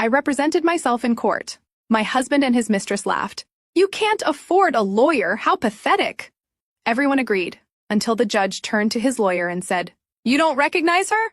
I represented myself in court. My husband and his mistress laughed. "You can't afford a lawyer, how pathetic." Everyone agreed, until the judge turned to his lawyer and said, "You don't recognize her?"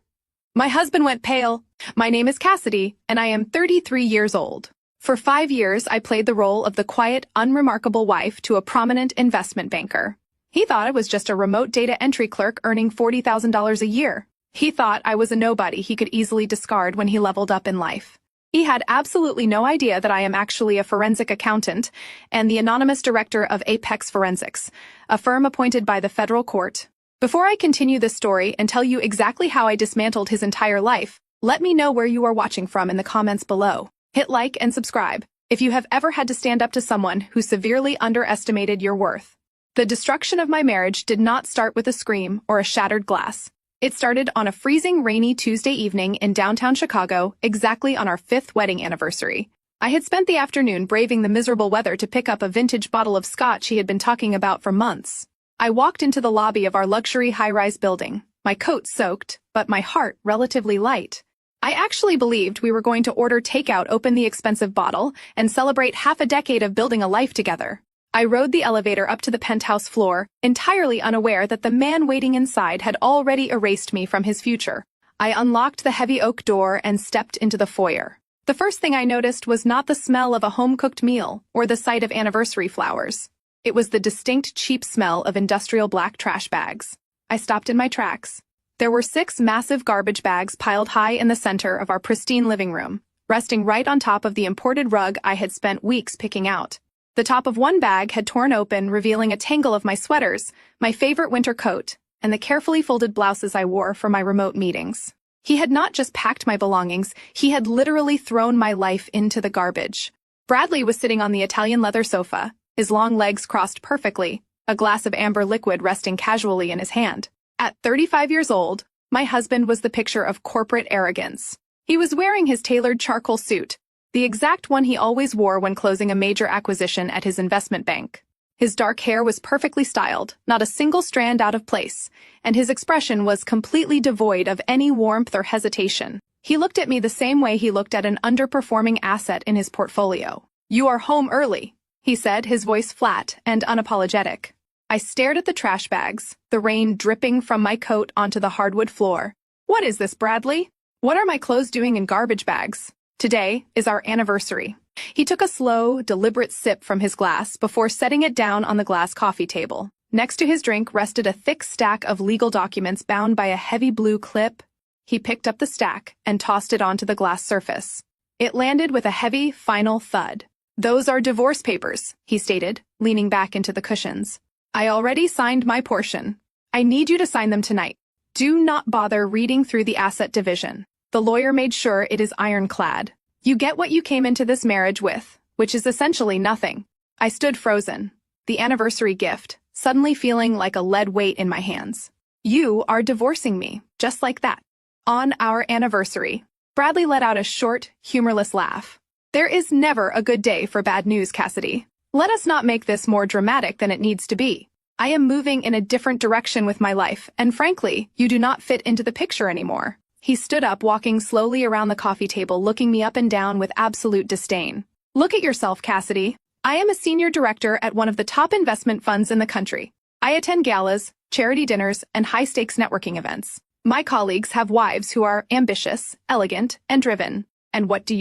My husband went pale. "My name is Cassidy, and I am 33 years old. For 5 years, I played the role of the quiet, unremarkable wife to a prominent investment banker. He thought I was just a remote data entry clerk earning $40,000 a year. He thought I was a nobody he could easily discard when he leveled up in life. He had absolutely no idea that I am actually a forensic accountant and the anonymous director of Apex Forensics, a firm appointed by the federal court. Before I continue this story and tell you exactly how I dismantled his entire life, let me know where you are watching from in the comments below. Hit like and subscribe if you have ever had to stand up to someone who severely underestimated your worth. The destruction of my marriage did not start with a scream or a shattered glass. It started on a freezing, rainy Tuesday evening in downtown Chicago, exactly on our 5th wedding anniversary. I had spent the afternoon braving the miserable weather to pick up a vintage bottle of scotch he had been talking about for months. I walked into the lobby of our luxury high-rise building, my coat soaked, but my heart relatively light. I actually believed we were going to order takeout, open the expensive bottle, and celebrate half a decade of building a life together. I rode the elevator up to the penthouse floor, entirely unaware that the man waiting inside had already erased me from his future. I unlocked the heavy oak door and stepped into the foyer. The first thing I noticed was not the smell of a home-cooked meal or the sight of anniversary flowers. It was the distinct, cheap smell of industrial black trash bags. I stopped in my tracks. There were 6 massive garbage bags piled high in the center of our pristine living room, resting right on top of the imported rug I had spent weeks picking out. The top of one bag had torn open, revealing a tangle of my sweaters, my favorite winter coat, and the carefully folded blouses I wore for my remote meetings. He had not just packed my belongings, he had literally thrown my life into the garbage. Bradley was sitting on the Italian leather sofa, his long legs crossed perfectly, a glass of amber liquid resting casually in his hand. At 35 years old, my husband was the picture of corporate arrogance. He was wearing his tailored charcoal suit, the exact one he always wore when closing a major acquisition at his investment bank. His dark hair was perfectly styled, not a single strand out of place, and his expression was completely devoid of any warmth or hesitation. He looked at me the same way he looked at an underperforming asset in his portfolio. "You are home early," he said, his voice flat and unapologetic. I stared at the trash bags, the rain dripping from my coat onto the hardwood floor. "What is this, Bradley? What are my clothes doing in garbage bags? Today is our anniversary." He took a slow, deliberate sip from his glass before setting it down on the glass coffee table. Next to his drink rested a thick stack of legal documents bound by a heavy blue clip. He picked up the stack and tossed it onto the glass surface. It landed with a heavy, final thud. "Those are divorce papers," he stated, leaning back into the cushions. "I already signed my portion. I need you to sign them tonight. Do not bother reading through the asset division. The lawyer made sure it is ironclad. You get what you came into this marriage with, which is essentially nothing." I stood frozen, the anniversary gift, suddenly feeling like a lead weight in my hands. "You are divorcing me, just like that. On our anniversary." Bradley let out a short, humorless laugh. "There is never a good day for bad news, Cassidy. Let us not make this more dramatic than it needs to be. I am moving in a different direction with my life, and frankly, you do not fit into the picture anymore." He stood up, walking slowly around the coffee table, looking me up and down with absolute disdain. "Look at yourself, Cassidy. I am a senior director at one of the top investment funds in the country. I attend galas, charity dinners, and high-stakes networking events. My colleagues have wives who are ambitious, elegant, and driven. And what do?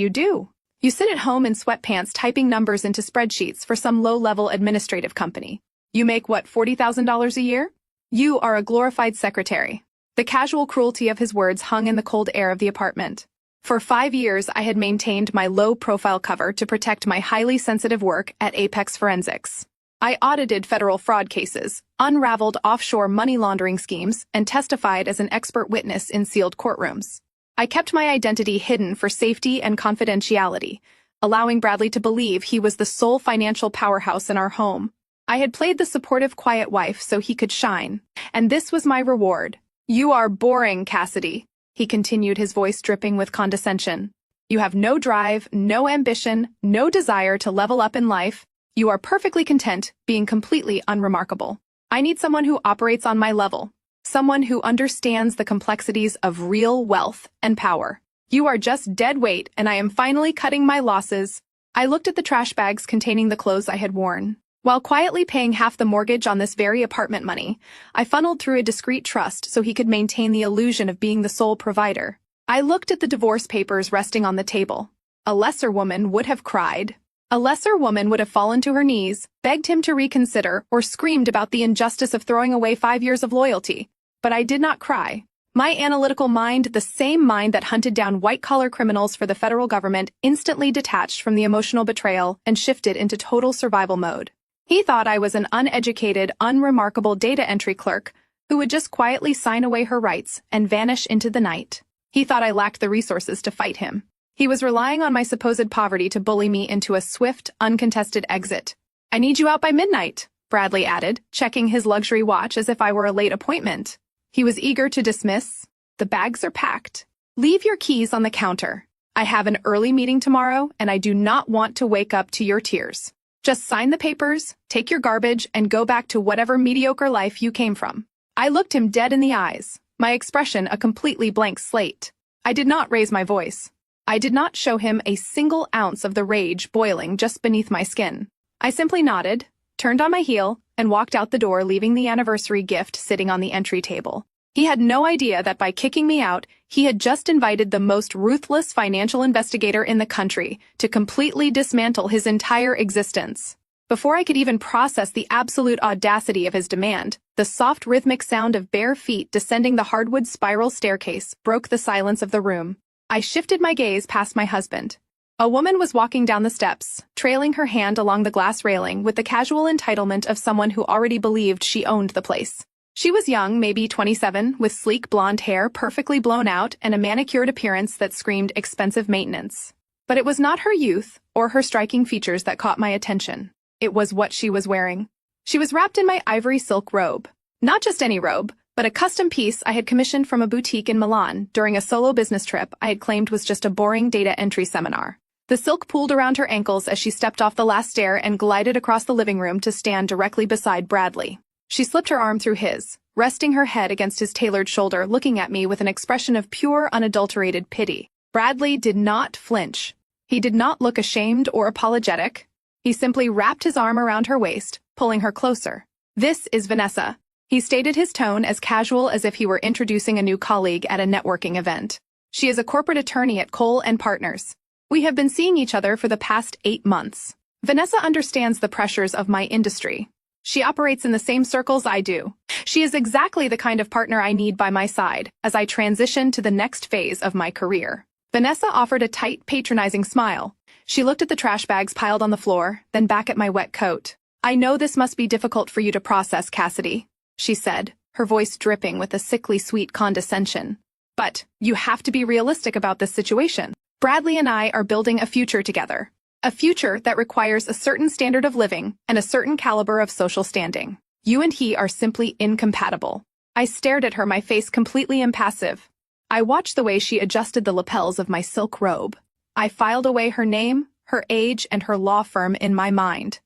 You sit at home in sweatpants typing numbers into spreadsheets for some low-level administrative company. You make, what, $40,000 a year? You are a glorified secretary." The casual cruelty of his words hung in the cold air of the apartment. For 5 years, I had maintained my low-profile cover to protect my highly sensitive work at Apex Forensics. I audited federal fraud cases, unraveled offshore money laundering schemes, and testified as an expert witness in sealed courtrooms. I kept my identity hidden for safety and confidentiality, allowing Bradley to believe he was the sole financial powerhouse in our home. I had played the supportive, quiet wife so he could shine, and this was my reward. "You are boring, Cassidy," he continued, his voice dripping with condescension. "You have no drive, no ambition, no desire to level up in life. You are perfectly content being completely unremarkable. I need someone who operates on my level, someone who understands the complexities of real wealth and power. You are just dead weight, and I am finally cutting my losses. I looked at the trash bags containing the clothes I had worn. While quietly paying half the mortgage on this very apartment money, I funneled through a discreet trust so he could maintain the illusion of being the sole provider. I looked at the divorce papers resting on the table. A lesser woman would have cried. A lesser woman would have fallen to her knees, begged him to reconsider, or screamed about the injustice of throwing away 5 years of loyalty. But I did not cry. My analytical mind, the same mind that hunted down white-collar criminals for the federal government, instantly detached from the emotional betrayal and shifted into total survival mode. He thought I was an uneducated, unremarkable data entry clerk who would just quietly sign away her rights and vanish into the night. He thought I lacked the resources to fight him. He was relying on my supposed poverty to bully me into a swift, uncontested exit. "I need you out by midnight," Bradley added, checking his luxury watch as if I were a late appointment. He was eager to dismiss. "The bags are packed. Leave your keys on the counter. I have an early meeting tomorrow, and I do not want to wake up to your tears. Just sign the papers, take your garbage, and go back to whatever mediocre life you came from." I looked him dead in the eyes, my expression a completely blank slate. I did not raise my voice. I did not show him a single ounce of the rage boiling just beneath my skin. I simply nodded, turned on my heel, and walked out the door, leaving the anniversary gift sitting on the entry table. He had no idea that by kicking me out, he had just invited the most ruthless financial investigator in the country to completely dismantle his entire existence. Before I could even process the absolute audacity of his demand, the soft rhythmic sound of bare feet descending the hardwood spiral staircase broke the silence of the room. I shifted my gaze past my husband. A woman was walking down the steps, trailing her hand along the glass railing with the casual entitlement of someone who already believed she owned the place. She was young, maybe 27, with sleek blonde hair perfectly blown out and a manicured appearance that screamed expensive maintenance. But it was not her youth or her striking features that caught my attention. It was what she was wearing. She was wrapped in my ivory silk robe. Not just any robe, but a custom piece I had commissioned from a boutique in Milan during a solo business trip I had claimed was just a boring data entry seminar. The silk pooled around her ankles as she stepped off the last stair and glided across the living room to stand directly beside Bradley. She slipped her arm through his, resting her head against his tailored shoulder, looking at me with an expression of pure, unadulterated pity. Bradley did not flinch. He did not look ashamed or apologetic. He simply wrapped his arm around her waist, pulling her closer. "This is Vanessa." He stated his tone as casual as if he were introducing a new colleague at a networking event. "She is a corporate attorney at Cole & Partners. We have been seeing each other for the past 8 months. Vanessa understands the pressures of my industry. She operates in the same circles I do. She is exactly the kind of partner I need by my side as I transition to the next phase of my career." Vanessa offered a tight, patronizing smile. She looked at the trash bags piled on the floor, then back at my wet coat. "I know this must be difficult for you to process, Cassidy," she said, her voice dripping with a sickly sweet condescension. "But you have to be realistic about this situation. Bradley and I are building a future together. A future that requires a certain standard of living and a certain caliber of social standing. You and he are simply incompatible." I stared at her, my face completely impassive. I watched the way she adjusted the lapels of my silk robe. I filed away her name, her age, and her law firm in my mind.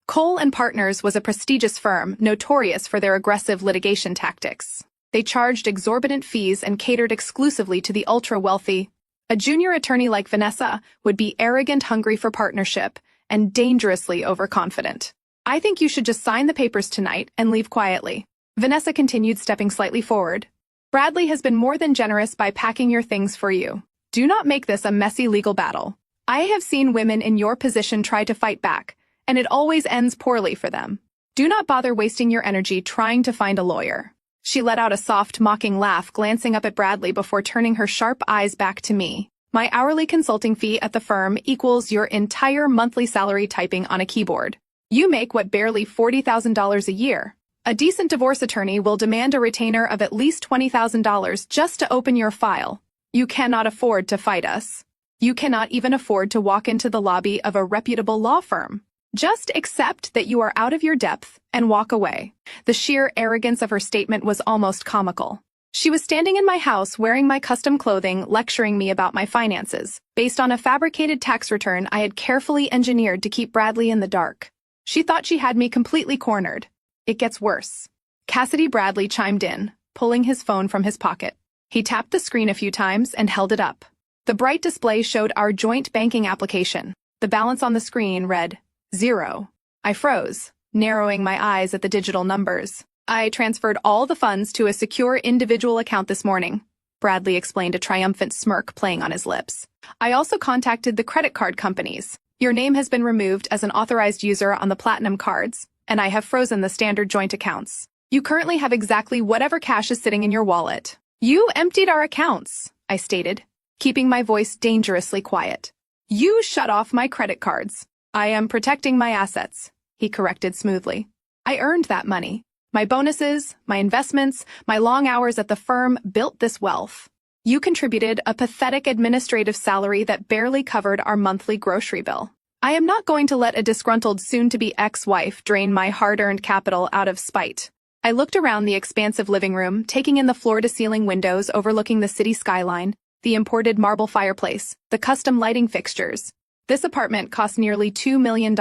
Cole & Partners was a prestigious firm notorious for their aggressive litigation tactics. They charged exorbitant fees and catered exclusively to the ultra-wealthy. A junior attorney like Vanessa would be arrogant, hungry for partnership, and dangerously overconfident. "I think you should just sign the papers tonight and leave quietly," Vanessa continued, stepping slightly forward. "Bradley has been more than generous by packing your things for you. Do not make this a messy legal battle. I have seen women in your position try to fight back, and it always ends poorly for them. Do not bother wasting your energy trying to find a lawyer." She let out a soft, mocking laugh, glancing up at Bradley before turning her sharp eyes back to me. "My hourly consulting fee at the firm equals your entire monthly salary typing on a keyboard. You make what, barely $40,000 a year. A decent divorce attorney will demand a retainer of at least $20,000 just to open your file. You cannot afford to fight us. You cannot even afford to walk into the lobby of a reputable law firm. Just accept that you are out of your depth and walk away." The sheer arrogance of her statement was almost comical. She was standing in my house wearing my custom clothing, lecturing me about my finances, based on a fabricated tax return I had carefully engineered to keep Bradley in the dark. She thought she had me completely cornered. "It gets worse." Cassidy Bradley chimed in, pulling his phone from his pocket. He tapped the screen a few times and held it up. The bright display showed our joint banking application. The balance on the screen read 0. I froze, narrowing my eyes at the digital numbers. I transferred all the funds to a secure individual account this morning, Bradley explained, a triumphant smirk playing on his lips. I also contacted the credit card companies. Your name has been removed as an authorized user on the platinum cards, and I have frozen the standard joint accounts. You currently have exactly whatever cash is sitting in your wallet. You emptied our accounts, I stated, keeping my voice dangerously quiet. You shut off my credit cards. I am protecting my assets, he corrected smoothly. I earned that money. My bonuses, my investments, my long hours at the firm built this wealth. You contributed a pathetic administrative salary that barely covered our monthly grocery bill. I am not going to let a disgruntled soon-to-be ex-wife drain my hard-earned capital out of spite. I looked around the expansive living room, taking in the floor-to-ceiling windows overlooking the city skyline, the imported marble fireplace, the custom lighting fixtures. This apartment cost nearly $2 million.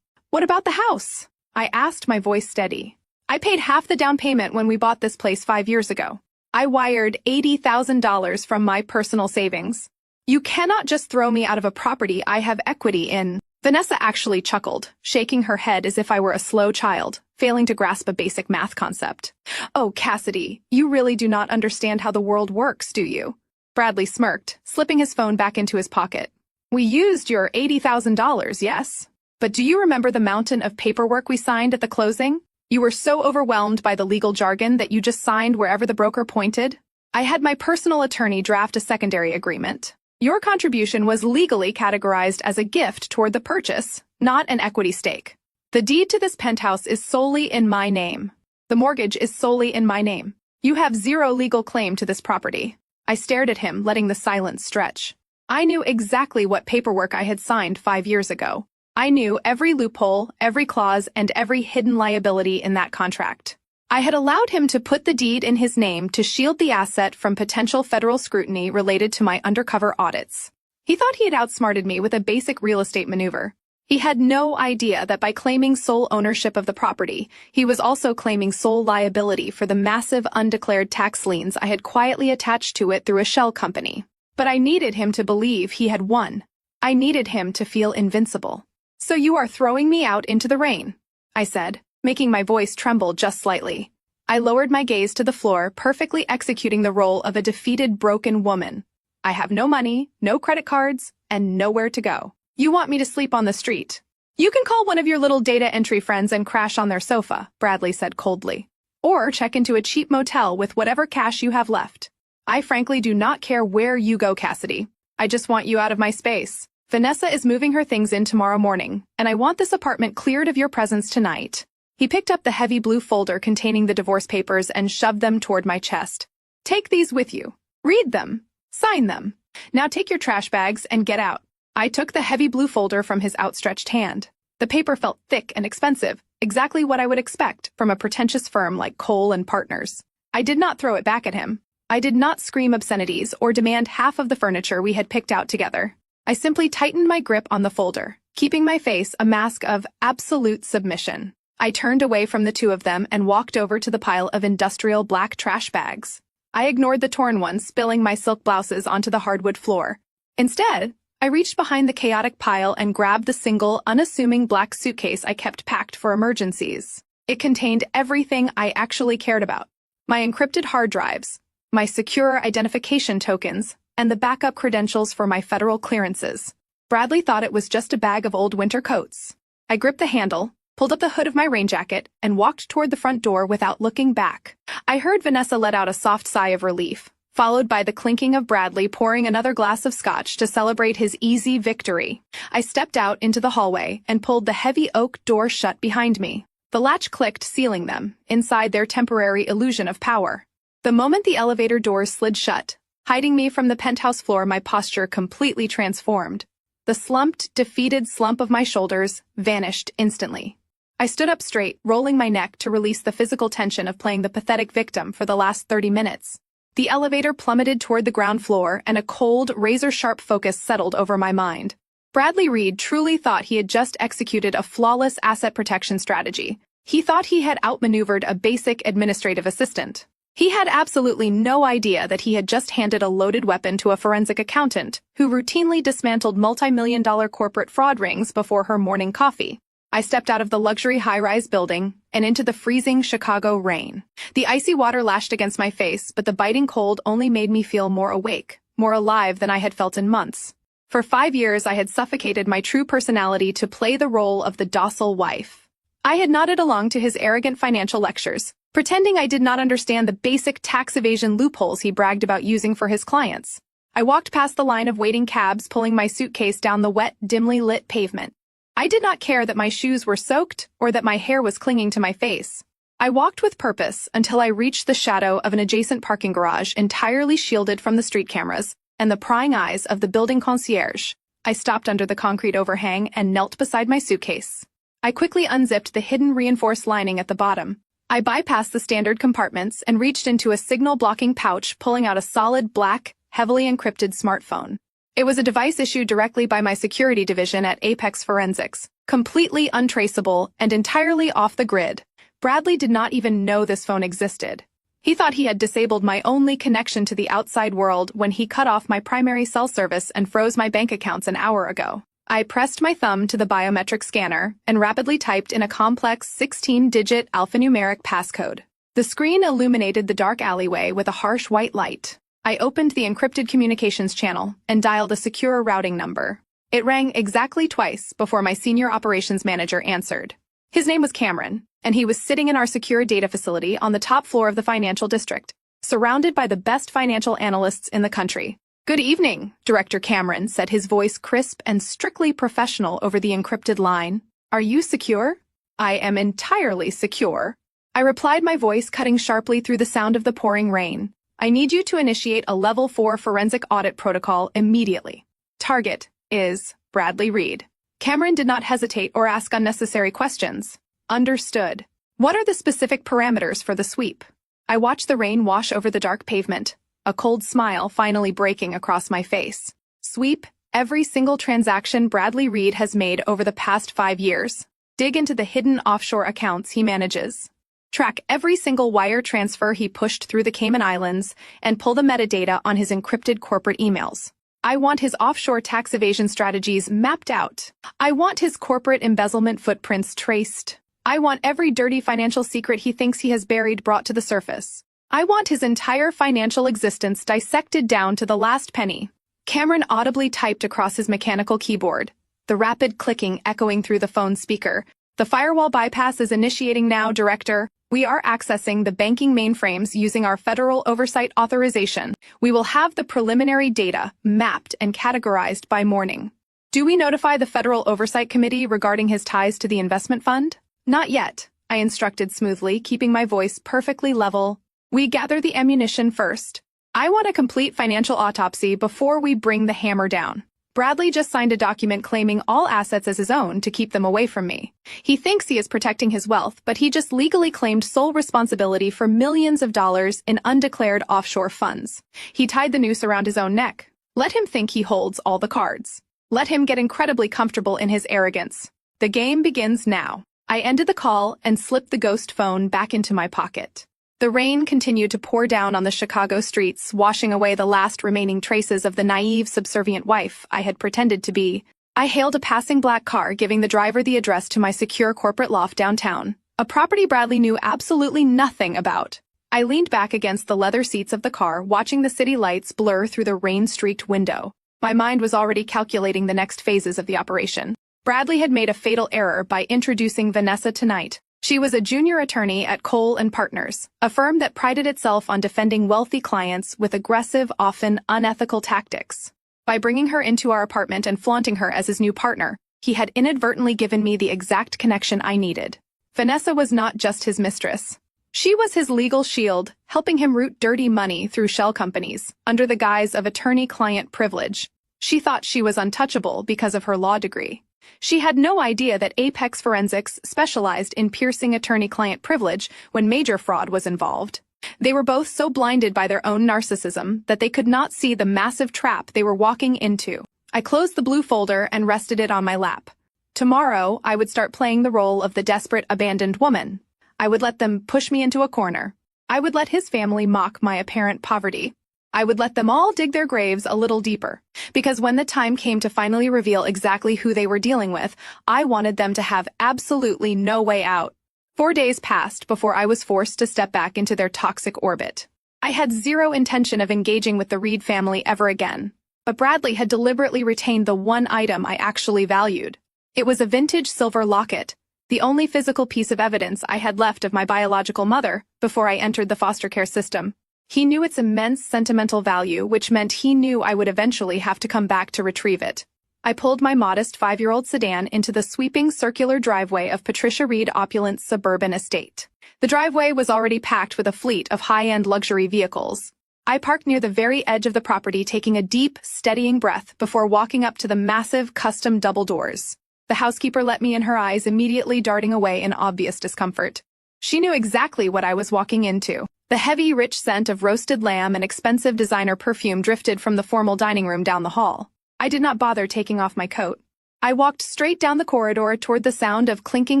What about the house? I asked, my voice steady. I paid half the down payment when we bought this place 5 years ago. I wired $80,000 from my personal savings. You cannot just throw me out of a property I have equity in. Vanessa actually chuckled, shaking her head as if I were a slow child, failing to grasp a basic math concept. Oh, Cassidy, you really do not understand how the world works, do you? Bradley smirked, slipping his phone back into his pocket. We used your $80,000, yes? But do you remember the mountain of paperwork we signed at the closing? You were so overwhelmed by the legal jargon that you just signed wherever the broker pointed. I had my personal attorney draft a secondary agreement. Your contribution was legally categorized as a gift toward the purchase, not an equity stake. The deed to this penthouse is solely in my name. The mortgage is solely in my name. You have zero legal claim to this property. I stared at him, letting the silence stretch. I knew exactly what paperwork I had signed 5 years ago. I knew every loophole, every clause, and every hidden liability in that contract. I had allowed him to put the deed in his name to shield the asset from potential federal scrutiny related to my undercover audits. He thought he had outsmarted me with a basic real estate maneuver. He had no idea that by claiming sole ownership of the property, he was also claiming sole liability for the massive undeclared tax liens I had quietly attached to it through a shell company. But I needed him to believe he had won. I needed him to feel invincible. So you are throwing me out into the rain, I said, making my voice tremble just slightly. I lowered my gaze to the floor, perfectly executing the role of a defeated, broken woman. I have no money, no credit cards, and nowhere to go. You want me to sleep on the street? You can call one of your little data entry friends and crash on their sofa, Bradley said coldly. Or check into a cheap motel with whatever cash you have left. I frankly do not care where you go, Cassidy. I just want you out of my space. Vanessa is moving her things in tomorrow morning, and I want this apartment cleared of your presence tonight. He picked up the heavy blue folder containing the divorce papers and shoved them toward my chest. Take these with you. Read them. Sign them. Now take your trash bags and get out. I took the heavy blue folder from his outstretched hand. The paper felt thick and expensive, exactly what I would expect from a pretentious firm like Cole and Partners. I did not throw it back at him. I did not scream obscenities or demand half of the furniture we had picked out together. I simply tightened my grip on the folder, keeping my face a mask of absolute submission. I turned away from the two of them and walked over to the pile of industrial black trash bags. I ignored the torn ones, spilling my silk blouses onto the hardwood floor. Instead, I reached behind the chaotic pile and grabbed the single, unassuming black suitcase I kept packed for emergencies. It contained everything I actually cared about. My encrypted hard drives, my secure identification tokens, and the backup credentials for my federal clearances. Bradley thought it was just a bag of old winter coats. I gripped the handle, pulled up the hood of my rain jacket, and walked toward the front door without looking back. I heard Vanessa let out a soft sigh of relief, followed by the clinking of Bradley pouring another glass of scotch to celebrate his easy victory. I stepped out into the hallway and pulled the heavy oak door shut behind me. The latch clicked, sealing them inside their temporary illusion of power. The moment the elevator doors slid shut, hiding me from the penthouse floor, my posture completely transformed. The slumped, defeated slump of my shoulders vanished instantly. I stood up straight, rolling my neck to release the physical tension of playing the pathetic victim for the last 30 minutes. The elevator plummeted toward the ground floor, and a cold, razor-sharp focus settled over my mind. Bradley Reed truly thought he had just executed a flawless asset protection strategy. He thought he had outmaneuvered a basic administrative assistant. He had absolutely no idea that he had just handed a loaded weapon to a forensic accountant who routinely dismantled multi-million-dollar corporate fraud rings before her morning coffee. I stepped out of the luxury high-rise building and into the freezing Chicago rain. The icy water lashed against my face, but the biting cold only made me feel more awake, more alive than I had felt in months. For 5 years, I had suffocated my true personality to play the role of the docile wife. I had nodded along to his arrogant financial lectures, pretending I did not understand the basic tax evasion loopholes he bragged about using for his clients. I walked past the line of waiting cabs, pulling my suitcase down the wet, dimly lit pavement. I did not care that my shoes were soaked or that my hair was clinging to my face. I walked with purpose until I reached the shadow of an adjacent parking garage entirely shielded from the street cameras and the prying eyes of the building concierge. I stopped under the concrete overhang and knelt beside my suitcase. I quickly unzipped the hidden reinforced lining at the bottom. I bypassed the standard compartments and reached into a signal-blocking pouch, pulling out a solid black, heavily encrypted smartphone. It was a device issued directly by my security division at Apex Forensics, completely untraceable and entirely off the grid. Bradley did not even know this phone existed. He thought he had disabled my only connection to the outside world when he cut off my primary cell service and froze my bank accounts an hour ago. I pressed my thumb to the biometric scanner and rapidly typed in a complex 16-digit alphanumeric passcode. The screen illuminated the dark alleyway with a harsh white light. I opened the encrypted communications channel and dialed a secure routing number. It rang exactly twice before my senior operations manager answered. His name was Cameron, and he was sitting in our secure data facility on the top floor of the financial district, surrounded by the best financial analysts in the country. "Good evening," Director Cameron said, his voice crisp and strictly professional over the encrypted line. "Are you secure?" "I am entirely secure," I replied, my voice cutting sharply through the sound of the pouring rain. "I need you to initiate a Level 4 forensic audit protocol immediately. Target is Bradley Reed." Cameron did not hesitate or ask unnecessary questions. "Understood. What are the specific parameters for the sweep?" I watched the rain wash over the dark pavement, a cold smile finally breaking across my face. "Sweep every single transaction Bradley Reed has made over the past 5 years. Dig into the hidden offshore accounts he manages. Track every single wire transfer he pushed through the Cayman Islands and pull the metadata on his encrypted corporate emails. I want his offshore tax evasion strategies mapped out. I want his corporate embezzlement footprints traced. I want every dirty financial secret he thinks he has buried brought to the surface. I want his entire financial existence dissected down to the last penny." Cameron audibly typed across his mechanical keyboard, the rapid clicking echoing through the phone speaker. "The firewall bypass is initiating now, Director. We are accessing the banking mainframes using our federal oversight authorization. We will have the preliminary data mapped and categorized by morning. Do we notify the Federal Oversight Committee regarding his ties to the investment fund?" "Not yet," I instructed smoothly, keeping my voice perfectly level. "We gather the ammunition first. I want a complete financial autopsy before we bring the hammer down. Bradley just signed a document claiming all assets as his own to keep them away from me. He thinks he is protecting his wealth, but he just legally claimed sole responsibility for millions of dollars in undeclared offshore funds. He tied the noose around his own neck. Let him think he holds all the cards. Let him get incredibly comfortable in his arrogance. The game begins now." I ended the call and slipped the ghost phone back into my pocket. The rain continued to pour down on the Chicago streets, washing away the last remaining traces of the naive, subservient wife I had pretended to be. I hailed a passing black car, giving the driver the address to my secure corporate loft downtown, a property Bradley knew absolutely nothing about. I leaned back against the leather seats of the car, watching the city lights blur through the rain-streaked window. My mind was already calculating the next phases of the operation. Bradley had made a fatal error by introducing Vanessa tonight. She was a junior attorney at Cole & Partners, a firm that prided itself on defending wealthy clients with aggressive, often unethical tactics. By bringing her into our apartment and flaunting her as his new partner, he had inadvertently given me the exact connection I needed. Vanessa was not just his mistress. She was his legal shield, helping him route dirty money through shell companies, under the guise of attorney-client privilege. She thought she was untouchable because of her law degree. She had no idea that Apex Forensics specialized in piercing attorney-client privilege when major fraud was involved. They were both so blinded by their own narcissism that they could not see the massive trap they were walking into. I closed the blue folder and rested it on my lap. Tomorrow, I would start playing the role of the desperate, abandoned woman. I would let them push me into a corner. I would let his family mock my apparent poverty. I would let them all dig their graves a little deeper, because when the time came to finally reveal exactly who they were dealing with, I wanted them to have absolutely no way out. 4 days passed before I was forced to step back into their toxic orbit. I had zero intention of engaging with the Reed family ever again, but Bradley had deliberately retained the one item I actually valued. It was a vintage silver locket, the only physical piece of evidence I had left of my biological mother before I entered the foster care system. He knew its immense sentimental value, which meant he knew I would eventually have to come back to retrieve it. I pulled my modest 5-year-old sedan into the sweeping circular driveway of Patricia Reed Opulent's suburban estate. The driveway was already packed with a fleet of high-end luxury vehicles. I parked near the very edge of the property, taking a deep, steadying breath before walking up to the massive, custom double doors. The housekeeper let me in, her eyes immediately darting away in obvious discomfort. She knew exactly what I was walking into. The heavy, rich scent of roasted lamb and expensive designer perfume drifted from the formal dining room down the hall. I did not bother taking off my coat. I walked straight down the corridor toward the sound of clinking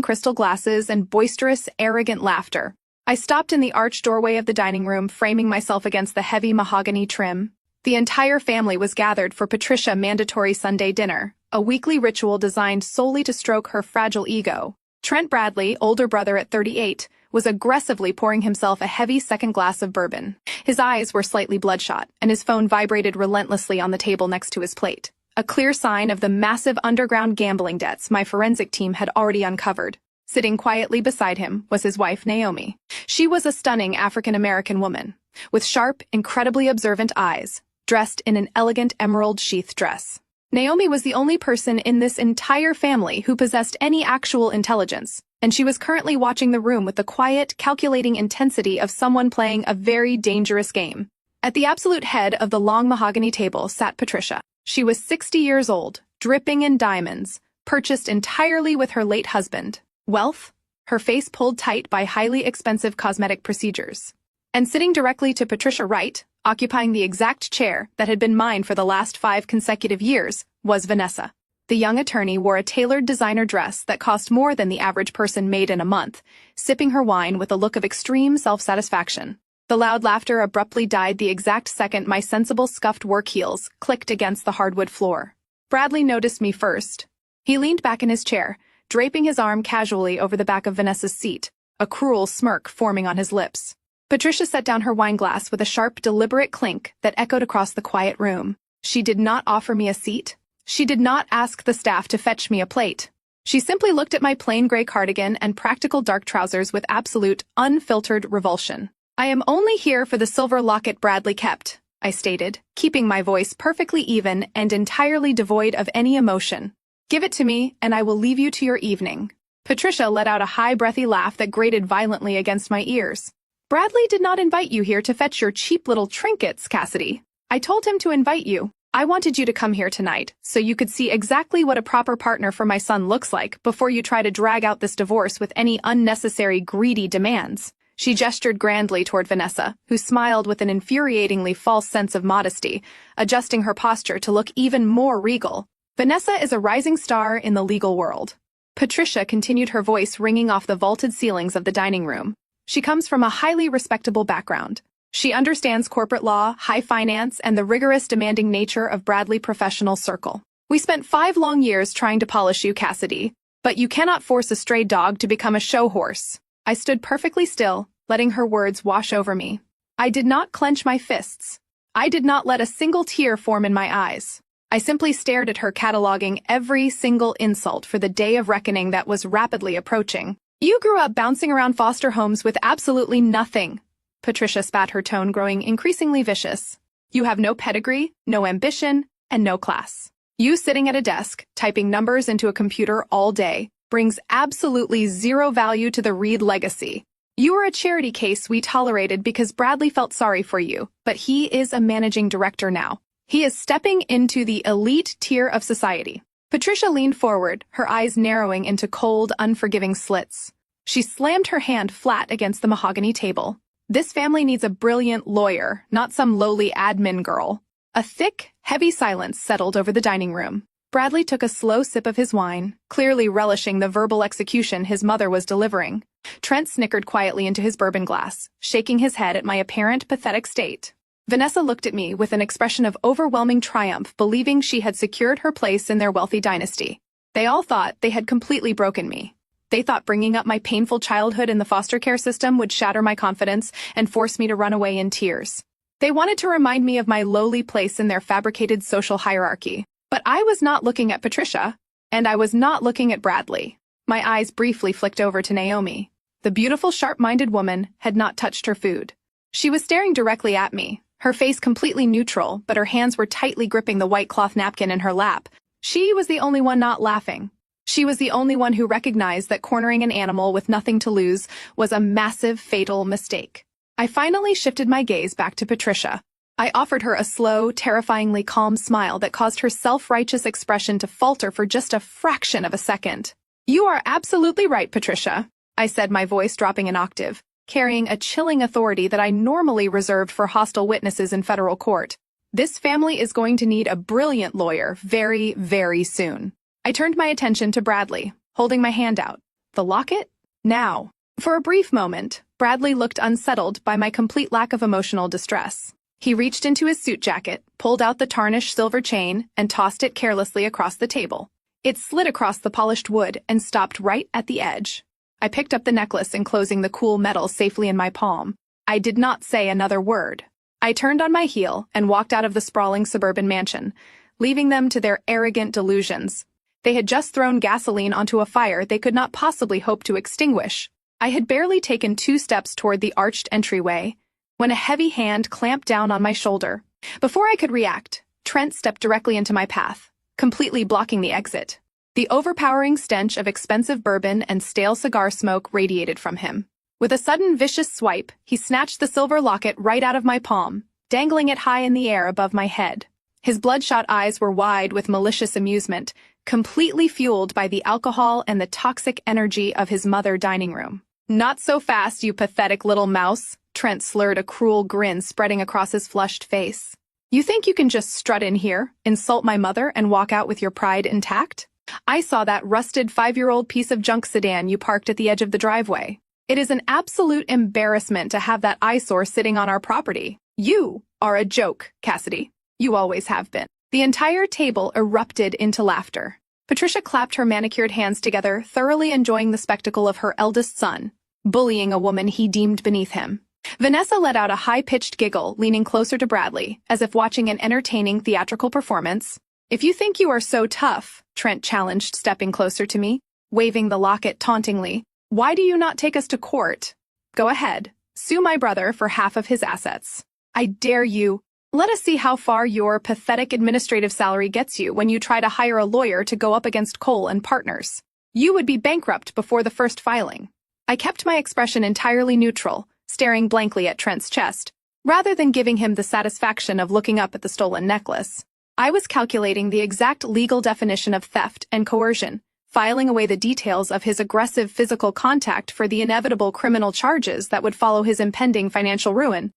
crystal glasses and boisterous, arrogant laughter. I stopped in the arched doorway of the dining room, framing myself against the heavy mahogany trim. The entire family was gathered for Patricia's mandatory Sunday dinner, a weekly ritual designed solely to stroke her fragile ego. Trent Bradley, older brother at 38, was aggressively pouring himself a heavy second glass of bourbon. His eyes were slightly bloodshot, and his phone vibrated relentlessly on the table next to his plate, a clear sign of the massive underground gambling debts my forensic team had already uncovered. Sitting quietly beside him was his wife, Naomi. She was a stunning African-American woman, with sharp, incredibly observant eyes, dressed in an elegant emerald-sheath dress. Naomi was the only person in this entire family who possessed any actual intelligence, and she was currently watching the room with the quiet, calculating intensity of someone playing a very dangerous game. At the absolute head of the long mahogany table sat Patricia. She was 60 years old, dripping in diamonds, purchased entirely with her late husband. Wealth, her face pulled tight by highly expensive cosmetic procedures. And sitting directly to Patricia's right, occupying the exact chair that had been mine for the last 5 consecutive years, was Vanessa. The young attorney wore a tailored designer dress that cost more than the average person made in a month, sipping her wine with a look of extreme self-satisfaction. The loud laughter abruptly died the exact second my sensible scuffed work heels clicked against the hardwood floor. Bradley noticed me first. He leaned back in his chair, draping his arm casually over the back of Vanessa's seat, a cruel smirk forming on his lips. Patricia set down her wineglass with a sharp, deliberate clink that echoed across the quiet room. She did not offer me a seat. She did not ask the staff to fetch me a plate. She simply looked at my plain gray cardigan and practical dark trousers with absolute, unfiltered revulsion. "I am only here for the silver locket Bradley kept," I stated, keeping my voice perfectly even and entirely devoid of any emotion. "Give it to me, and I will leave you to your evening." Patricia let out a high, breathy laugh that grated violently against my ears. "Bradley did not invite you here to fetch your cheap little trinkets, Cassidy. I told him to invite you. I wanted you to come here tonight, so you could see exactly what a proper partner for my son looks like before you try to drag out this divorce with any unnecessary greedy demands." She gestured grandly toward Vanessa, who smiled with an infuriatingly false sense of modesty, adjusting her posture to look even more regal. "Vanessa is a rising star in the legal world." Patricia continued, her voice ringing off the vaulted ceilings of the dining room. "She comes from a highly respectable background. She understands corporate law, high finance, and the rigorous, demanding nature of Bradley professional circle. We spent 5 long years trying to polish you, Cassidy, but you cannot force a stray dog to become a show horse." I stood perfectly still, letting her words wash over me. I did not clench my fists. I did not let a single tear form in my eyes. I simply stared at her, cataloging every single insult for the day of reckoning that was rapidly approaching. "You grew up bouncing around foster homes with absolutely nothing." Patricia spat, her tone growing increasingly vicious. "You have no pedigree, no ambition, and no class. You sitting at a desk, typing numbers into a computer all day, brings absolutely zero value to the Reed legacy. You are a charity case we tolerated because Bradley felt sorry for you, but he is a managing director now. He is stepping into the elite tier of society." Patricia leaned forward, her eyes narrowing into cold, unforgiving slits. She slammed her hand flat against the mahogany table. "This family needs a brilliant lawyer, not some lowly admin girl." A thick, heavy silence settled over the dining room. Bradley took a slow sip of his wine, clearly relishing the verbal execution his mother was delivering. Trent snickered quietly into his bourbon glass, shaking his head at my apparent pathetic state. Vanessa looked at me with an expression of overwhelming triumph, believing she had secured her place in their wealthy dynasty. They all thought they had completely broken me. They thought bringing up my painful childhood in the foster care system would shatter my confidence and force me to run away in tears. They wanted to remind me of my lowly place in their fabricated social hierarchy. But I was not looking at Patricia, and I was not looking at Bradley. My eyes briefly flicked over to Naomi. The beautiful, sharp-minded woman had not touched her food. She was staring directly at me, her face completely neutral, but her hands were tightly gripping the white cloth napkin in her lap. She was the only one not laughing. She was the only one who recognized that cornering an animal with nothing to lose was a massive, fatal mistake. I finally shifted my gaze back to Patricia. I offered her a slow, terrifyingly calm smile that caused her self-righteous expression to falter for just a fraction of a second. "You are absolutely right, Patricia," I said, my voice dropping an octave, carrying a chilling authority that I normally reserved for hostile witnesses in federal court. "This family is going to need a brilliant lawyer very, very soon." I turned my attention to Bradley, holding my hand out. "The locket? Now." For a brief moment, Bradley looked unsettled by my complete lack of emotional distress. He reached into his suit jacket, pulled out the tarnished silver chain, and tossed it carelessly across the table. It slid across the polished wood and stopped right at the edge. I picked up the necklace, enclosing the cool metal safely in my palm. I did not say another word. I turned on my heel and walked out of the sprawling suburban mansion, leaving them to their arrogant delusions. They had just thrown gasoline onto a fire they could not possibly hope to extinguish. I had barely taken 2 steps toward the arched entryway when a heavy hand clamped down on my shoulder. Before I could react, Trent stepped directly into my path, completely blocking the exit. The overpowering stench of expensive bourbon and stale cigar smoke radiated from him. With a sudden vicious swipe, he snatched the silver locket right out of my palm, dangling it high in the air above my head. His bloodshot eyes were wide with malicious amusement, completely fueled by the alcohol and the toxic energy of his mother dining room. "Not so fast, you pathetic little mouse," Trent slurred, a cruel grin spreading across his flushed face. "You think you can just strut in here, insult my mother, and walk out with your pride intact? I saw that rusted 5-year-old piece of junk sedan you parked at the edge of the driveway. It is an absolute embarrassment to have that eyesore sitting on our property. You are a joke, Cassidy. You always have been." The entire table erupted into laughter. Patricia clapped her manicured hands together, thoroughly enjoying the spectacle of her eldest son bullying a woman he deemed beneath him. Vanessa let out a high-pitched giggle, leaning closer to Bradley, as if watching an entertaining theatrical performance. "If you think you are so tough," Trent challenged, stepping closer to me, waving the locket tauntingly, "why do you not take us to court? Go ahead, sue my brother for half of his assets. I dare you. Let us see how far your pathetic administrative salary gets you when you try to hire a lawyer to go up against Cole and partners. You would be bankrupt before the first filing." I kept my expression entirely neutral, staring blankly at Trent's chest, rather than giving him the satisfaction of looking up at the stolen necklace. I was calculating the exact legal definition of theft and coercion, filing away the details of his aggressive physical contact for the inevitable criminal charges that would follow his impending financial ruin.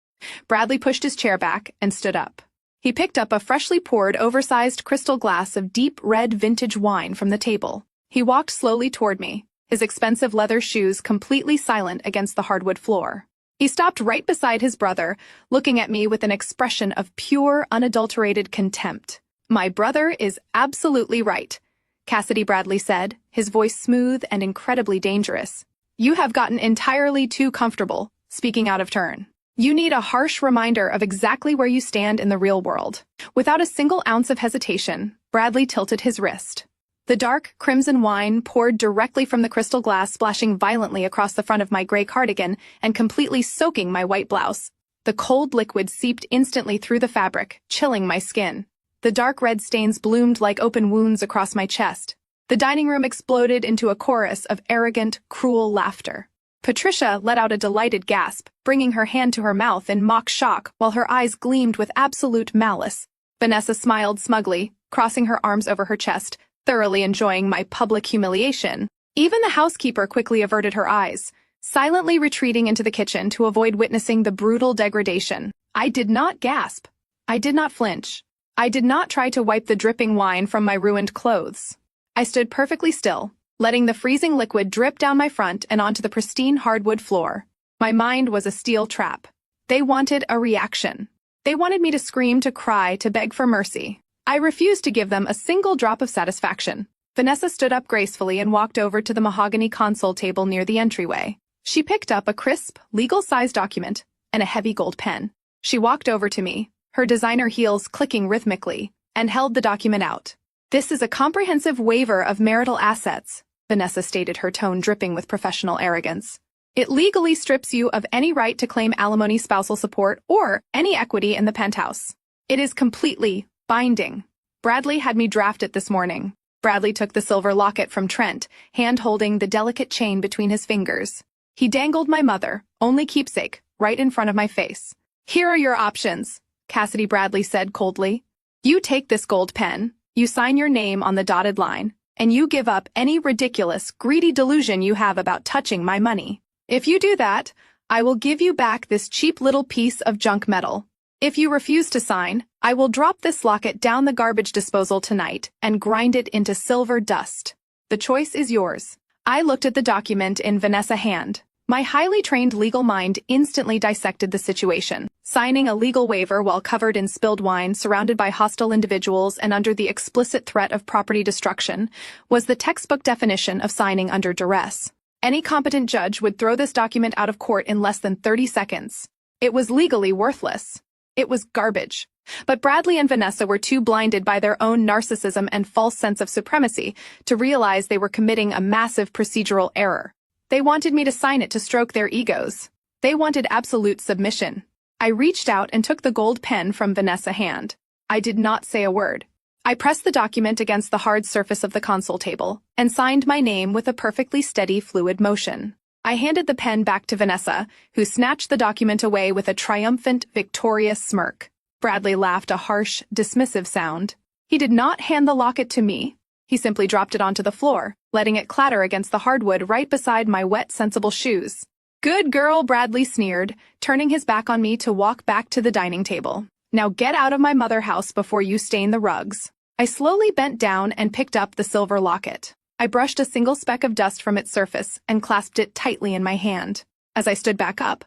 Bradley pushed his chair back and stood up. He picked up a freshly poured, oversized crystal glass of deep red vintage wine from the table. He walked slowly toward me, his expensive leather shoes completely silent against the hardwood floor. He stopped right beside his brother, looking at me with an expression of pure, unadulterated contempt. "My brother is absolutely right," Cassidy Bradley said, his voice smooth and incredibly dangerous. "You have gotten entirely too comfortable, speaking out of turn. You need a harsh reminder of exactly where you stand in the real world." Without a single ounce of hesitation, Bradley tilted his wrist. The dark, crimson wine poured directly from the crystal glass, splashing violently across the front of my gray cardigan and completely soaking my white blouse. The cold liquid seeped instantly through the fabric, chilling my skin. The dark red stains bloomed like open wounds across my chest. The dining room exploded into a chorus of arrogant, cruel laughter. Patricia let out a delighted gasp, bringing her hand to her mouth in mock shock while her eyes gleamed with absolute malice. Vanessa smiled smugly, crossing her arms over her chest, thoroughly enjoying my public humiliation. Even the housekeeper quickly averted her eyes, silently retreating into the kitchen to avoid witnessing the brutal degradation. I did not gasp. I did not flinch. I did not try to wipe the dripping wine from my ruined clothes. I stood perfectly still, letting the freezing liquid drip down my front and onto the pristine hardwood floor. My mind was a steel trap. They wanted a reaction. They wanted me to scream, to cry, to beg for mercy. I refused to give them a single drop of satisfaction. Vanessa stood up gracefully and walked over to the mahogany console table near the entryway. She picked up a crisp, legal-sized document and a heavy gold pen. She walked over to me, her designer heels clicking rhythmically, and held the document out. "This is a comprehensive waiver of marital assets," Vanessa stated, her tone dripping with professional arrogance. "It legally strips you of any right to claim alimony, spousal support, or any equity in the penthouse. It is completely binding. Bradley had me draft it this morning." Bradley took the silver locket from Trent, hand-holding the delicate chain between his fingers. He dangled my mother, only keepsake, right in front of my face. "Here are your options," Cassidy Bradley said coldly. "You take this gold pen, you sign your name on the dotted line, and you give up any ridiculous, greedy delusion you have about touching my money. If you do that, I will give you back this cheap little piece of junk metal. If you refuse to sign, I will drop this locket down the garbage disposal tonight and grind it into silver dust. The choice is yours." I looked at the document in Vanessa's hand. My highly trained legal mind instantly dissected the situation. Signing a legal waiver while covered in spilled wine, surrounded by hostile individuals, and under the explicit threat of property destruction was the textbook definition of signing under duress. Any competent judge would throw this document out of court in less than 30 seconds. It was legally worthless. It was garbage. But Bradley and Vanessa were too blinded by their own narcissism and false sense of supremacy to realize they were committing a massive procedural error. They wanted me to sign it to stroke their egos. They wanted absolute submission. I reached out and took the gold pen from Vanessa's hand. I did not say a word. I pressed the document against the hard surface of the console table and signed my name with a perfectly steady, fluid motion. I handed the pen back to Vanessa, who snatched the document away with a triumphant, victorious smirk. Bradley laughed, a harsh, dismissive sound. He did not hand the locket to me. He simply dropped it onto the floor, letting it clatter against the hardwood right beside my wet, sensible shoes. "Good girl," Bradley sneered, turning his back on me to walk back to the dining table. "Now get out of my mother house before you stain the rugs." I slowly bent down and picked up the silver locket. I brushed a single speck of dust from its surface and clasped it tightly in my hand. As I stood back up,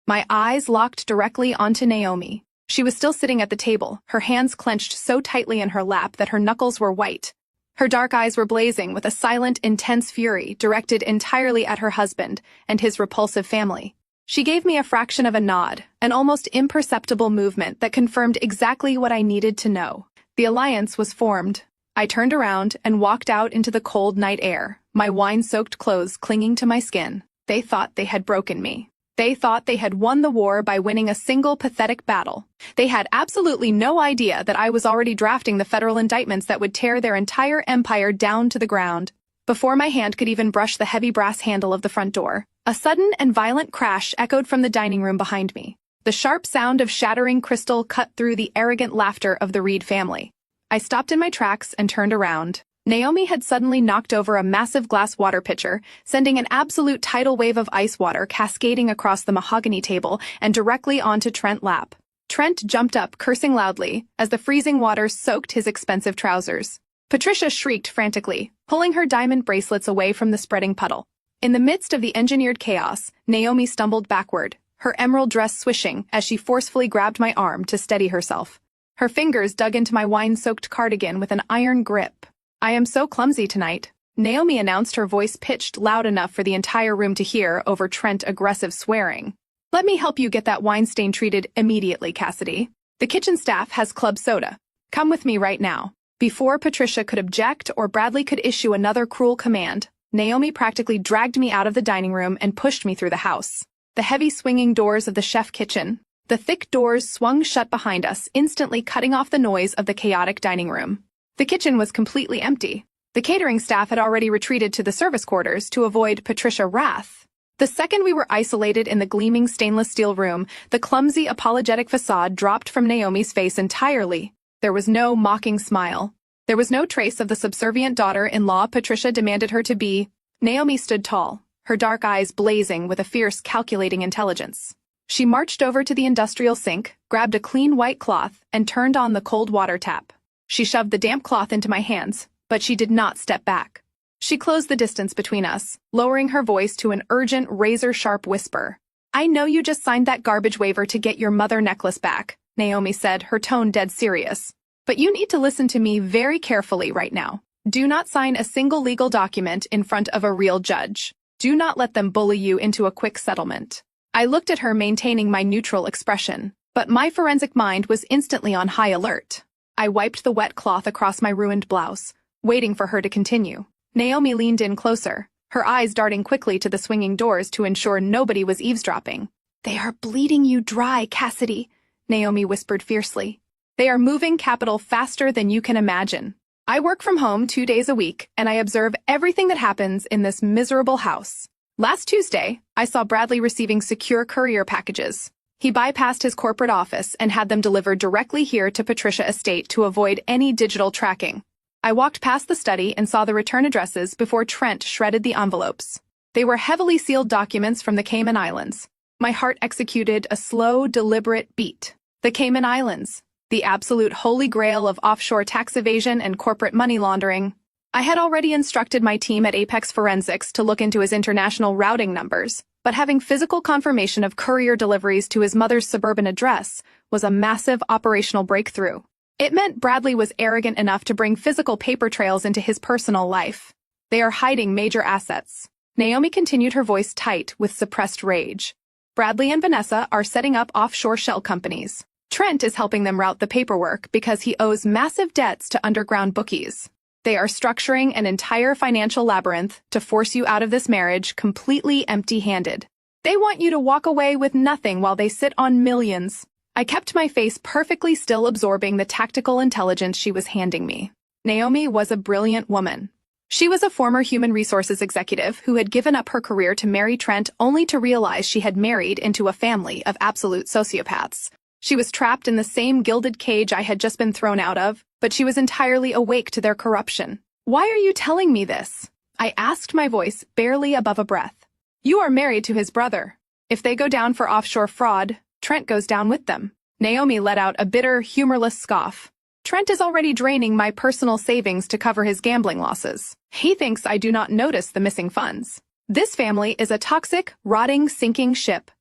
my eyes locked directly onto Naomi. She was still sitting at the table, her hands clenched so tightly in her lap that her knuckles were white. Her dark eyes were blazing with a silent, intense fury directed entirely at her husband and his repulsive family. She gave me a fraction of a nod, an almost imperceptible movement that confirmed exactly what I needed to know. The alliance was formed. I turned around and walked out into the cold night air, my wine-soaked clothes clinging to my skin. They thought they had broken me. They thought they had won the war by winning a single pathetic battle. They had absolutely no idea that I was already drafting the federal indictments that would tear their entire empire down to the ground. Before my hand could even brush the heavy brass handle of the front door, a sudden and violent crash echoed from the dining room behind me. The sharp sound of shattering crystal cut through the arrogant laughter of the Reed family. I stopped in my tracks and turned around. Naomi had suddenly knocked over a massive glass water pitcher, sending an absolute tidal wave of ice water cascading across the mahogany table and directly onto Trent's lap. Trent jumped up, cursing loudly, as the freezing water soaked his expensive trousers. Patricia shrieked frantically, pulling her diamond bracelets away from the spreading puddle. In the midst of the engineered chaos, Naomi stumbled backward, her emerald dress swishing as she forcefully grabbed my arm to steady herself. Her fingers dug into my wine-soaked cardigan with an iron grip. "I am so clumsy tonight," Naomi announced, her voice pitched loud enough for the entire room to hear over Trent's aggressive swearing. "Let me help you get that wine stain treated immediately, Cassidy. The kitchen staff has club soda. Come with me right now." Before Patricia could object or Bradley could issue another cruel command, Naomi practically dragged me out of the dining room and pushed me through the house. The heavy swinging doors of the chef kitchen, the thick doors swung shut behind us, instantly cutting off the noise of the chaotic dining room. The kitchen was completely empty. The catering staff had already retreated to the service quarters to avoid Patricia's wrath. The second we were isolated in the gleaming stainless steel room, the clumsy, apologetic facade dropped from Naomi's face entirely. There was no mocking smile. There was no trace of the subservient daughter-in-law Patricia demanded her to be. Naomi stood tall, her dark eyes blazing with a fierce, calculating intelligence. She marched over to the industrial sink, grabbed a clean white cloth, and turned on the cold water tap. She shoved the damp cloth into my hands, but she did not step back. She closed the distance between us, lowering her voice to an urgent, razor-sharp whisper. "I know you just signed that garbage waiver to get your mother necklace back," Naomi said, her tone dead serious. "But you need to listen to me very carefully right now. Do not sign a single legal document in front of a real judge. Do not let them bully you into a quick settlement." I looked at her, maintaining my neutral expression, but my forensic mind was instantly on high alert. I wiped the wet cloth across my ruined blouse, waiting for her to continue. Naomi leaned in closer, her eyes darting quickly to the swinging doors to ensure nobody was eavesdropping. "They are bleeding you dry, Cassidy," Naomi whispered fiercely. "They are moving capital faster than you can imagine. I work from home 2 days a week, and I observe everything that happens in this miserable house. Last Tuesday, I saw Bradley receiving secure courier packages. He bypassed his corporate office and had them delivered directly here to Patricia Estate to avoid any digital tracking. I walked past the study and saw the return addresses before Trent shredded the envelopes. They were heavily sealed documents from the Cayman Islands. My heart executed a slow, deliberate beat. The Cayman Islands, the absolute holy grail of offshore tax evasion and corporate money laundering. I had already instructed my team at Apex Forensics to look into his international routing numbers, but having physical confirmation of courier deliveries to his mother's suburban address was a massive operational breakthrough. It meant Bradley was arrogant enough to bring physical paper trails into his personal life. They are hiding major assets. Naomi continued, her voice tight with suppressed rage. Bradley and Vanessa are setting up offshore shell companies. Trent is helping them route the paperwork because he owes massive debts to underground bookies. They are structuring an entire financial labyrinth to force you out of this marriage completely empty-handed. They want you to walk away with nothing while they sit on millions. I kept my face perfectly still, absorbing the tactical intelligence she was handing me. Naomi was a brilliant woman. She was a former human resources executive who had given up her career to marry Trent only to realize she had married into a family of absolute sociopaths. She was trapped in the same gilded cage I had just been thrown out of, but she was entirely awake to their corruption. "Why are you telling me this?" I asked, my voice barely above a breath. "You are married to his brother. If they go down for offshore fraud, Trent goes down with them." Naomi let out a bitter, humorless scoff. "Trent is already draining my personal savings to cover his gambling losses. He thinks I do not notice the missing funds. This family is a toxic, rotting, sinking ship.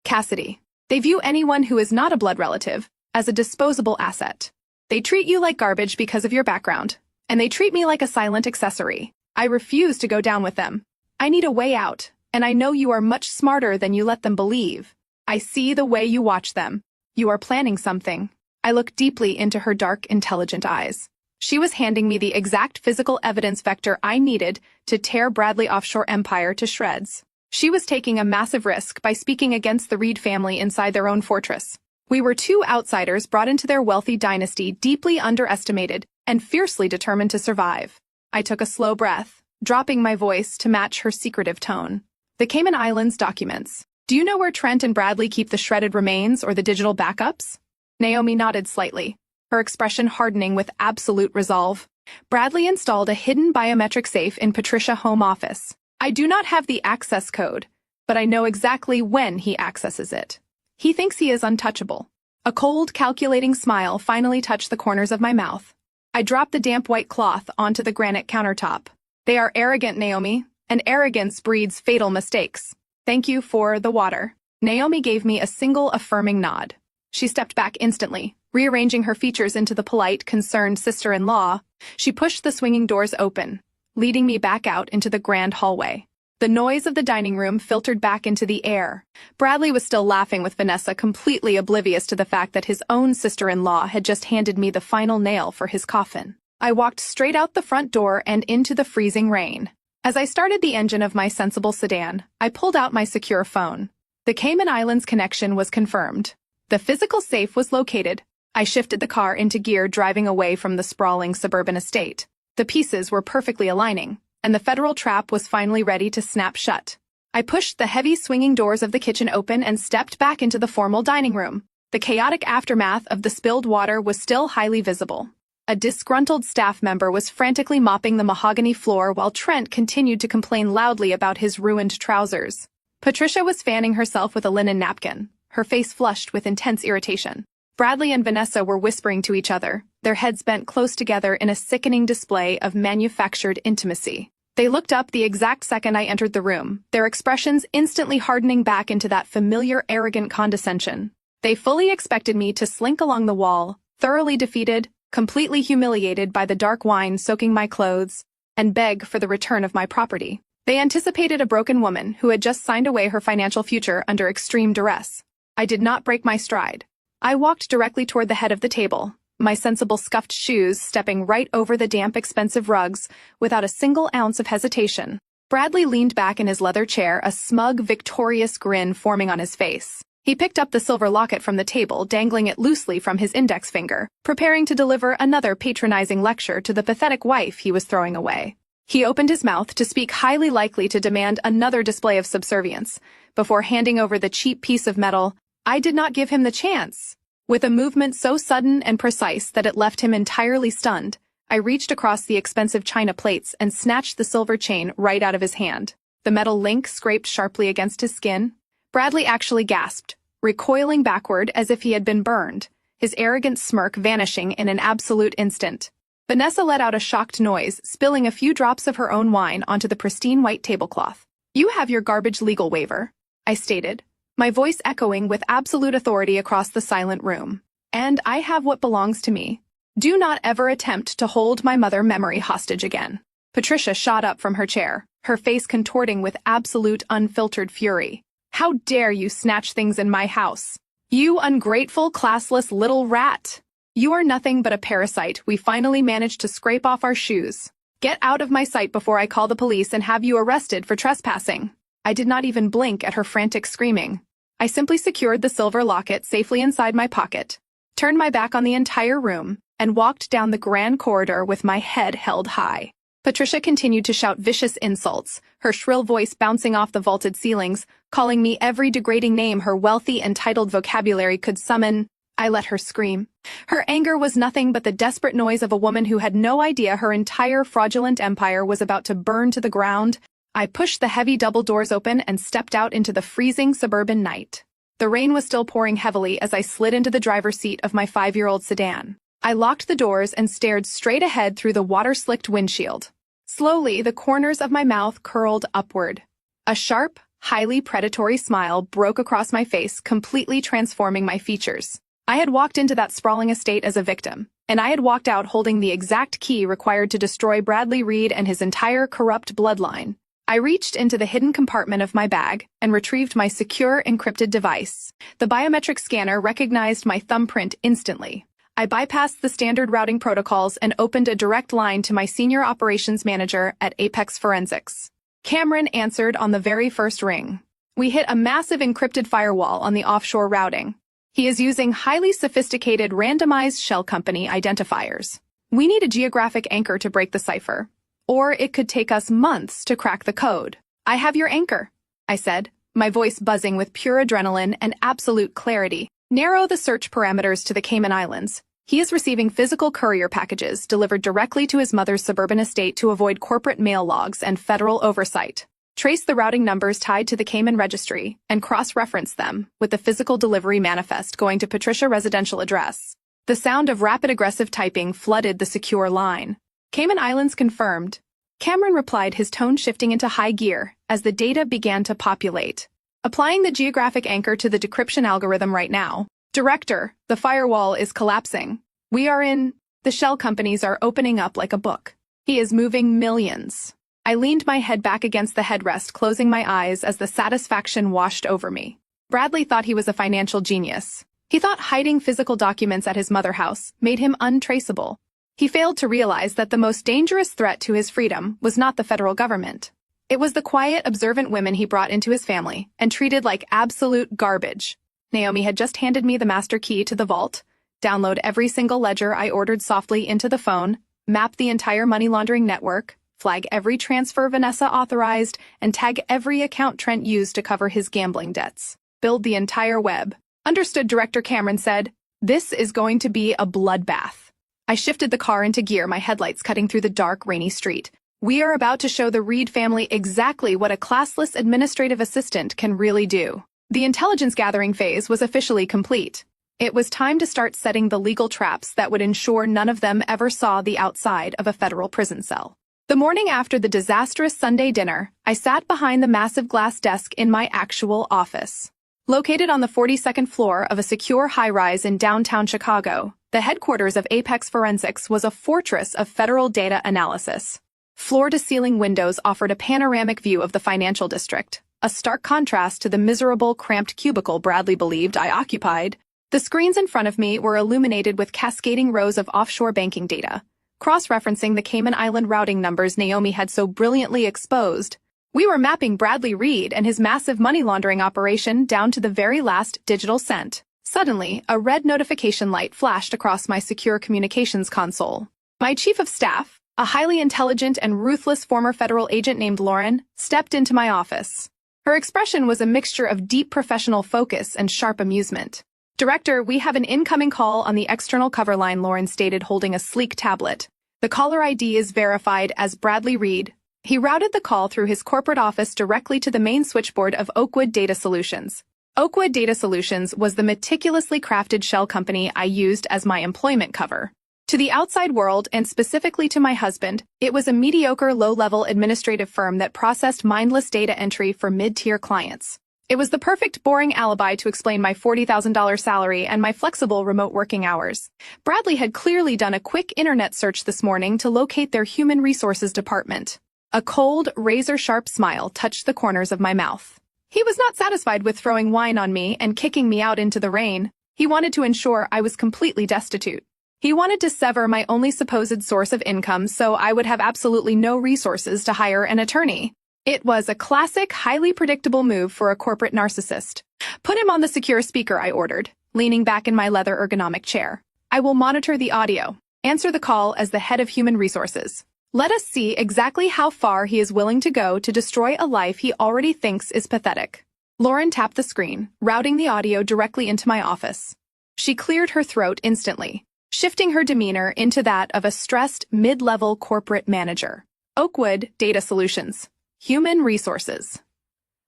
Cassidy. They view anyone who is not a blood relative as a disposable asset. They treat you like garbage because of your background, and they treat me like a silent accessory. I refuse to go down with them. I need a way out, and I know you are much smarter than you let them believe. I see the way you watch them. You are planning something." I looked deeply into her dark, intelligent eyes. She was handing me the exact physical evidence vector I needed to tear Bradley offshore empire to shreds. She was taking a massive risk by speaking against the Reed family inside their own fortress. We were two outsiders brought into their wealthy dynasty, deeply underestimated and fiercely determined to survive. I took a slow breath, dropping my voice to match her secretive tone. "The Cayman Islands documents. Do you know where Trent and Bradley keep the shredded remains or the digital backups?" Naomi nodded slightly, her expression hardening with absolute resolve. "Bradley installed a hidden biometric safe in Patricia home office. I do not have the access code, but I know exactly when he accesses it. He thinks he is untouchable." A cold, calculating smile finally touched the corners of my mouth. I dropped the damp white cloth onto the granite countertop. "They are arrogant, Naomi, and arrogance breeds fatal mistakes. Thank you for the water." Naomi gave me a single affirming nod. She stepped back instantly, rearranging her features into the polite, concerned sister-in-law. She pushed the swinging doors open, leading me back out into the grand hallway. The noise of the dining room filtered back into the air. Bradley was still laughing with Vanessa, completely oblivious to the fact that his own sister-in-law had just handed me the final nail for his coffin. I walked straight out the front door and into the freezing rain. As I started the engine of my sensible sedan, I pulled out my secure phone. The Cayman Islands connection was confirmed. The physical safe was located. I shifted the car into gear, driving away from the sprawling suburban estate. The pieces were perfectly aligning, and the federal trap was finally ready to snap shut. I pushed the heavy swinging doors of the kitchen open and stepped back into the formal dining room. The chaotic aftermath of the spilled water was still highly visible. A disgruntled staff member was frantically mopping the mahogany floor while Trent continued to complain loudly about his ruined trousers. Patricia was fanning herself with a linen napkin, her face flushed with intense irritation. Bradley and Vanessa were whispering to each other, their heads bent close together in a sickening display of manufactured intimacy. They looked up the exact second I entered the room, their expressions instantly hardening back into that familiar arrogant condescension. They fully expected me to slink along the wall, thoroughly defeated, completely humiliated by the dark wine soaking my clothes, and beg for the return of my property. They anticipated a broken woman who had just signed away her financial future under extreme duress. I did not break my stride. I walked directly toward the head of the table, my sensible scuffed shoes stepping right over the damp, expensive rugs without a single ounce of hesitation. Bradley leaned back in his leather chair, a smug, victorious grin forming on his face. He picked up the silver locket from the table, dangling it loosely from his index finger, preparing to deliver another patronizing lecture to the pathetic wife he was throwing away. He opened his mouth to speak, highly likely to demand another display of subservience. Before handing over the cheap piece of metal, I did not give him the chance. With a movement so sudden and precise that it left him entirely stunned, I reached across the expensive china plates and snatched the silver chain right out of his hand. The metal link scraped sharply against his skin. Bradley actually gasped, recoiling backward as if he had been burned, his arrogant smirk vanishing in an absolute instant. Vanessa let out a shocked noise, spilling a few drops of her own wine onto the pristine white tablecloth. "You have your garbage legal waiver," I stated, my voice echoing with absolute authority across the silent room. "And I have what belongs to me. Do not ever attempt to hold my mother memory hostage again." Patricia shot up from her chair, her face contorting with absolute unfiltered fury. "How dare you snatch things in my house? You ungrateful, classless little rat! You are nothing but a parasite we finally managed to scrape off our shoes. Get out of my sight before I call the police and have you arrested for trespassing." I did not even blink at her frantic screaming. I simply secured the silver locket safely inside my pocket, turned my back on the entire room, and walked down the grand corridor with my head held high. Patricia continued to shout vicious insults, her shrill voice bouncing off the vaulted ceilings, calling me every degrading name her wealthy and titled vocabulary could summon. I let her scream. Her anger was nothing but the desperate noise of a woman who had no idea her entire fraudulent empire was about to burn to the ground. I pushed the heavy double doors open and stepped out into the freezing suburban night. The rain was still pouring heavily as I slid into the driver's seat of my 5-year-old sedan. I locked the doors and stared straight ahead through the water-slicked windshield. Slowly, the corners of my mouth curled upward. A sharp, highly predatory smile broke across my face, completely transforming my features. I had walked into that sprawling estate as a victim, and I had walked out holding the exact key required to destroy Bradley Reed and his entire corrupt bloodline. I reached into the hidden compartment of my bag and retrieved my secure encrypted device. The biometric scanner recognized my thumbprint instantly. I bypassed the standard routing protocols and opened a direct line to my senior operations manager at Apex Forensics. Cameron answered on the very first ring. We hit a massive encrypted firewall on the offshore routing. He is using highly sophisticated randomized shell company identifiers. We need a geographic anchor to break the cipher, or it could take us months to crack the code. "I have your anchor," I said, my voice buzzing with pure adrenaline and absolute clarity. "Narrow the search parameters to the Cayman Islands. He is receiving physical courier packages delivered directly to his mother's suburban estate to avoid corporate mail logs and federal oversight. Trace the routing numbers tied to the Cayman registry and cross-reference them with the physical delivery manifest going to Patricia residential address." The sound of rapid aggressive typing flooded the secure line. "Cayman Islands confirmed." Cameron replied, his tone shifting into high gear as the data began to populate. "Applying the geographic anchor to the decryption algorithm right now. Director, the firewall is collapsing. We are in. The shell companies are opening up like a book. He is moving millions." I leaned my head back against the headrest, closing my eyes as the satisfaction washed over me. Bradley thought he was a financial genius. He thought hiding physical documents at his mother house made him untraceable. He failed to realize that the most dangerous threat to his freedom was not the federal government. It was the quiet, observant women he brought into his family and treated like absolute garbage. Naomi had just handed me the master key to the vault, download every single ledger I ordered softly into the phone, map the entire money laundering network, flag every transfer Vanessa authorized, and tag every account Trent used to cover his gambling debts. Build the entire web. "Understood," Director Cameron said. "This is going to be a bloodbath." I shifted the car into gear, my headlights cutting through the dark, rainy street, We are about to show the Reed family exactly what a classless administrative assistant can really do. The intelligence gathering phase was officially complete. It was time to start setting the legal traps that would ensure none of them ever saw the outside of a federal prison cell. The morning after the disastrous Sunday dinner, I sat behind the massive glass desk in my actual office. Located on the 42nd floor of a secure high-rise in downtown Chicago, the headquarters of Apex Forensics was a fortress of federal data analysis. Floor-to-ceiling windows offered a panoramic view of the financial district, a stark contrast to the miserable, cramped cubicle Bradley believed I occupied. The screens in front of me were illuminated with cascading rows of offshore banking data, cross-referencing the Cayman Island routing numbers Naomi had so brilliantly exposed. We were mapping Bradley Reed and his massive money laundering operation down to the very last digital cent. Suddenly, a red notification light flashed across my secure communications console. My chief of staff, a highly intelligent and ruthless former federal agent named Lauren, stepped into my office. Her expression was a mixture of deep professional focus and sharp amusement. "Director, we have an incoming call on the external cover line," Lauren stated, holding a sleek tablet. "The caller ID is verified as Bradley Reed." He routed the call through his corporate office directly to the main switchboard of Oakwood Data Solutions. Oakwood Data Solutions was the meticulously crafted shell company I used as my employment cover. To the outside world, and specifically to my husband, it was a mediocre low-level administrative firm that processed mindless data entry for mid-tier clients. It was the perfect boring alibi to explain my $40,000 salary and my flexible remote working hours. Bradley had clearly done a quick internet search this morning to locate their human resources department. A cold, razor-sharp smile touched the corners of my mouth. He was not satisfied with throwing wine on me and kicking me out into the rain. He wanted to ensure I was completely destitute. He wanted to sever my only supposed source of income so I would have absolutely no resources to hire an attorney. It was a classic, highly predictable move for a corporate narcissist. "Put him on the secure speaker," I ordered, leaning back in my leather ergonomic chair. "I will monitor the audio. Answer the call as the head of human resources. Let us see exactly how far he is willing to go to destroy a life he already thinks is pathetic." Lauren tapped the screen, routing the audio directly into my office. She cleared her throat instantly, shifting her demeanor into that of a stressed mid-level corporate manager. "Oakwood Data Solutions. Human Resources.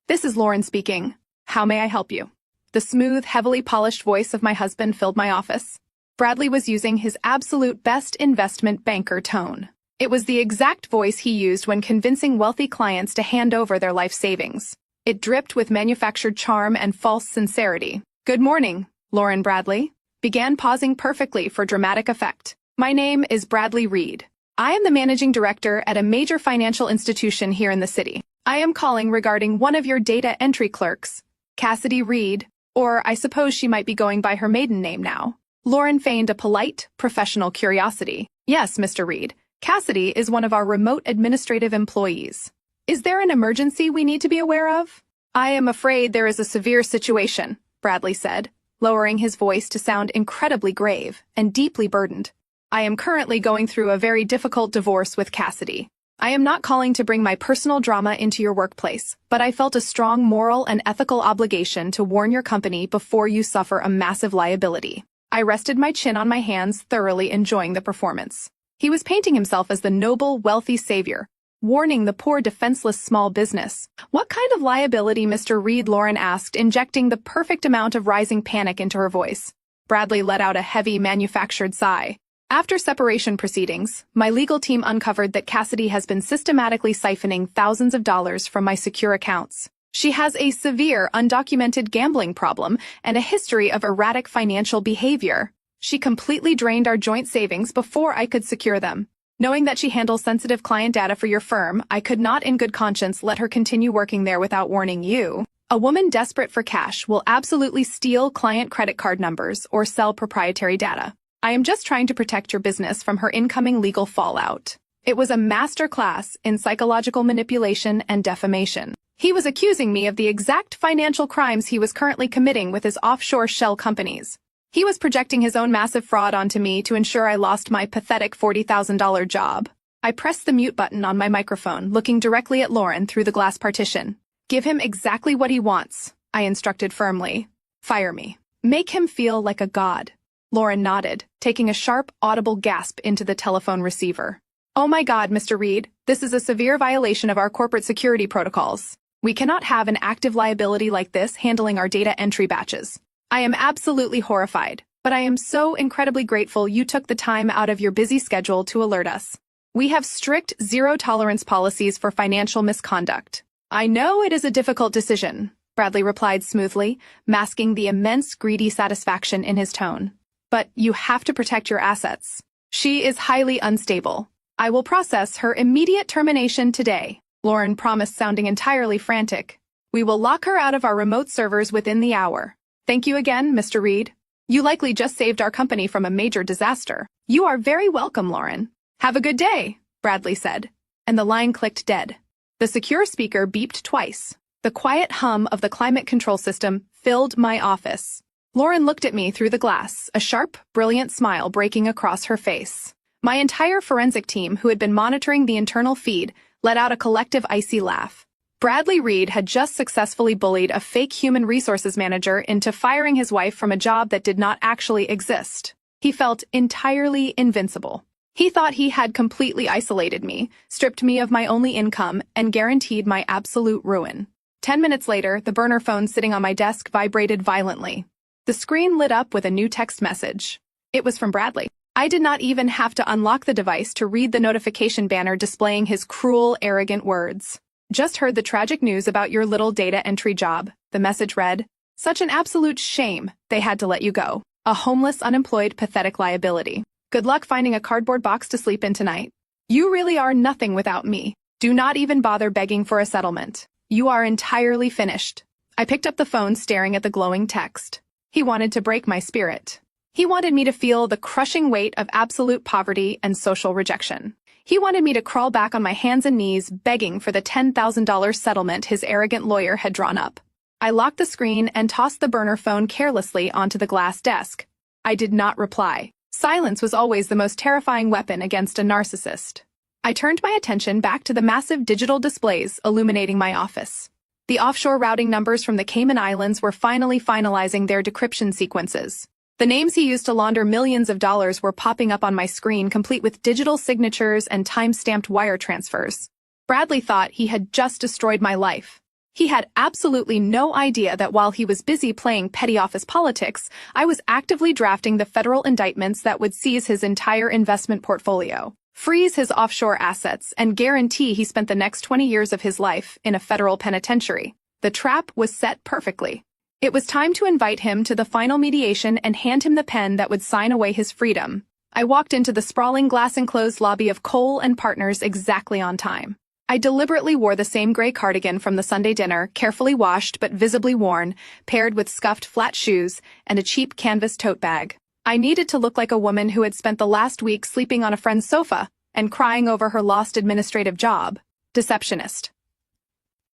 This is Lauren speaking. How may I help you?" The smooth, heavily polished voice of my husband filled my office. Bradley was using his absolute best investment banker tone. It was the exact voice he used when convincing wealthy clients to hand over their life savings. It dripped with manufactured charm and false sincerity. "Good morning, Lauren Bradley," began, pausing perfectly for dramatic effect. "My name is Bradley Reed. I am the managing director at a major financial institution here in the city. I am calling regarding one of your data entry clerks, Cassidy Reed, or I suppose she might be going by her maiden name now." Lauren feigned a polite, professional curiosity. "Yes, Mr. Reed. Cassidy is one of our remote administrative employees. Is there an emergency we need to be aware of?" "I am afraid there is a severe situation," Bradley said, lowering his voice to sound incredibly grave and deeply burdened. "I am currently going through a very difficult divorce with Cassidy. I am not calling to bring my personal drama into your workplace, but I felt a strong moral and ethical obligation to warn your company before you suffer a massive liability." I rested my chin on my hands, thoroughly enjoying the performance. He was painting himself as the noble, wealthy savior, warning the poor, defenseless small business. "What kind of liability, Mr. Reed?" Lauren asked, injecting the perfect amount of rising panic into her voice. Bradley let out a heavy, manufactured sigh. "After separation proceedings, my legal team uncovered that Cassidy has been systematically siphoning thousands of dollars from my secure accounts. She has a severe, undocumented gambling problem and a history of erratic financial behavior. She completely drained our joint savings before I could secure them. Knowing that she handles sensitive client data for your firm, I could not in good conscience let her continue working there without warning you. A woman desperate for cash will absolutely steal client credit card numbers or sell proprietary data. I am just trying to protect your business from her incoming legal fallout." It was a master class in psychological manipulation and defamation. He was accusing me of the exact financial crimes he was currently committing with his offshore shell companies. He was projecting his own massive fraud onto me to ensure I lost my pathetic $40,000 job. I pressed the mute button on my microphone, looking directly at Lauren through the glass partition. "Give him exactly what he wants," I instructed firmly. "Fire me. Make him feel like a god." Lauren nodded, taking a sharp, audible gasp into the telephone receiver. Oh my God, Mr. Reed, this is a severe violation of our corporate security protocols. We cannot have an active liability like this handling our data entry batches. I am absolutely horrified, but I am so incredibly grateful you took the time out of your busy schedule to alert us. We have strict zero-tolerance policies for financial misconduct. I know it is a difficult decision, Bradley replied smoothly, masking the immense greedy satisfaction in his tone. But you have to protect your assets. She is highly unstable. I will process her immediate termination today, Lauren promised, sounding entirely frantic. We will lock her out of our remote servers within the hour. Thank you again, Mr. Reed. You likely just saved our company from a major disaster. You are very welcome, Lauren. Have a good day, Bradley said, and the line clicked dead. The secure speaker beeped twice. The quiet hum of the climate control system filled my office. Lauren looked at me through the glass, a sharp, brilliant smile breaking across her face. My entire forensic team, who had been monitoring the internal feed, let out a collective icy laugh. Bradley Reed had just successfully bullied a fake human resources manager into firing his wife from a job that did not actually exist. He felt entirely invincible. He thought he had completely isolated me, stripped me of my only income, and guaranteed my absolute ruin. 10 minutes later, the burner phone sitting on my desk vibrated violently. The screen lit up with a new text message. It was from Bradley. I did not even have to unlock the device to read the notification banner displaying his cruel, arrogant words. Just heard the tragic news about your little data entry job, the message read. Such an absolute shame they had to let you go. A homeless, unemployed, pathetic liability. Good luck finding a cardboard box to sleep in tonight. You really are nothing without me. Do not even bother begging for a settlement. You are entirely finished. I picked up the phone, staring at the glowing text. He wanted to break my spirit. He wanted me to feel the crushing weight of absolute poverty and social rejection. He wanted me to crawl back on my hands and knees, begging for the $10,000 settlement his arrogant lawyer had drawn up. I locked the screen and tossed the burner phone carelessly onto the glass desk. I did not reply. Silence was always the most terrifying weapon against a narcissist. I turned my attention back to the massive digital displays illuminating my office. The offshore routing numbers from the Cayman Islands were finally finalizing their decryption sequences. The names he used to launder millions of dollars were popping up on my screen, complete with digital signatures and time-stamped wire transfers. Bradley thought he had just destroyed my life. He had absolutely no idea that while he was busy playing petty office politics, I was actively drafting the federal indictments that would seize his entire investment portfolio, freeze his offshore assets, and guarantee he spent the next 20 years of his life in a federal penitentiary. The trap was set perfectly. It was time to invite him to the final mediation and hand him the pen that would sign away his freedom. I walked into the sprawling glass-enclosed lobby of Cole and Partners exactly on time. I deliberately wore the same gray cardigan from the Sunday dinner, carefully washed but visibly worn, paired with scuffed flat shoes and a cheap canvas tote bag. I needed to look like a woman who had spent the last week sleeping on a friend's sofa and crying over her lost administrative job. Deceptionist.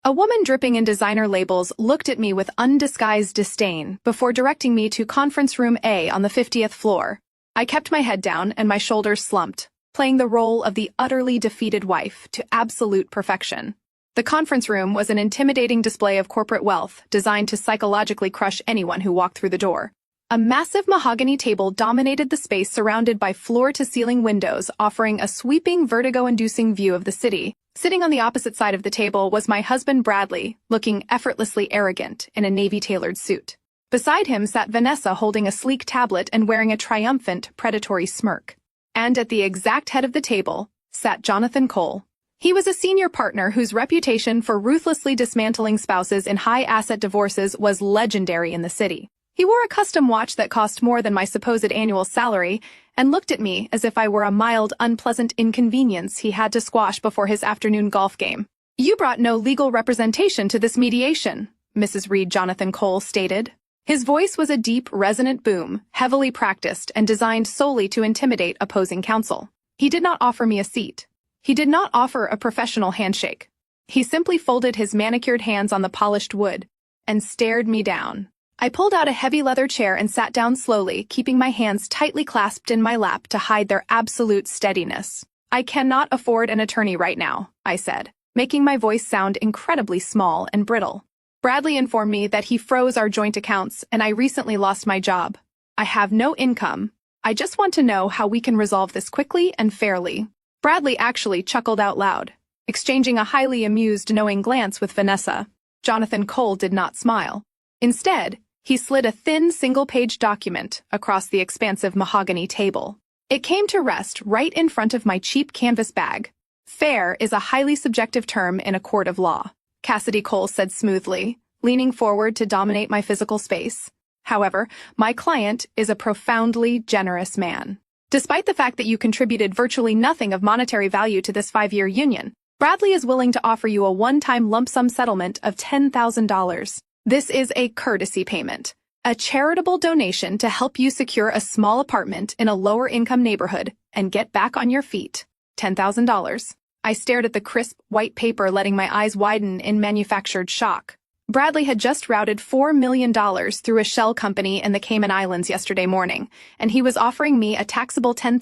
A woman dripping in designer labels looked at me with undisguised disdain before directing me to conference room A on the 50th floor. I kept my head down and my shoulders slumped, playing the role of the utterly defeated wife to absolute perfection. The conference room was an intimidating display of corporate wealth designed to psychologically crush anyone who walked through the door. A massive mahogany table dominated the space, surrounded by floor-to-ceiling windows offering a sweeping, vertigo-inducing view of the city. Sitting on the opposite side of the table was my husband Bradley, looking effortlessly arrogant in a navy-tailored suit. Beside him sat Vanessa, holding a sleek tablet and wearing a triumphant, predatory smirk. And at the exact head of the table sat Jonathan Cole. He was a senior partner whose reputation for ruthlessly dismantling spouses in high-asset divorces was legendary in the city. He wore a custom watch that cost more than my supposed annual salary and looked at me as if I were a mild, unpleasant inconvenience he had to squash before his afternoon golf game. You brought no legal representation to this mediation, Mrs. Reed, Jonathan Cole stated. His voice was a deep, resonant boom, heavily practiced and designed solely to intimidate opposing counsel. He did not offer me a seat. He did not offer a professional handshake. He simply folded his manicured hands on the polished wood and stared me down. I pulled out a heavy leather chair and sat down slowly, keeping my hands tightly clasped in my lap to hide their absolute steadiness. I cannot afford an attorney right now, I said, making my voice sound incredibly small and brittle. Bradley informed me that he froze our joint accounts and I recently lost my job. I have no income. I just want to know how we can resolve this quickly and fairly. Bradley actually chuckled out loud, exchanging a highly amused knowing glance with Vanessa. Jonathan Cole did not smile. Instead, he slid a thin single-page document across the expansive mahogany table. It came to rest right in front of my cheap canvas bag. Fair is a highly subjective term in a court of law, Cassidy Cole said smoothly, leaning forward to dominate my physical space. However, my client is a profoundly generous man. Despite the fact that you contributed virtually nothing of monetary value to this 5-year union, Bradley is willing to offer you a one-time lump sum settlement of $10,000. This is a courtesy payment, a charitable donation to help you secure a small apartment in a lower-income neighborhood and get back on your feet. $10,000. I stared at the crisp, white paper, letting my eyes widen in manufactured shock. Bradley had just routed $4 million through a shell company in the Cayman Islands yesterday morning, and he was offering me a taxable $10,000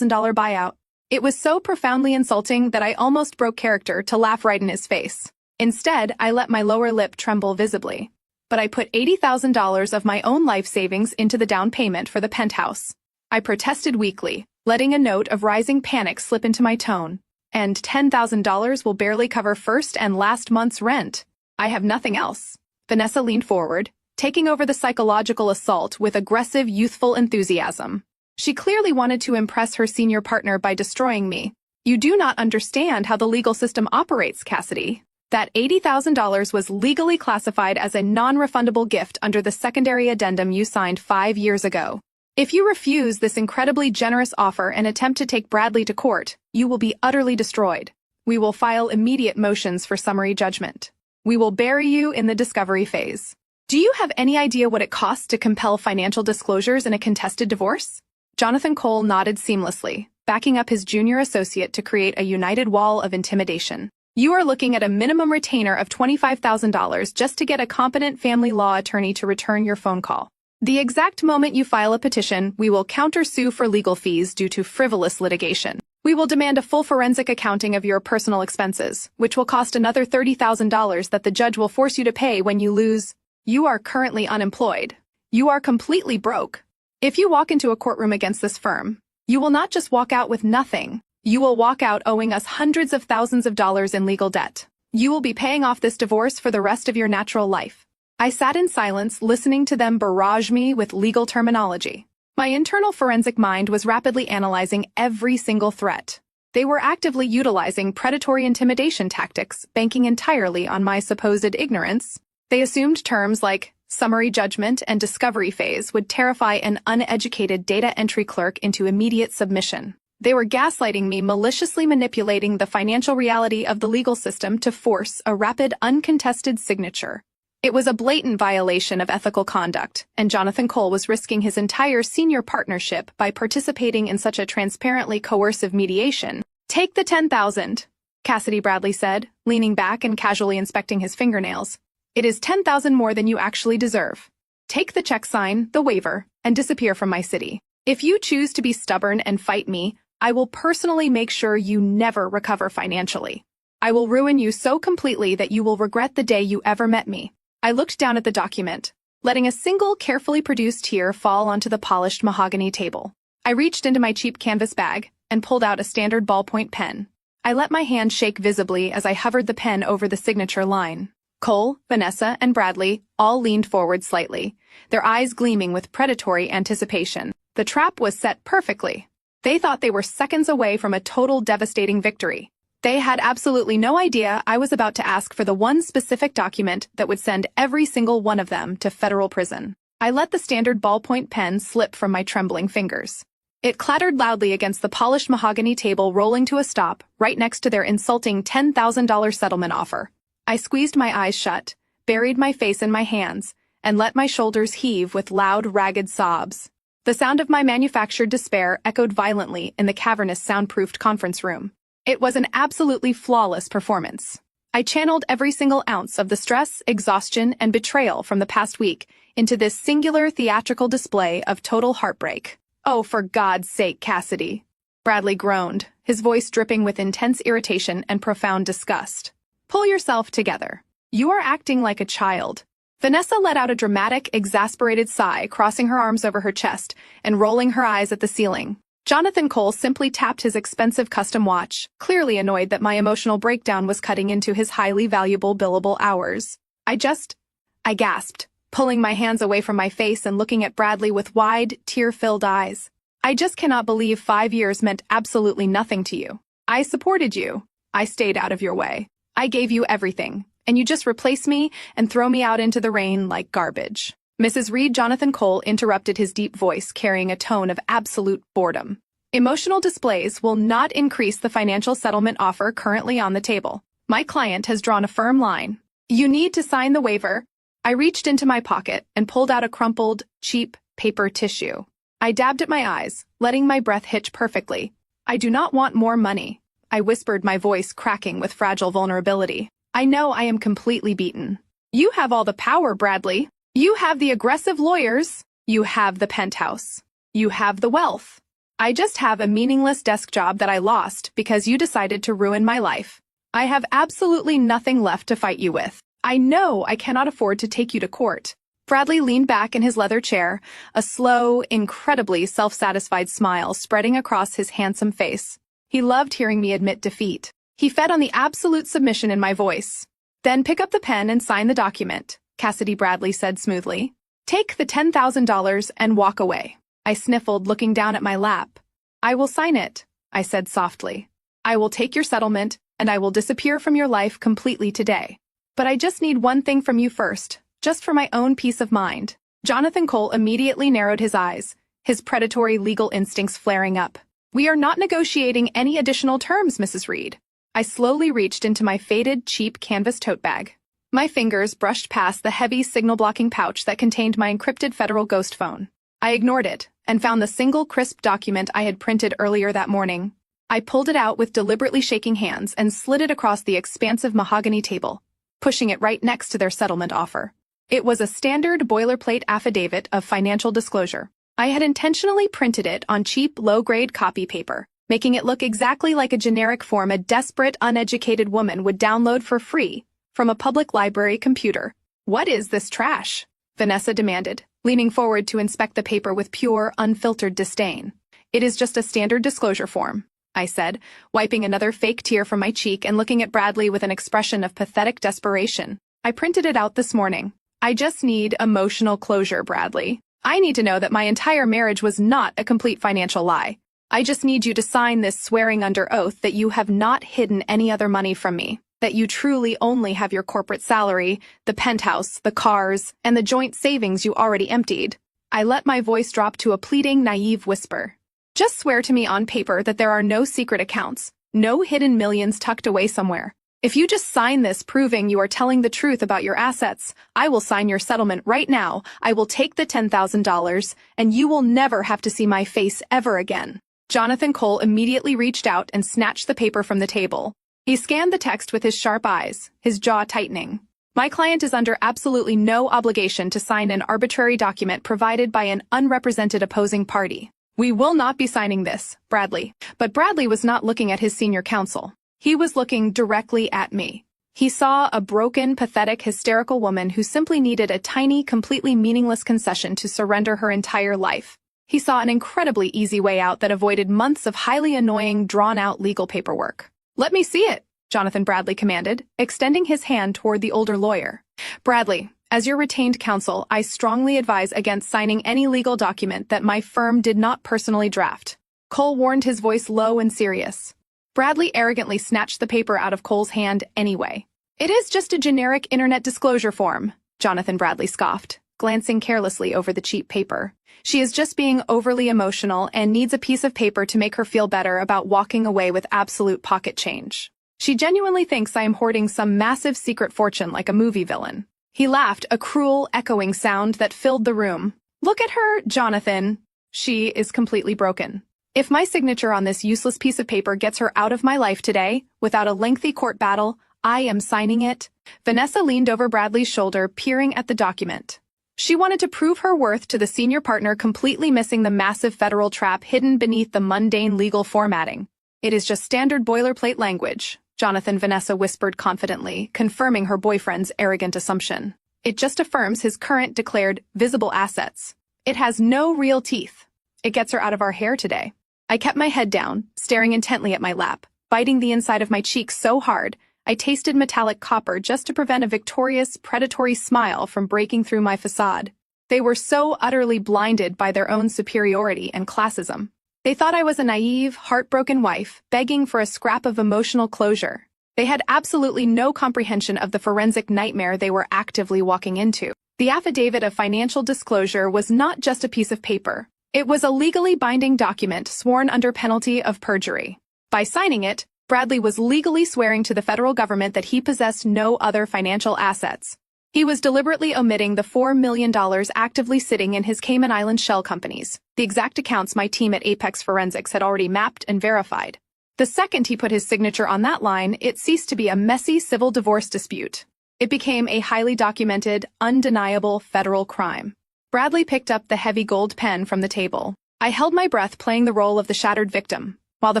buyout. It was so profoundly insulting that I almost broke character to laugh right in his face. Instead, I let my lower lip tremble visibly. But I put $80,000 of my own life savings into the down payment for the penthouse. I protested weakly, letting a note of rising panic slip into my tone. And $10,000 will barely cover first and last month's rent. I have nothing else. Vanessa leaned forward, taking over the psychological assault with aggressive, youthful enthusiasm. She clearly wanted to impress her senior partner by destroying me. You do not understand how the legal system operates, Cassidy. That $80,000 was legally classified as a non-refundable gift under the secondary addendum you signed 5 years ago. If you refuse this incredibly generous offer and attempt to take Bradley to court, you will be utterly destroyed. We will file immediate motions for summary judgment. We will bury you in the discovery phase. Do you have any idea what it costs to compel financial disclosures in a contested divorce? Jonathan Cole nodded seamlessly, backing up his junior associate to create a united wall of intimidation. You are looking at a minimum retainer of $25,000 just to get a competent family law attorney to return your phone call. The exact moment you file a petition, we will countersue for legal fees due to frivolous litigation. We will demand a full forensic accounting of your personal expenses, which will cost another $30,000 that the judge will force you to pay when you lose. You are currently unemployed. You are completely broke. If you walk into a courtroom against this firm, you will not just walk out with nothing. You will walk out owing us hundreds of thousands of dollars in legal debt. You will be paying off this divorce for the rest of your natural life. I sat in silence, listening to them barrage me with legal terminology. My internal forensic mind was rapidly analyzing every single threat. They were actively utilizing predatory intimidation tactics, banking entirely on my supposed ignorance. They assumed terms like summary judgment and discovery phase would terrify an uneducated data entry clerk into immediate submission. They were gaslighting me, maliciously manipulating the financial reality of the legal system to force a rapid, uncontested signature. It was a blatant violation of ethical conduct, and Jonathan Cole was risking his entire senior partnership by participating in such a transparently coercive mediation. Take the $10,000, Cassidy Bradley said, leaning back and casually inspecting his fingernails. It is $10,000 more than you actually deserve. Take the check, sign the waiver, and disappear from my city. If you choose to be stubborn and fight me, I will personally make sure you never recover financially. I will ruin you so completely that you will regret the day you ever met me. I looked down at the document, letting a single carefully produced tear fall onto the polished mahogany table. I reached into my cheap canvas bag and pulled out a standard ballpoint pen. I let my hand shake visibly as I hovered the pen over the signature line. Cole, Vanessa, and Bradley all leaned forward slightly, their eyes gleaming with predatory anticipation. The trap was set perfectly. They thought they were seconds away from a total devastating victory. They had absolutely no idea I was about to ask for the one specific document that would send every single one of them to federal prison. I let the standard ballpoint pen slip from my trembling fingers. It clattered loudly against the polished mahogany table, rolling to a stop right next to their insulting $10,000 settlement offer. I squeezed my eyes shut, buried my face in my hands, and let my shoulders heave with loud, ragged sobs. The sound of my manufactured despair echoed violently in the cavernous, soundproofed conference room. It was an absolutely flawless performance. I channeled every single ounce of the stress, exhaustion, and betrayal from the past week into this singular theatrical display of total heartbreak. Oh, for God's sake, Cassidy, Bradley groaned, his voice dripping with intense irritation and profound disgust. Pull yourself together. You are acting like a child. Vanessa let out a dramatic, exasperated sigh, crossing her arms over her chest and rolling her eyes at the ceiling. Jonathan Cole simply tapped his expensive custom watch, clearly annoyed that my emotional breakdown was cutting into his highly valuable billable hours. I gasped, pulling my hands away from my face and looking at Bradley with wide, tear-filled eyes. I just cannot believe 5 years meant absolutely nothing to you. I supported you. I stayed out of your way. I gave you everything, and you just replace me and throw me out into the rain like garbage. Mrs. Reed. Jonathan Cole interrupted, his deep voice carrying a tone of absolute boredom. Emotional displays will not increase the financial settlement offer currently on the table. My client has drawn a firm line. You need to sign the waiver. I reached into my pocket and pulled out a crumpled, cheap paper tissue. I dabbed at my eyes, letting my breath hitch perfectly. I do not want more money, I whispered, my voice cracking with fragile vulnerability. I know I am completely beaten. You have all the power, Bradley. You have the aggressive lawyers. You have the penthouse. You have the wealth. I just have a meaningless desk job that I lost because you decided to ruin my life. I have absolutely nothing left to fight you with. I know I cannot afford to take you to court. Bradley leaned back in his leather chair, a slow, incredibly self-satisfied smile spreading across his handsome face. He loved hearing me admit defeat. He fed on the absolute submission in my voice. Then pick up the pen and sign the document, Cassidy. Bradley said smoothly. Take the $10,000 and walk away. I sniffled, looking down at my lap. I will sign it, I said softly. I will take your settlement, and I will disappear from your life completely today. But I just need one thing from you first, just for my own peace of mind. Jonathan Cole immediately narrowed his eyes, his predatory legal instincts flaring up. We are not negotiating any additional terms, Mrs. Reed. I slowly reached into my faded, cheap canvas tote bag. My fingers brushed past the heavy signal-blocking pouch that contained my encrypted federal ghost phone. I ignored it and found the single crisp document I had printed earlier that morning. I pulled it out with deliberately shaking hands and slid it across the expansive mahogany table, pushing it right next to their settlement offer. It was a standard boilerplate affidavit of financial disclosure. I had intentionally printed it on cheap, low-grade copy paper, making it look exactly like a generic form a desperate, uneducated woman would download for free from a public library computer. What is this trash? Vanessa demanded, leaning forward to inspect the paper with pure, unfiltered disdain. It is just a standard disclosure form, I said, wiping another fake tear from my cheek and looking at Bradley with an expression of pathetic desperation. I printed it out this morning. I just need emotional closure, Bradley. I need to know that my entire marriage was not a complete financial lie. I just need you to sign this swearing under oath that you have not hidden any other money from me, that you truly only have your corporate salary, the penthouse, the cars, and the joint savings you already emptied. I let my voice drop to a pleading, naive whisper. Just swear to me on paper that there are no secret accounts, no hidden millions tucked away somewhere. If you just sign this proving you are telling the truth about your assets, I will sign your settlement right now. I will take the $10,000, and you will never have to see my face ever again. Jonathan Cole immediately reached out and snatched the paper from the table. He scanned the text with his sharp eyes, his jaw tightening. My client is under absolutely no obligation to sign an arbitrary document provided by an unrepresented opposing party. We will not be signing this, Bradley. But Bradley was not looking at his senior counsel. He was looking directly at me. He saw a broken, pathetic, hysterical woman who simply needed a tiny, completely meaningless concession to surrender her entire life. He saw an incredibly easy way out that avoided months of highly annoying, drawn-out legal paperwork. Let me see it, Jonathan Bradley commanded, extending his hand toward the older lawyer. Bradley, as your retained counsel, I strongly advise against signing any legal document that my firm did not personally draft. Cole warned, his voice low and serious. Bradley arrogantly snatched the paper out of Cole's hand anyway. It is just a generic internet disclosure form, Jonathan Bradley scoffed, glancing carelessly over the cheap paper. She is just being overly emotional and needs a piece of paper to make her feel better about walking away with absolute pocket change. She genuinely thinks I am hoarding some massive secret fortune like a movie villain. He laughed, a cruel, echoing sound that filled the room. Look at her, Jonathan. She is completely broken. If my signature on this useless piece of paper gets her out of my life today, without a lengthy court battle, I am signing it. Vanessa leaned over Bradley's shoulder, peering at the document. She wanted to prove her worth to the senior partner, completely missing the massive federal trap hidden beneath the mundane legal formatting. It is just standard boilerplate language, Vanessa whispered confidently, confirming her boyfriend's arrogant assumption. It just affirms his current declared visible assets. It has no real teeth. It gets her out of our hair today. I kept my head down, staring intently at my lap, biting the inside of my cheek so hard, I tasted metallic copper just to prevent a victorious, predatory smile from breaking through my facade. They were so utterly blinded by their own superiority and classism. They thought I was a naive, heartbroken wife, begging for a scrap of emotional closure. They had absolutely no comprehension of the forensic nightmare they were actively walking into. The affidavit of financial disclosure was not just a piece of paper. It was a legally binding document sworn under penalty of perjury. By signing it, Bradley was legally swearing to the federal government that he possessed no other financial assets. He was deliberately omitting the $4 million actively sitting in his Cayman Island shell companies, the exact accounts my team at Apex Forensics had already mapped and verified. The second he put his signature on that line, it ceased to be a messy civil divorce dispute. It became a highly documented, undeniable federal crime. Bradley picked up the heavy gold pen from the table. I held my breath, playing the role of the shattered victim, while the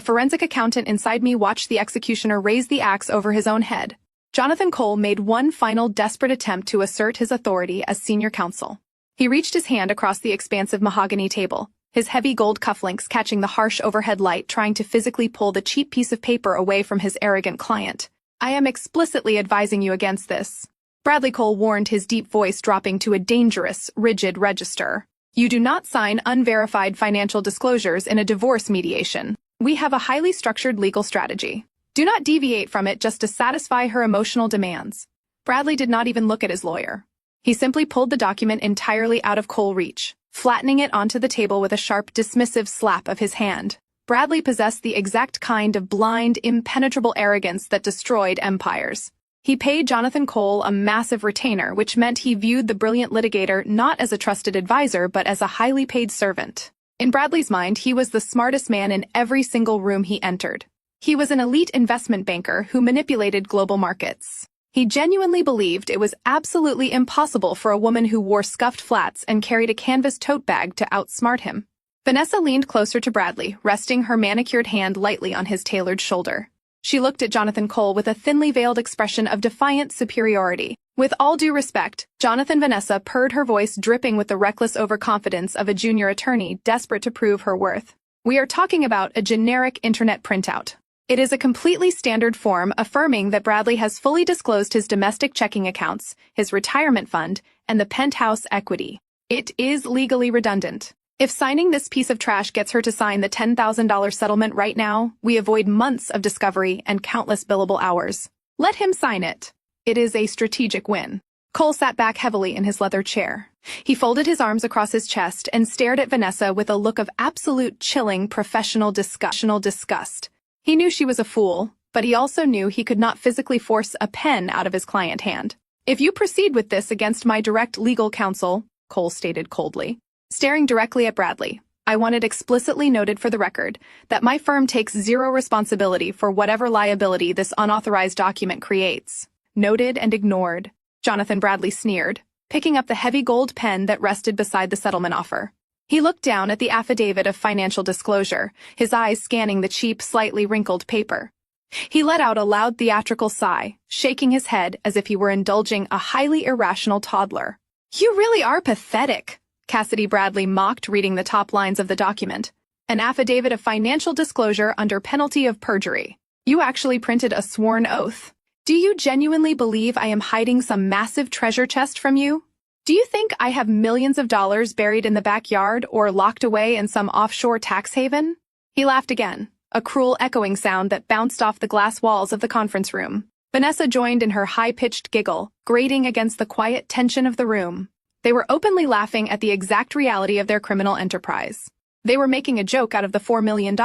forensic accountant inside me watched the executioner raise the axe over his own head. Jonathan Cole made one final desperate attempt to assert his authority as senior counsel. He reached his hand across the expansive mahogany table, his heavy gold cufflinks catching the harsh overhead light, trying to physically pull the cheap piece of paper away from his arrogant client. "I am explicitly advising you against this," Bradley Cole warned, his deep voice dropping to a dangerous, rigid register. "You do not sign unverified financial disclosures in a divorce mediation. We have a highly structured legal strategy. Do not deviate from it just to satisfy her emotional demands." Bradley did not even look at his lawyer. He simply pulled the document entirely out of Cole's reach, flattening it onto the table with a sharp, dismissive slap of his hand. Bradley possessed the exact kind of blind, impenetrable arrogance that destroyed empires. He paid Jonathan Cole a massive retainer, which meant he viewed the brilliant litigator not as a trusted advisor but as a highly paid servant. In Bradley's mind, he was the smartest man in every single room he entered. He was an elite investment banker who manipulated global markets. He genuinely believed it was absolutely impossible for a woman who wore scuffed flats and carried a canvas tote bag to outsmart him. Vanessa leaned closer to Bradley, resting her manicured hand lightly on his tailored shoulder. She looked at Jonathan Cole with a thinly veiled expression of defiant superiority. "With all due respect," Vanessa purred, her voice dripping with the reckless overconfidence of a junior attorney desperate to prove her worth. "We are talking about a generic internet printout. It is a completely standard form affirming that Bradley has fully disclosed his domestic checking accounts, his retirement fund, and the penthouse equity. It is legally redundant. If signing this piece of trash gets her to sign the $10,000 settlement right now, we avoid months of discovery and countless billable hours. Let him sign it. It is a strategic win." Cole sat back heavily in his leather chair. He folded his arms across his chest and stared at Vanessa with a look of absolute chilling professional disgust. He knew she was a fool, but he also knew he could not physically force a pen out of his client's hand. "If you proceed with this against my direct legal counsel," Cole stated coldly, staring directly at Bradley, "I want it explicitly noted for the record that my firm takes zero responsibility for whatever liability this unauthorized document creates." "Noted and ignored," Bradley sneered, picking up the heavy gold pen that rested beside the settlement offer. He looked down at the affidavit of financial disclosure, his eyes scanning the cheap, slightly wrinkled paper. He let out a loud theatrical sigh, shaking his head as if he were indulging a highly irrational toddler. "You really are pathetic," Cassidy Bradley mocked, reading the top lines of the document. "An affidavit of financial disclosure under penalty of perjury. You actually printed a sworn oath. Do you genuinely believe I am hiding some massive treasure chest from you? Do you think I have millions of dollars buried in the backyard or locked away in some offshore tax haven?" He laughed again, a cruel echoing sound that bounced off the glass walls of the conference room. Vanessa joined in her high-pitched giggle, grating against the quiet tension of the room. They were openly laughing at the exact reality of their criminal enterprise. They were making a joke out of the $4 million,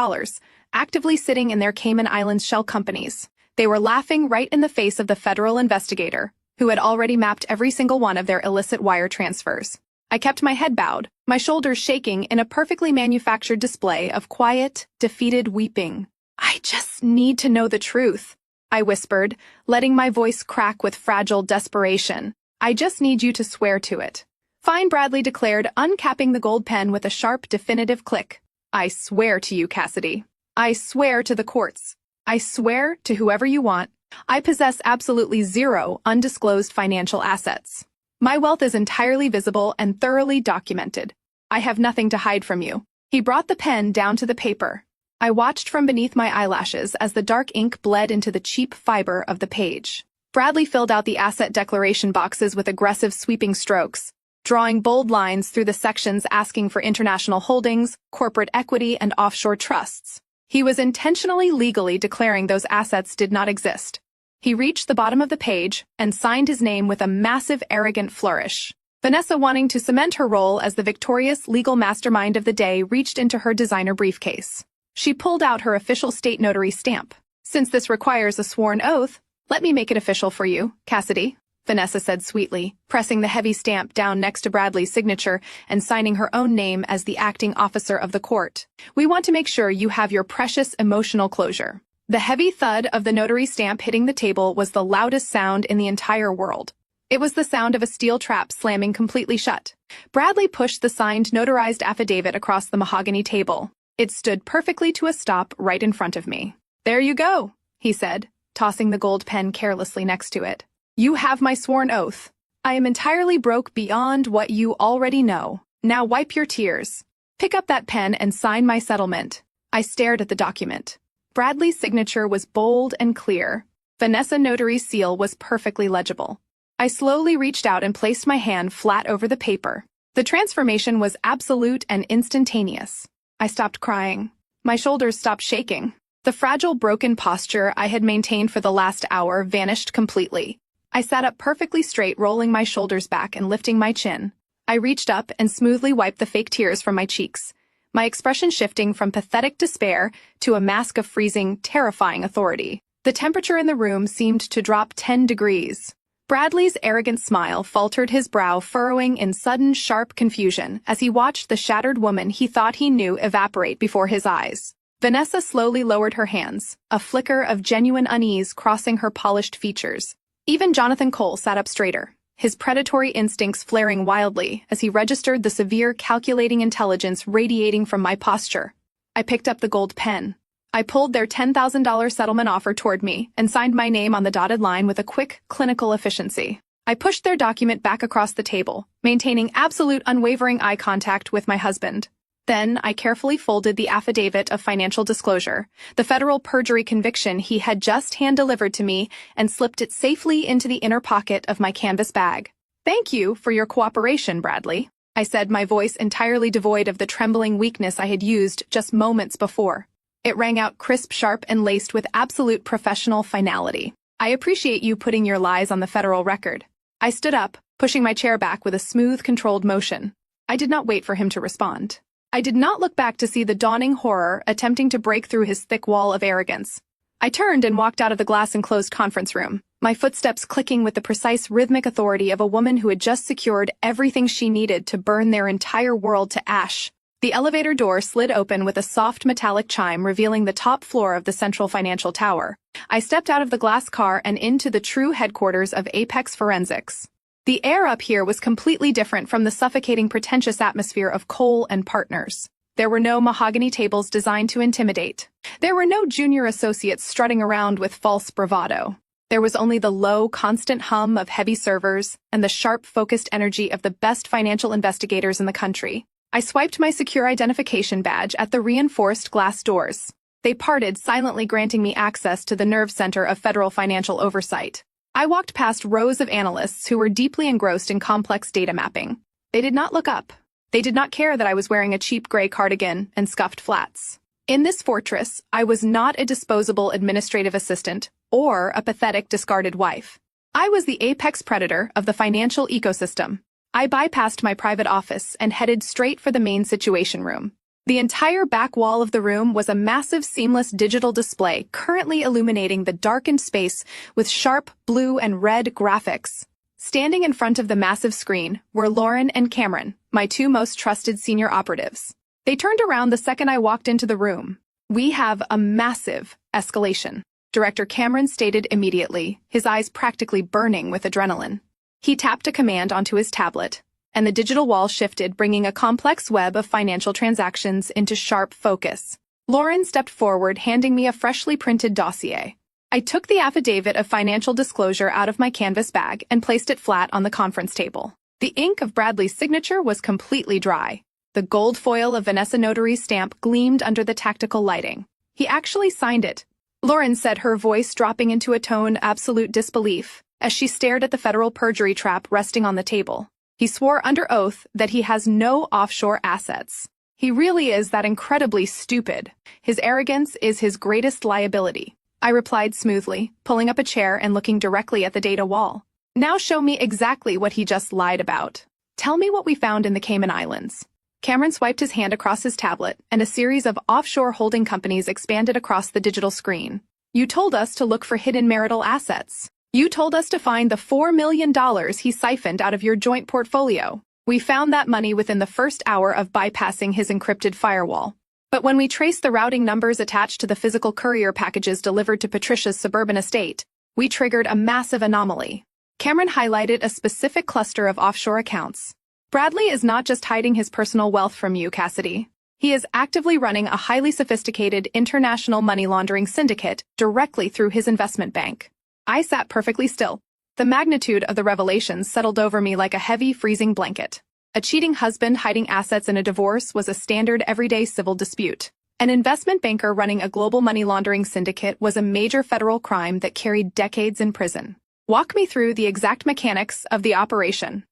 actively sitting in their Cayman Islands shell companies. They were laughing right in the face of the federal investigator, who had already mapped every single one of their illicit wire transfers. I kept my head bowed, my shoulders shaking in a perfectly manufactured display of quiet, defeated weeping. "I just need to know the truth," I whispered, letting my voice crack with fragile desperation. "I just need you to swear to it." "Fine," Bradley declared, uncapping the gold pen with a sharp, definitive click. "I swear to you, Cassidy. I swear to the courts. I swear to whoever you want. I possess absolutely zero undisclosed financial assets. My wealth is entirely visible and thoroughly documented. I have nothing to hide from you." He brought the pen down to the paper, I watched from beneath my eyelashes as the dark ink bled into the cheap fiber of the page. Bradley filled out the asset declaration boxes with aggressive sweeping strokes, drawing bold lines through the sections asking for international holdings, corporate equity, and offshore trusts. He was intentionally legally declaring those assets did not exist. He reached the bottom of the page and signed his name with a massive, arrogant flourish. Vanessa, wanting to cement her role as the victorious legal mastermind of the day, reached into her designer briefcase. She pulled out her official state notary stamp. "Since this requires a sworn oath, let me make it official for you, Cassidy," Vanessa said sweetly, pressing the heavy stamp down next to Bradley's signature and signing her own name as the acting officer of the court. "We want to make sure you have your precious emotional closure." The heavy thud of the notary stamp hitting the table was the loudest sound in the entire world. It was the sound of a steel trap slamming completely shut. Bradley pushed the signed notarized affidavit across the mahogany table. It stood perfectly to a stop right in front of me. "There you go," he said, tossing the gold pen carelessly next to it. "You have my sworn oath. I am entirely broke beyond what you already know. Now wipe your tears. Pick up that pen and sign my settlement." I stared at the document. Bradley's signature was bold and clear. Vanessa Notary's seal was perfectly legible. I slowly reached out and placed my hand flat over the paper. The transformation was absolute and instantaneous. I stopped crying. My shoulders stopped shaking. The fragile, broken posture I had maintained for the last hour vanished completely. I sat up perfectly straight, rolling my shoulders back and lifting my chin. I reached up and smoothly wiped the fake tears from my cheeks, my expression shifting from pathetic despair to a mask of freezing, terrifying authority. The temperature in the room seemed to drop 10 degrees. Bradley's arrogant smile faltered, his brow furrowing in sudden, sharp confusion as he watched the shattered woman he thought he knew evaporate before his eyes. Vanessa slowly lowered her hands, a flicker of genuine unease crossing her polished features. Even Jonathan Cole sat up straighter, his predatory instincts flaring wildly as he registered the severe, calculating intelligence radiating from my posture. I picked up the gold pen. I pulled their $10,000 settlement offer toward me and signed my name on the dotted line with a quick, clinical efficiency. I pushed their document back across the table, maintaining absolute unwavering eye contact with my husband. Then I carefully folded the affidavit of financial disclosure, the federal perjury conviction he had just hand-delivered to me, and slipped it safely into the inner pocket of my canvas bag. "Thank you for your cooperation, Bradley," I said, my voice entirely devoid of the trembling weakness I had used just moments before. It rang out crisp, sharp, and laced with absolute professional finality. "I appreciate you putting your lies on the federal record." I stood up, pushing my chair back with a smooth, controlled motion. I did not wait for him to respond. I did not look back to see the dawning horror attempting to break through his thick wall of arrogance. I turned and walked out of the glass-enclosed conference room, my footsteps clicking with the precise rhythmic authority of a woman who had just secured everything she needed to burn their entire world to ash. The elevator door slid open with a soft metallic chime revealing the top floor of the Central Financial Tower. I stepped out of the glass car and into the true headquarters of Apex Forensics. The air up here was completely different from the suffocating, pretentious atmosphere of Cole and Partners. There were no mahogany tables designed to intimidate. There were no junior associates strutting around with false bravado. There was only the low, constant hum of heavy servers and the sharp, focused energy of the best financial investigators in the country. I swiped my secure identification badge at the reinforced glass doors. They parted, silently granting me access to the nerve center of federal financial oversight. I walked past rows of analysts who were deeply engrossed in complex data mapping. They did not look up. They did not care that I was wearing a cheap gray cardigan and scuffed flats. In this fortress, I was not a disposable administrative assistant or a pathetic, discarded wife. I was the apex predator of the financial ecosystem. I bypassed my private office and headed straight for the main situation room. The entire back wall of the room was a massive, seamless digital display currently illuminating the darkened space with sharp blue and red graphics. Standing in front of the massive screen were Lauren and Cameron, my two most trusted senior operatives. They turned around the second I walked into the room. "We have a massive escalation," Director Cameron stated immediately, his eyes practically burning with adrenaline. He tapped a command onto his tablet, and the digital wall shifted, bringing a complex web of financial transactions into sharp focus. Lauren stepped forward, handing me a freshly printed dossier. I took the affidavit of financial disclosure out of my canvas bag and placed it flat on the conference table. The ink of Bradley's signature was completely dry. The gold foil of Vanessa Notary's stamp gleamed under the tactical lighting. He actually signed it. Lauren said, her voice dropping into a tone of absolute disbelief as she stared at the federal perjury trap resting on the table. He swore under oath that he has no offshore assets. He really is that incredibly stupid. His arrogance is his greatest liability. I replied smoothly, pulling up a chair and looking directly at the data wall. Now show me exactly what he just lied about. Tell me what we found in the Cayman Islands. Cameron swiped his hand across his tablet, and a series of offshore holding companies expanded across the digital screen. You told us to look for hidden marital assets. You told us to find the $4 million he siphoned out of your joint portfolio. We found that money within the first hour of bypassing his encrypted firewall. But when we traced the routing numbers attached to the physical courier packages delivered to Patricia's suburban estate, we triggered a massive anomaly. Cameron highlighted a specific cluster of offshore accounts. Bradley is not just hiding his personal wealth from you, Cassidy. He is actively running a highly sophisticated international money laundering syndicate directly through his investment bank. I sat perfectly still. The magnitude of the revelations settled over me like a heavy, freezing blanket. A cheating husband hiding assets in a divorce was a standard everyday civil dispute. An investment banker running a global money laundering syndicate was a major federal crime that carried decades in prison. Walk me through the exact mechanics of the operation.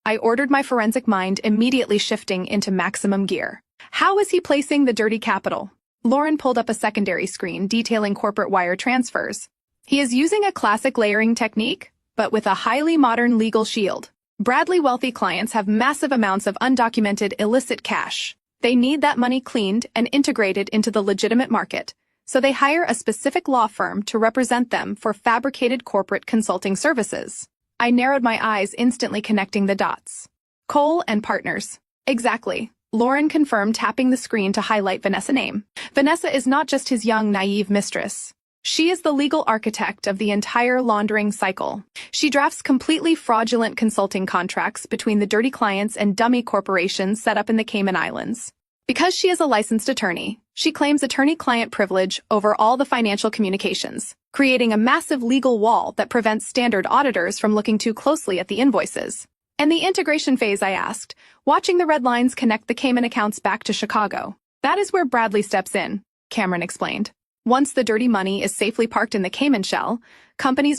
I ordered, my forensic mind immediately shifting into maximum gear. How is he placing the dirty capital? Lauren pulled up a secondary screen detailing corporate wire transfers. He is using a classic layering technique, but with a highly modern legal shield. Bradley wealthy clients have massive amounts of undocumented illicit cash. They need that money cleaned and integrated into the legitimate market, so they hire a specific law firm to represent them for fabricated corporate consulting services. I narrowed my eyes, instantly connecting the dots. Cole and Partners. Exactly. Lauren confirmed, tapping the screen to highlight Vanessa's name. Vanessa is not just his young, naive mistress. She is the legal architect of the entire laundering cycle. She drafts completely fraudulent consulting contracts between the dirty clients and dummy corporations set up in the Cayman Islands. Because she is a licensed attorney, she claims attorney-client privilege over all the financial communications, creating a massive legal wall that prevents standard auditors from looking too closely at the invoices. And the integration phase, I asked, watching the red lines connect the Cayman accounts back to Chicago. That is where Bradley steps in, Cameron explained. Once the dirty money is safely parked in the Cayman shell,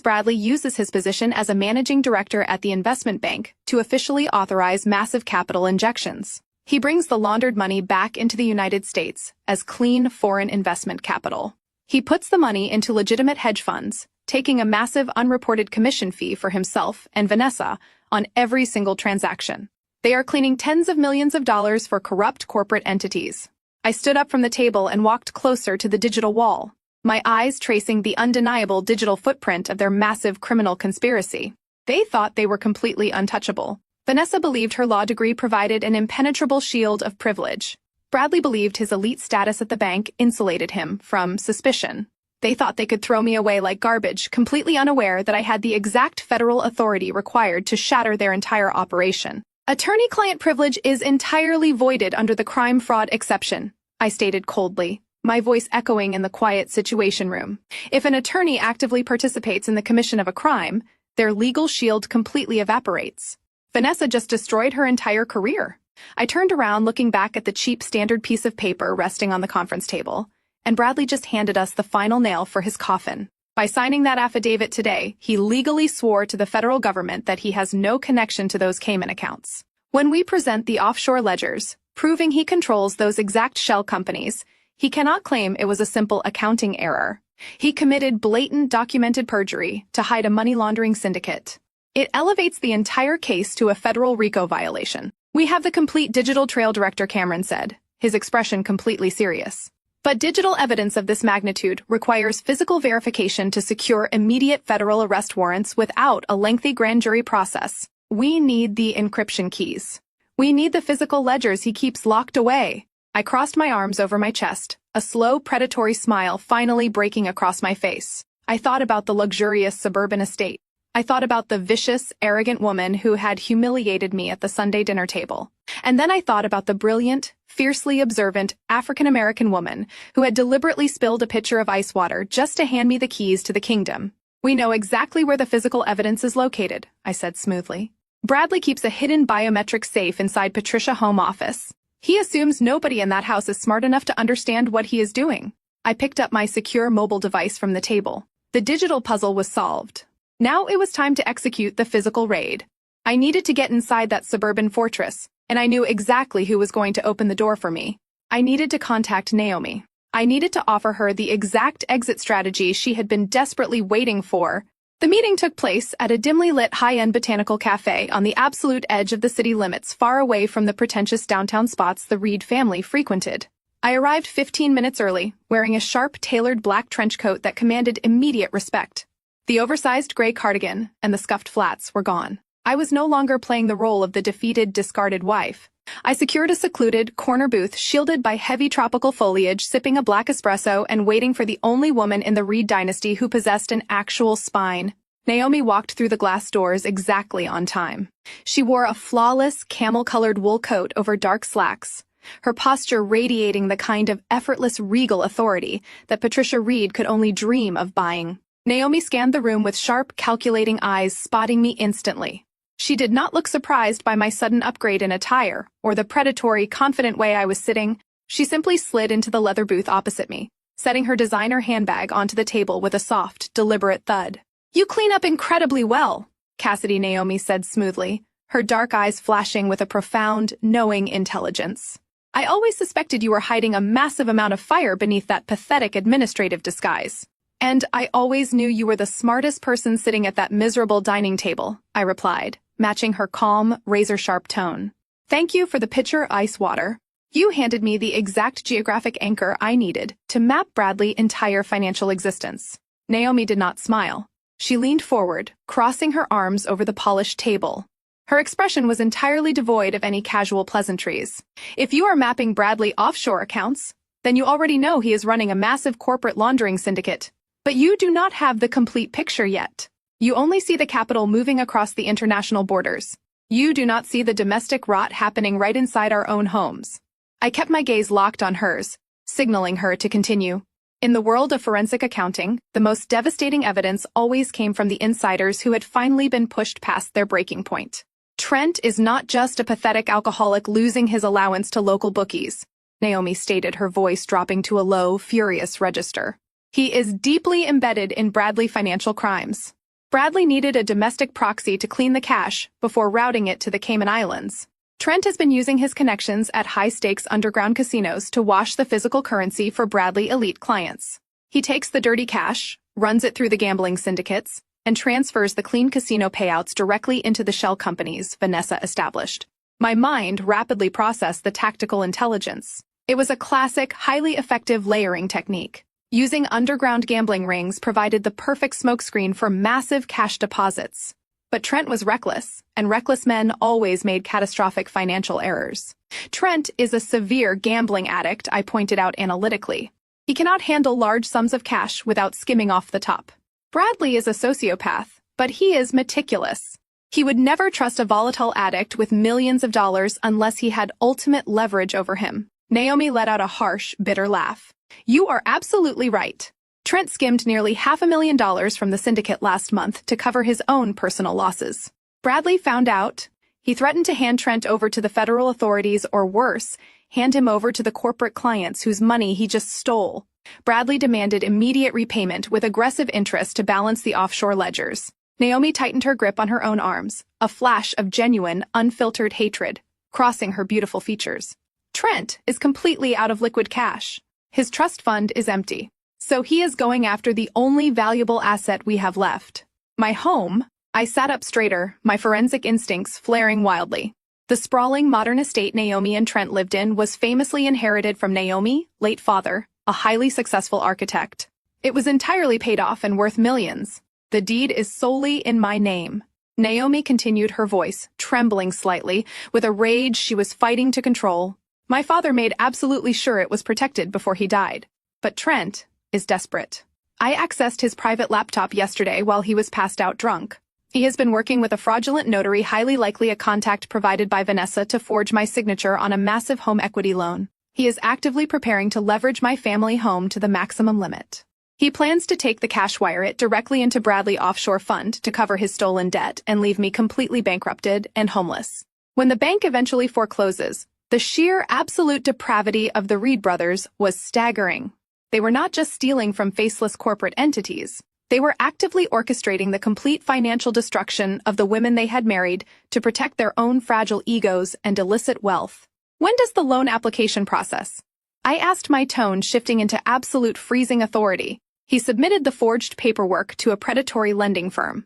Bradley uses his position as a managing director at the investment bank to officially authorize massive capital injections. He brings the laundered money back into the United States as clean foreign investment capital. He puts the money into legitimate hedge funds, taking a massive unreported commission fee for himself and Vanessa on every single transaction. They are cleaning tens of millions of dollars for corrupt corporate entities. I stood up from the table and walked closer to the digital wall, my eyes tracing the undeniable digital footprint of their massive criminal conspiracy. They thought they were completely untouchable. Vanessa believed her law degree provided an impenetrable shield of privilege. Bradley believed his elite status at the bank insulated him from suspicion. They thought they could throw me away like garbage, completely unaware that I had the exact federal authority required to shatter their entire operation. Attorney-client privilege is entirely voided under the crime-fraud exception, I stated coldly, my voice echoing in the quiet situation room. If an attorney actively participates in the commission of a crime, their legal shield completely evaporates. Vanessa just destroyed her entire career. I turned around, looking back at the cheap standard piece of paper resting on the conference table, and Bradley just handed us the final nail for his coffin. By signing that affidavit today, he legally swore to the federal government that he has no connection to those Cayman accounts. When we present the offshore ledgers, proving he controls those exact shell companies, he cannot claim it was a simple accounting error. He committed blatant documented perjury to hide a money laundering syndicate. It elevates the entire case to a federal RICO violation. We have the complete digital trail, Director Cameron said, his expression completely serious. But digital evidence of this magnitude requires physical verification to secure immediate federal arrest warrants without a lengthy grand jury process. We need the encryption keys. We need the physical ledgers he keeps locked away. I crossed my arms over my chest, a slow, predatory smile finally breaking across my face. I thought about the luxurious suburban estate. I thought about the vicious, arrogant woman who had humiliated me at the Sunday dinner table. And then I thought about the brilliant, fiercely observant African-American woman who had deliberately spilled a pitcher of ice water just to hand me the keys to the kingdom. We know exactly where the physical evidence is located, I said smoothly. Bradley keeps a hidden biometric safe inside Patricia's home office. He assumes nobody in that house is smart enough to understand what he is doing. I picked up my secure mobile device from the table. The digital puzzle was solved. Now it was time to execute the physical raid. I needed to get inside that suburban fortress, and I knew exactly who was going to open the door for me. I needed to contact Naomi. I needed to offer her the exact exit strategy she had been desperately waiting for. The meeting took place at a dimly lit high-end botanical cafe on the absolute edge of the city limits, far away from the pretentious downtown spots the Reed family frequented. I arrived 15 minutes early, wearing a sharp, tailored black trench coat that commanded immediate respect. The oversized gray cardigan and the scuffed flats were gone. I was no longer playing the role of the defeated, discarded wife. I secured a secluded, corner booth shielded by heavy tropical foliage, sipping a black espresso and waiting for the only woman in the Reed dynasty who possessed an actual spine. Naomi walked through the glass doors exactly on time. She wore a flawless, camel-colored wool coat over dark slacks, her posture radiating the kind of effortless, regal authority that Patricia Reed could only dream of buying. Naomi scanned the room with sharp, calculating eyes, spotting me instantly. She did not look surprised by my sudden upgrade in attire, or the predatory, confident way I was sitting. She simply slid into the leather booth opposite me, setting her designer handbag onto the table with a soft, deliberate thud. "You clean up incredibly well," Cassidy Naomi said smoothly, her dark eyes flashing with a profound, knowing intelligence. "I always suspected you were hiding a massive amount of fire beneath that pathetic administrative disguise. And I always knew you were the smartest person sitting at that miserable dining table," I replied, matching her calm, razor-sharp tone. "Thank you for the pitcher ice water. You handed me the exact geographic anchor I needed to map Bradley's entire financial existence." Naomi did not smile. She leaned forward, crossing her arms over the polished table. Her expression was entirely devoid of any casual pleasantries. "If you are mapping Bradley offshore accounts, then you already know he is running a massive corporate laundering syndicate. But you do not have the complete picture yet. You only see the capital moving across the international borders. You do not see the domestic rot happening right inside our own homes." I kept my gaze locked on hers, signaling her to continue. In the world of forensic accounting, the most devastating evidence always came from the insiders who had finally been pushed past their breaking point. "Trent is not just a pathetic alcoholic losing his allowance to local bookies," Naomi stated, her voice dropping to a low, furious register. "He is deeply embedded in Bradley financial crimes. Bradley needed a domestic proxy to clean the cash before routing it to the Cayman Islands. Trent has been using his connections at high-stakes underground casinos to wash the physical currency for Bradley elite clients. He takes the dirty cash, runs it through the gambling syndicates, and transfers the clean casino payouts directly into the shell companies Vanessa established." My mind rapidly processed the tactical intelligence. It was a classic, highly effective layering technique. Using underground gambling rings provided the perfect smokescreen for massive cash deposits. But Trent was reckless, and reckless men always made catastrophic financial errors. Trent is a severe gambling addict, I pointed out analytically. He cannot handle large sums of cash without skimming off the top. Bradley is a sociopath, but he is meticulous. He would never trust a volatile addict with millions of dollars unless he had ultimate leverage over him. Naomi let out a harsh, bitter laugh. "You are absolutely right. Trent skimmed nearly $500,000 from the syndicate last month to cover his own personal losses. Bradley found out. He threatened to hand Trent over to the federal authorities, or worse, hand him over to the corporate clients whose money he just stole. Bradley demanded immediate repayment with aggressive interest to balance the offshore ledgers." Naomi tightened her grip on her own arms, a flash of genuine, unfiltered hatred crossing her beautiful features. "Trent is completely out of liquid cash. His trust fund is empty. So he is going after the only valuable asset we have left. My home." I sat up straighter, my forensic instincts flaring wildly. The sprawling modern estate Naomi and Trent lived in was famously inherited from Naomi, late father, a highly successful architect. It was entirely paid off and worth millions. "The deed is solely in my name." Naomi continued, her voice trembling slightly, with a rage she was fighting to control. "My father made absolutely sure it was protected before he died. But Trent is desperate. I accessed his private laptop yesterday while he was passed out drunk. He has been working with a fraudulent notary, highly likely a contact provided by Vanessa, to forge my signature on a massive home equity loan. He is actively preparing to leverage my family home to the maximum limit. He plans to take the cash, wire it directly into Bradley offshore fund to cover his stolen debt and leave me completely bankrupted and homeless. When the bank eventually forecloses, the sheer absolute depravity of the Reed brothers was staggering. They were not just stealing from faceless corporate entities. They were actively orchestrating the complete financial destruction of the women they had married to protect their own fragile egos and illicit wealth. When does the loan application process? I asked, my tone shifting into absolute freezing authority. He submitted the forged paperwork to a predatory lending firm.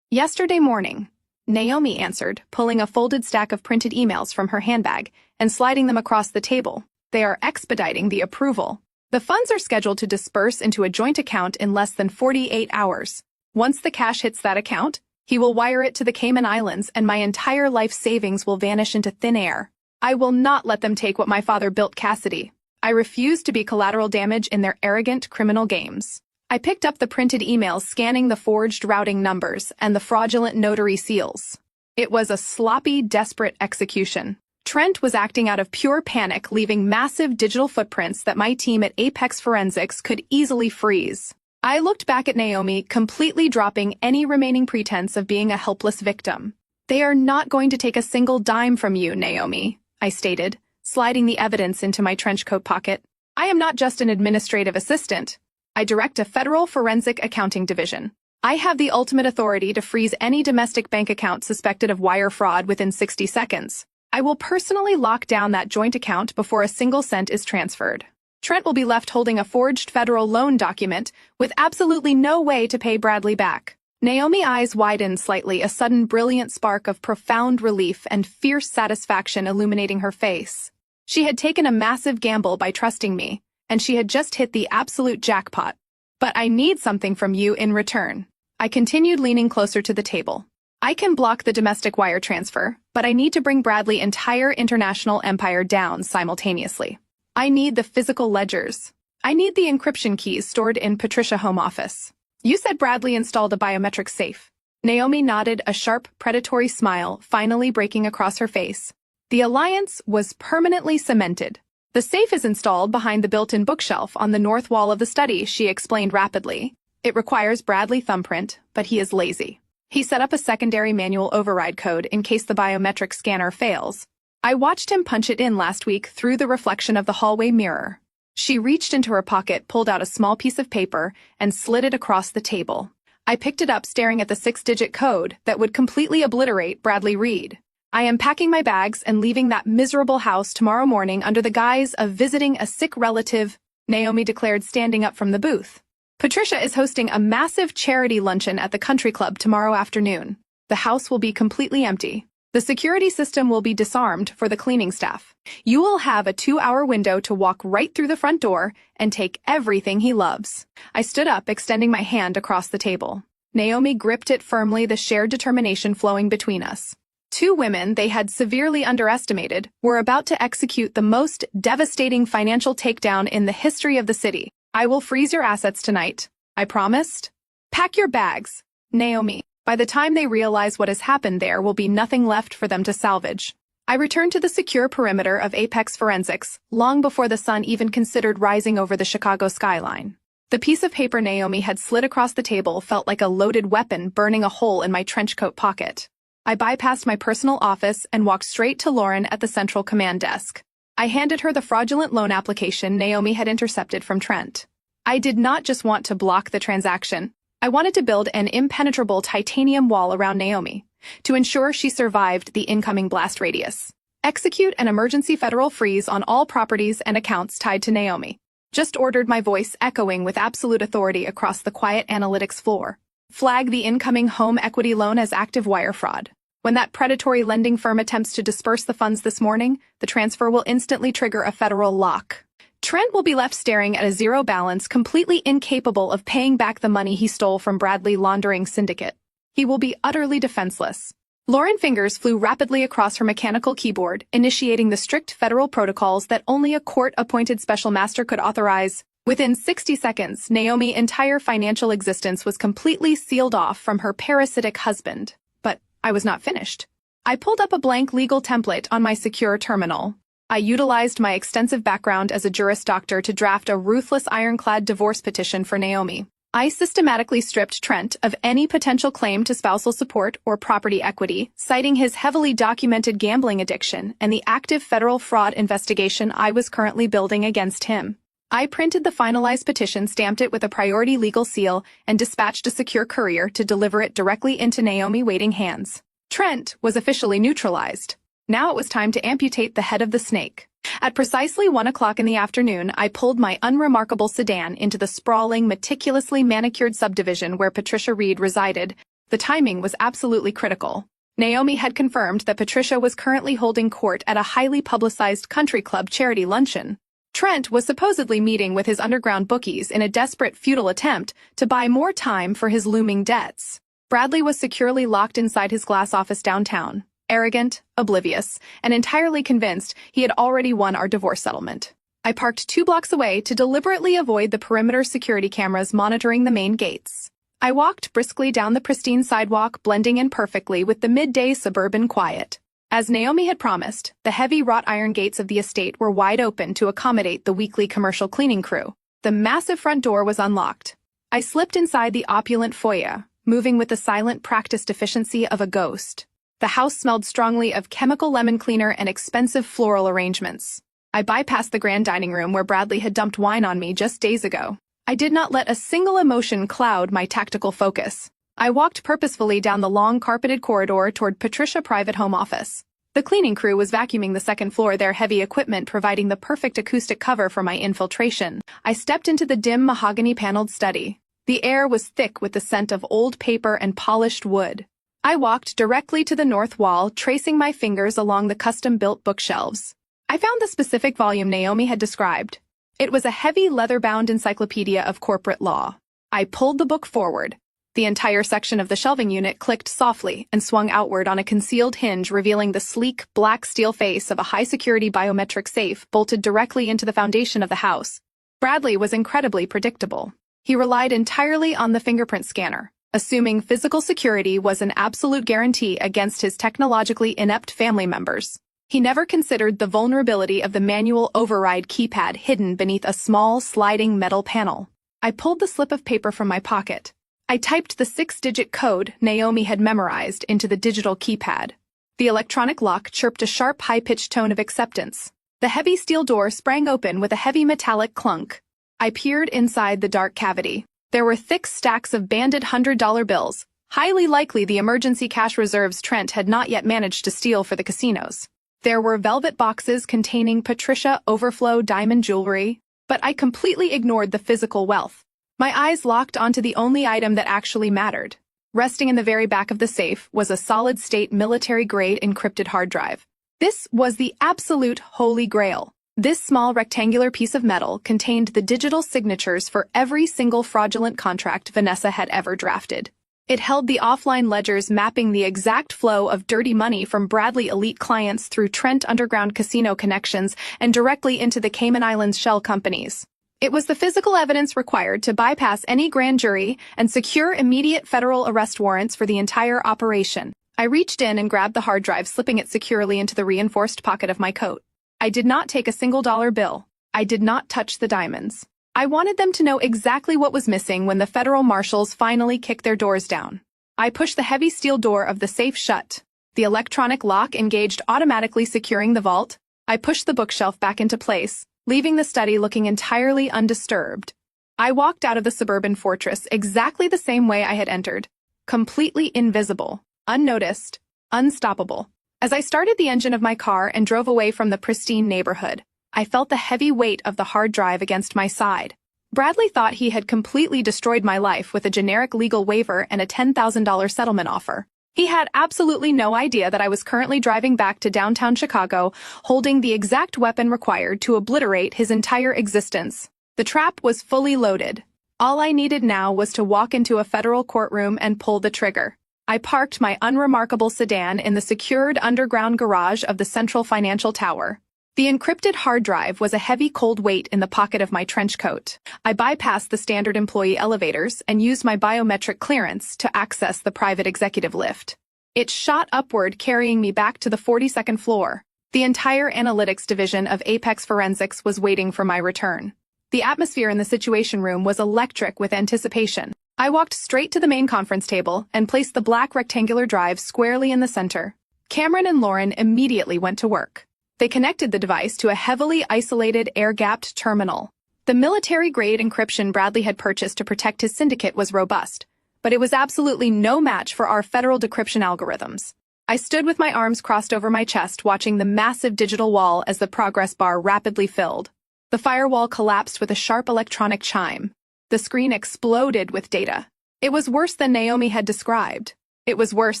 Yesterday morning, Naomi answered, pulling a folded stack of printed emails from her handbag and sliding them across the table. They are expediting the approval. The funds are scheduled to disperse into a joint account in less than 48 hours. Once the cash hits that account, he will wire it to the Cayman Islands and my entire life savings will vanish into thin air. I will not let them take what my father built, Cassidy. I refuse to be collateral damage in their arrogant criminal games. I picked up the printed emails, scanning the forged routing numbers and the fraudulent notary seals. It was a sloppy, desperate execution. Trent was acting out of pure panic, leaving massive digital footprints that my team at Apex Forensics could easily freeze. I looked back at Naomi, completely dropping any remaining pretense of being a helpless victim. They are not going to take a single dime from you, Naomi, I stated, sliding the evidence into my trenchcoat pocket. I am not just an administrative assistant. I direct a federal forensic accounting division. I have the ultimate authority to freeze any domestic bank account suspected of wire fraud within 60 seconds. I will personally lock down that joint account before a single cent is transferred. Trent will be left holding a forged federal loan document with absolutely no way to pay Bradley back. Naomi's eyes widened slightly, a sudden brilliant spark of profound relief and fierce satisfaction illuminating her face. She had taken a massive gamble by trusting me, and she had just hit the absolute jackpot. But I need something from you in return. I continued, leaning closer to the table. I can block the domestic wire transfer, but I need to bring Bradley's entire international empire down simultaneously. I need the physical ledgers. I need the encryption keys stored in Patricia's home office. You said Bradley installed a biometric safe. Naomi nodded, a sharp, predatory smile finally breaking across her face. The alliance was permanently cemented. The safe is installed behind the built-in bookshelf on the north wall of the study, she explained rapidly. It requires Bradley's thumbprint, but he is lazy. He set up a secondary manual override code in case the biometric scanner fails. I watched him punch it in last week through the reflection of the hallway mirror. She reached into her pocket, pulled out a small piece of paper, and slid it across the table. I picked it up, staring at the 6-digit code that would completely obliterate Bradley Reed. I am packing my bags and leaving that miserable house tomorrow morning under the guise of visiting a sick relative, Naomi declared, standing up from the booth. Patricia is hosting a massive charity luncheon at the country club tomorrow afternoon. The house will be completely empty. The security system will be disarmed for the cleaning staff. You will have a 2-hour window to walk right through the front door and take everything he loves. I stood up, extending my hand across the table. Naomi gripped it firmly, the shared determination flowing between us. Two women they had severely underestimated were about to execute the most devastating financial takedown in the history of the city. I will freeze your assets tonight, I promised. Pack your bags, Naomi. By the time they realize what has happened, there will be nothing left for them to salvage. I returned to the secure perimeter of Apex Forensics long before the sun even considered rising over the Chicago skyline. The piece of paper Naomi had slid across the table felt like a loaded weapon burning a hole in my trenchcoat pocket. I bypassed my personal office and walked straight to Lauren at the central command desk. I handed her the fraudulent loan application Naomi had intercepted from Trent. I did not just want to block the transaction. I wanted to build an impenetrable titanium wall around Naomi to ensure she survived the incoming blast radius. Execute an emergency federal freeze on all properties and accounts tied to Naomi. Just ordered, my voice echoing with absolute authority across the quiet analytics floor. Flag the incoming home equity loan as active wire fraud. When that predatory lending firm attempts to disperse the funds this morning, the transfer will instantly trigger a federal lock. Trent will be left staring at a zero balance, completely incapable of paying back the money he stole from Bradley laundering syndicate. He will be utterly defenseless. Lauren's fingers flew rapidly across her mechanical keyboard, initiating the strict federal protocols that only a court-appointed special master could authorize. Within 60 seconds, Naomi's entire financial existence was completely sealed off from her parasitic husband. But I was not finished. I pulled up a blank legal template on my secure terminal. I utilized my extensive background as a Juris Doctor to draft a ruthless ironclad divorce petition for Naomi. I systematically stripped Trent of any potential claim to spousal support or property equity, citing his heavily documented gambling addiction and the active federal fraud investigation I was currently building against him. I printed the finalized petition, stamped it with a priority legal seal, and dispatched a secure courier to deliver it directly into Naomi waiting hands. Trent was officially neutralized. Now it was time to amputate the head of the snake. At precisely 1 o'clock in the afternoon, I pulled my unremarkable sedan into the sprawling, meticulously manicured subdivision where Patricia Reed resided. The timing was absolutely critical. Naomi had confirmed that Patricia was currently holding court at a highly publicized country club charity luncheon. Trent was supposedly meeting with his underground bookies in a desperate, futile attempt to buy more time for his looming debts. Bradley was securely locked inside his glass office downtown, arrogant, oblivious, and entirely convinced he had already won our divorce settlement. I parked 2 blocks away to deliberately avoid the perimeter security cameras monitoring the main gates. I walked briskly down the pristine sidewalk, blending in perfectly with the midday suburban quiet. As Naomi had promised, the heavy wrought iron gates of the estate were wide open to accommodate the weekly commercial cleaning crew. The massive front door was unlocked. I slipped inside the opulent foyer, moving with the silent, practiced efficiency of a ghost. The house smelled strongly of chemical lemon cleaner and expensive floral arrangements. I bypassed the grand dining room where Bradley had dumped wine on me just days ago. I did not let a single emotion cloud my tactical focus. I walked purposefully down the long carpeted corridor toward Patricia's private home office. The cleaning crew was vacuuming the second floor, their heavy equipment providing the perfect acoustic cover for my infiltration. I stepped into the dim mahogany-paneled study. The air was thick with the scent of old paper and polished wood. I walked directly to the north wall, tracing my fingers along the custom-built bookshelves. I found the specific volume Naomi had described. It was a heavy leather-bound encyclopedia of corporate law. I pulled the book forward. The entire section of the shelving unit clicked softly and swung outward on a concealed hinge, revealing the sleek, black steel face of a high-security biometric safe bolted directly into the foundation of the house. Bradley was incredibly predictable. He relied entirely on the fingerprint scanner, assuming physical security was an absolute guarantee against his technologically inept family members. He never considered the vulnerability of the manual override keypad hidden beneath a small, sliding metal panel. I pulled the slip of paper from my pocket. I typed the 6-digit code Naomi had memorized into the digital keypad. The electronic lock chirped a sharp, high-pitched tone of acceptance. The heavy steel door sprang open with a heavy metallic clunk. I peered inside the dark cavity. There were thick stacks of banded $100 bills, highly likely the emergency cash reserves Trent had not yet managed to steal for the casinos. There were velvet boxes containing Patricia Overflow diamond jewelry, but I completely ignored the physical wealth. My eyes locked onto the only item that actually mattered. Resting in the very back of the safe was a solid-state military-grade encrypted hard drive. This was the absolute holy grail. This small rectangular piece of metal contained the digital signatures for every single fraudulent contract Vanessa had ever drafted. It held the offline ledgers mapping the exact flow of dirty money from Bradley elite clients through Trent underground casino connections and directly into the Cayman Islands shell companies. It was the physical evidence required to bypass any grand jury and secure immediate federal arrest warrants for the entire operation. I reached in and grabbed the hard drive, slipping it securely into the reinforced pocket of my coat. I did not take a single dollar bill. I did not touch the diamonds. I wanted them to know exactly what was missing when the federal marshals finally kicked their doors down. I pushed the heavy steel door of the safe shut. The electronic lock engaged, automatically securing the vault. I pushed the bookshelf back into place, leaving the study looking entirely undisturbed. I walked out of the suburban fortress exactly the same way I had entered, completely invisible, unnoticed, unstoppable. As I started the engine of my car and drove away from the pristine neighborhood, I felt the heavy weight of the hard drive against my side. Bradley thought he had completely destroyed my life with a generic legal waiver and a $10,000 settlement offer. He had absolutely no idea that I was currently driving back to downtown Chicago, holding the exact weapon required to obliterate his entire existence. The trap was fully loaded. All I needed now was to walk into a federal courtroom and pull the trigger. I parked my unremarkable sedan in the secured underground garage of the Central Financial Tower. The encrypted hard drive was a heavy cold weight in the pocket of my trench coat. I bypassed the standard employee elevators and used my biometric clearance to access the private executive lift. It shot upward, carrying me back to the 42nd floor. The entire analytics division of Apex Forensics was waiting for my return. The atmosphere in the Situation Room was electric with anticipation. I walked straight to the main conference table and placed the black rectangular drive squarely in the center. Cameron and Lauren immediately went to work. They connected the device to a heavily isolated, air-gapped terminal. The military-grade encryption Bradley had purchased to protect his syndicate was robust, but it was absolutely no match for our federal decryption algorithms. I stood with my arms crossed over my chest, watching the massive digital wall as the progress bar rapidly filled. The firewall collapsed with a sharp electronic chime. The screen exploded with data. It was worse than Naomi had described. It was worse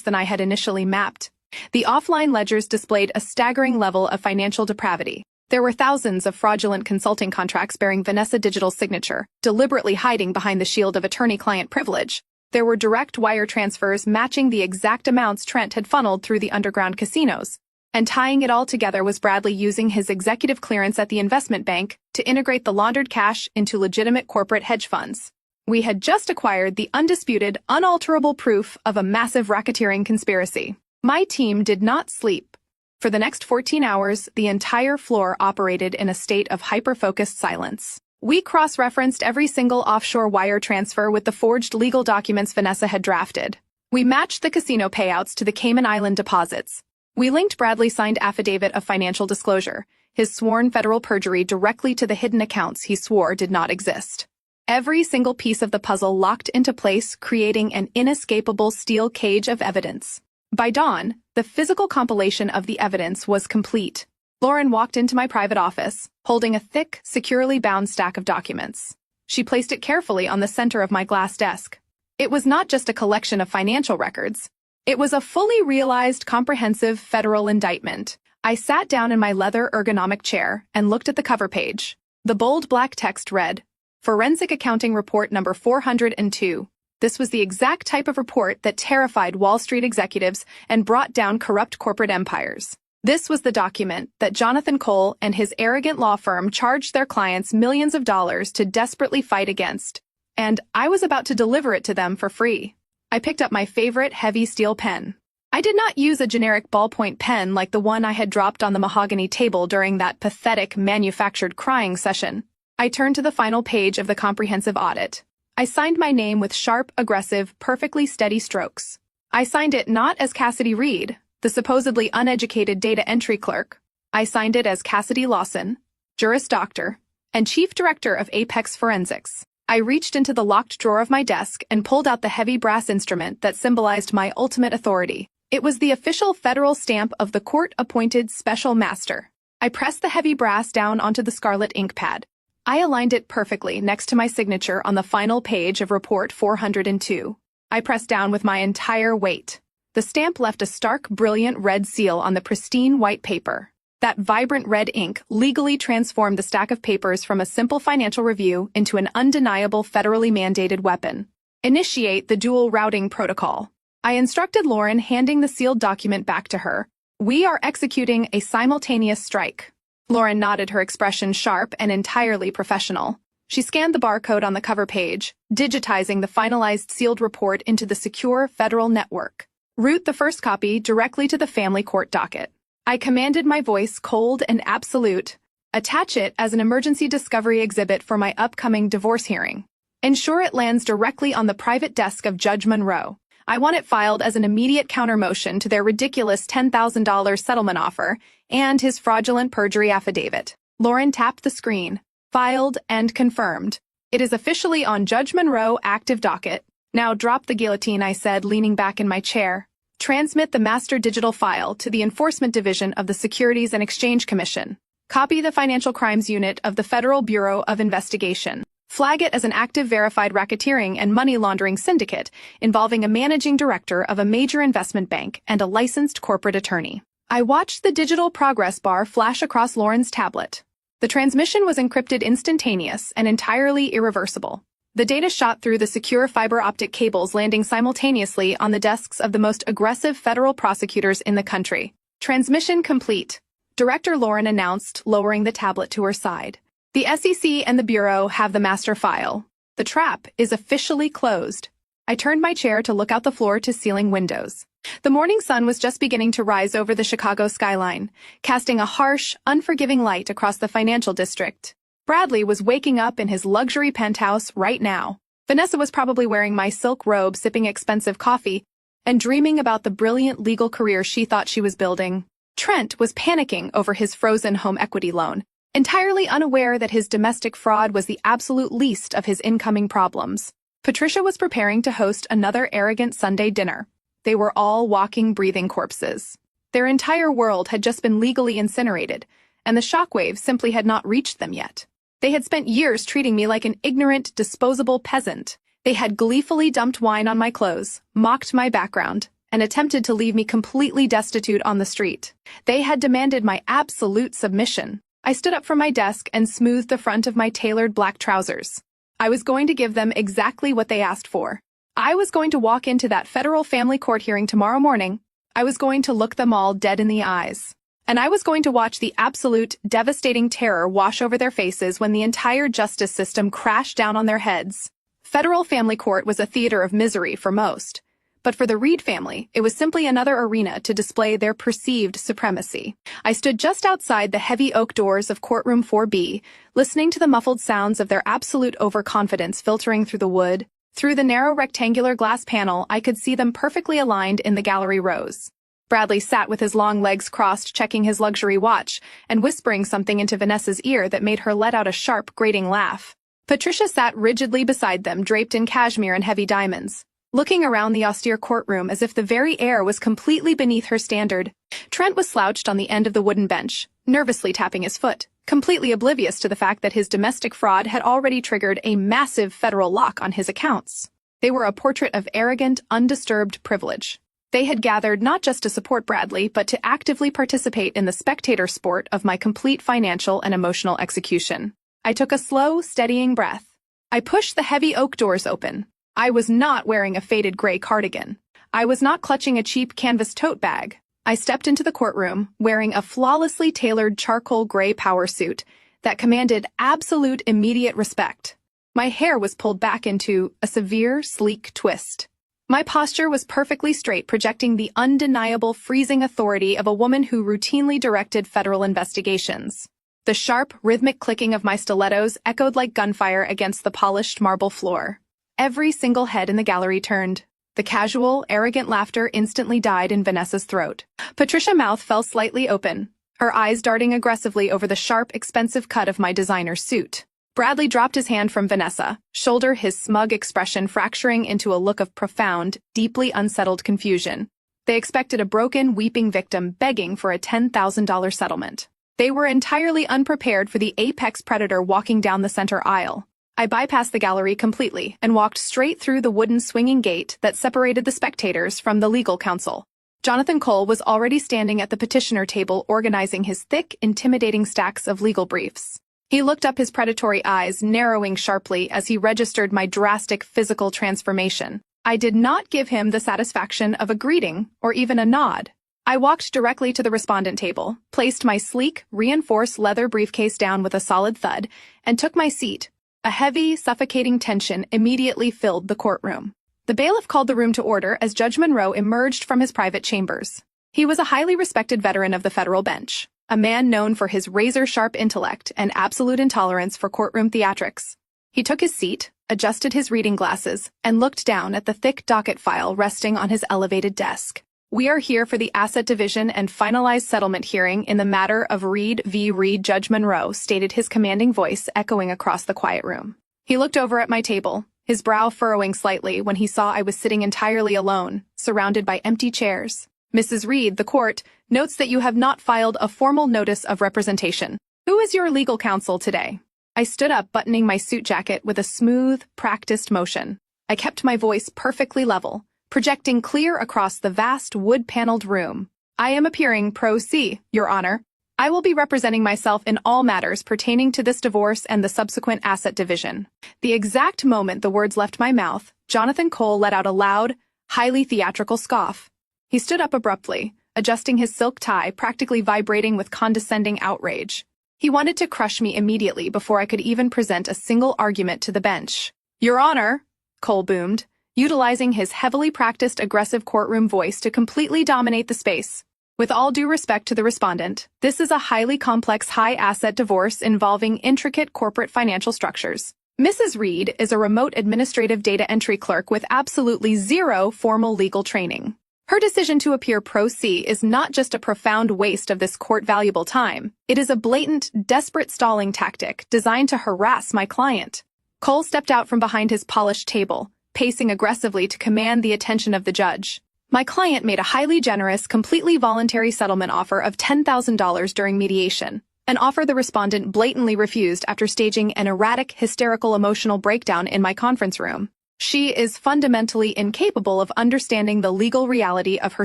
than I had initially mapped. The offline ledgers displayed a staggering level of financial depravity. There were thousands of fraudulent consulting contracts bearing Vanessa Digital's signature, deliberately hiding behind the shield of attorney-client privilege. There were direct wire transfers matching the exact amounts Trent had funneled through the underground casinos. And tying it all together was Bradley using his executive clearance at the investment bank to integrate the laundered cash into legitimate corporate hedge funds. We had just acquired the undisputed, unalterable proof of a massive racketeering conspiracy. My team did not sleep. For the next 14 hours, the entire floor operated in a state of hyper-focused silence. We cross-referenced every single offshore wire transfer with the forged legal documents Vanessa had drafted. We matched the casino payouts to the Cayman Island deposits. We linked Bradley's signed affidavit of financial disclosure, his sworn federal perjury, directly to the hidden accounts he swore did not exist. Every single piece of the puzzle locked into place, creating an inescapable steel cage of evidence. By dawn, the physical compilation of the evidence was complete. Lauren walked into my private office, holding a thick, securely bound stack of documents. She placed it carefully on the center of my glass desk. It was not just a collection of financial records. It was a fully realized, comprehensive federal indictment. I sat down in my leather ergonomic chair and looked at the cover page. The bold black text read, Forensic Accounting Report Number 402. This was the exact type of report that terrified Wall Street executives and brought down corrupt corporate empires. This was the document that Jonathan Cole and his arrogant law firm charged their clients millions of dollars to desperately fight against. And I was about to deliver it to them for free. I picked up my favorite heavy steel pen. I did not use a generic ballpoint pen like the one I had dropped on the mahogany table during that pathetic manufactured crying session. I turned to the final page of the comprehensive audit. I signed my name with sharp, aggressive, perfectly steady strokes. I signed it not as Cassidy Reed, the supposedly uneducated data entry clerk. I signed it as Cassidy Lawson, Juris Doctor, and Chief Director of Apex Forensics. I reached into the locked drawer of my desk and pulled out the heavy brass instrument that symbolized my ultimate authority. It was the official federal stamp of the court-appointed special master. I pressed the heavy brass down onto the scarlet ink pad. I aligned it perfectly next to my signature on the final page of Report 402. I pressed down with my entire weight. The stamp left a stark, brilliant red seal on the pristine white paper. That vibrant red ink legally transformed the stack of papers from a simple financial review into an undeniable federally mandated weapon. Initiate the dual routing protocol. I instructed Lauren, handing the sealed document back to her. We are executing a simultaneous strike. Lauren nodded, her expression sharp and entirely professional. She scanned the barcode on the cover page, digitizing the finalized sealed report into the secure federal network. Route the first copy directly to the family court docket. I commanded, my voice cold and absolute. Attach it as an emergency discovery exhibit for my upcoming divorce hearing. Ensure it lands directly on the private desk of Judge Monroe. I want it filed as an immediate countermotion to their ridiculous $10,000 settlement offer and his fraudulent perjury affidavit. Lauren tapped the screen. Filed and confirmed. It is officially on Judge Monroe active docket. Now drop the guillotine, I said, leaning back in my chair. Transmit the master digital file to the Enforcement Division of the Securities and Exchange Commission. Copy the Financial Crimes Unit of the Federal Bureau of Investigation. Flag it as an active verified racketeering and money laundering syndicate involving a managing director of a major investment bank and a licensed corporate attorney. I watched the digital progress bar flash across Lauren's tablet. The transmission was encrypted, instantaneous, and entirely irreversible. The data shot through the secure fiber optic cables, landing simultaneously on the desks of the most aggressive federal prosecutors in the country. Transmission complete. Director Lauren announced, lowering the tablet to her side. The SEC and the Bureau have the master file. The trap is officially closed. I turned my chair to look out the floor-to-ceiling windows. The morning sun was just beginning to rise over the Chicago skyline, casting a harsh, unforgiving light across the financial district. Bradley was waking up in his luxury penthouse right now. Vanessa was probably wearing my silk robe, sipping expensive coffee, and dreaming about the brilliant legal career she thought she was building. Trent was panicking over his frozen home equity loan, entirely unaware that his domestic fraud was the absolute least of his incoming problems. Patricia was preparing to host another arrogant Sunday dinner. They were all walking, breathing corpses. Their entire world had just been legally incinerated, and the shockwave simply had not reached them yet. They had spent years treating me like an ignorant, disposable peasant. They had gleefully dumped wine on my clothes, mocked my background, and attempted to leave me completely destitute on the street. They had demanded my absolute submission. I stood up from my desk and smoothed the front of my tailored black trousers. I was going to give them exactly what they asked for. I was going to walk into that federal family court hearing tomorrow morning. I was going to look them all dead in the eyes. And I was going to watch the absolute, devastating terror wash over their faces when the entire justice system crashed down on their heads. Federal family court was a theater of misery for most. But for the Reed family, it was simply another arena to display their perceived supremacy. I stood just outside the heavy oak doors of Courtroom 4B, listening to the muffled sounds of their absolute overconfidence filtering through the wood. Through the narrow rectangular glass panel, I could see them perfectly aligned in the gallery rows. Bradley sat with his long legs crossed, checking his luxury watch, and whispering something into Vanessa's ear that made her let out a sharp, grating laugh. Patricia sat rigidly beside them, draped in cashmere and heavy diamonds, looking around the austere courtroom as if the very air was completely beneath her standard. Trent was slouched on the end of the wooden bench, nervously tapping his foot, completely oblivious to the fact that his domestic fraud had already triggered a massive federal lock on his accounts. They were a portrait of arrogant, undisturbed privilege. They had gathered not just to support Bradley, but to actively participate in the spectator sport of my complete financial and emotional execution. I took a slow, steadying breath. I pushed the heavy oak doors open. I was not wearing a faded gray cardigan. I was not clutching a cheap canvas tote bag. I stepped into the courtroom, wearing a flawlessly tailored charcoal gray power suit that commanded absolute immediate respect. My hair was pulled back into a severe, sleek twist. My posture was perfectly straight, projecting the undeniable freezing authority of a woman who routinely directed federal investigations. The sharp, rhythmic clicking of my stilettos echoed like gunfire against the polished marble floor. Every single head in the gallery turned. The casual, arrogant laughter instantly died in Vanessa's throat. Patricia's mouth fell slightly open, her eyes darting aggressively over the sharp, expensive cut of my designer suit. Bradley dropped his hand from Vanessa, shoulder his smug expression fracturing into a look of profound, deeply unsettled confusion. They expected a broken, weeping victim begging for a $10,000 settlement. They were entirely unprepared for the apex predator walking down the center aisle. I bypassed the gallery completely and walked straight through the wooden swinging gate that separated the spectators from the legal counsel. Jonathan Cole was already standing at the petitioner table organizing his thick, intimidating stacks of legal briefs. He looked up, his predatory eyes narrowing sharply as he registered my drastic physical transformation. I did not give him the satisfaction of a greeting or even a nod. I walked directly to the respondent table, placed my sleek, reinforced leather briefcase down with a solid thud, and took my seat. A heavy, suffocating tension immediately filled the courtroom. The bailiff called the room to order as Judge Monroe emerged from his private chambers. He was a highly respected veteran of the federal bench, a man known for his razor-sharp intellect and absolute intolerance for courtroom theatrics. He took his seat, adjusted his reading glasses, and looked down at the thick docket file resting on his elevated desk. "We are here for the Asset Division and finalized settlement hearing in the matter of Reed v. Reed," Judge Monroe stated, his commanding voice echoing across the quiet room. He looked over at my table, his brow furrowing slightly when he saw I was sitting entirely alone, surrounded by empty chairs. "Mrs. Reed, the court notes that you have not filed a formal notice of representation. Who is your legal counsel today?" I stood up, buttoning my suit jacket with a smooth, practiced motion. I kept my voice perfectly level, projecting clear across the vast wood-paneled room. "I am appearing pro se, Your Honor. I will be representing myself in all matters pertaining to this divorce and the subsequent asset division." The exact moment the words left my mouth, Jonathan Cole let out a loud, highly theatrical scoff. He stood up abruptly, adjusting his silk tie, practically vibrating with condescending outrage. He wanted to crush me immediately before I could even present a single argument to the bench. "Your Honor," Cole boomed, utilizing his heavily practiced aggressive courtroom voice to completely dominate the space. "With all due respect to the respondent, this is a highly complex high-asset divorce involving intricate corporate financial structures. Mrs. Reed is a remote administrative data entry clerk with absolutely zero formal legal training. Her decision to appear pro se is not just a profound waste of this court-valuable time. It is a blatant, desperate stalling tactic designed to harass my client. Cole stepped out from behind his polished table, pacing aggressively to command the attention of the judge. My client made a highly generous, completely voluntary settlement offer of $10,000 during mediation, an offer the respondent blatantly refused after staging an erratic, hysterical emotional breakdown in my conference room. She is fundamentally incapable of understanding the legal reality of her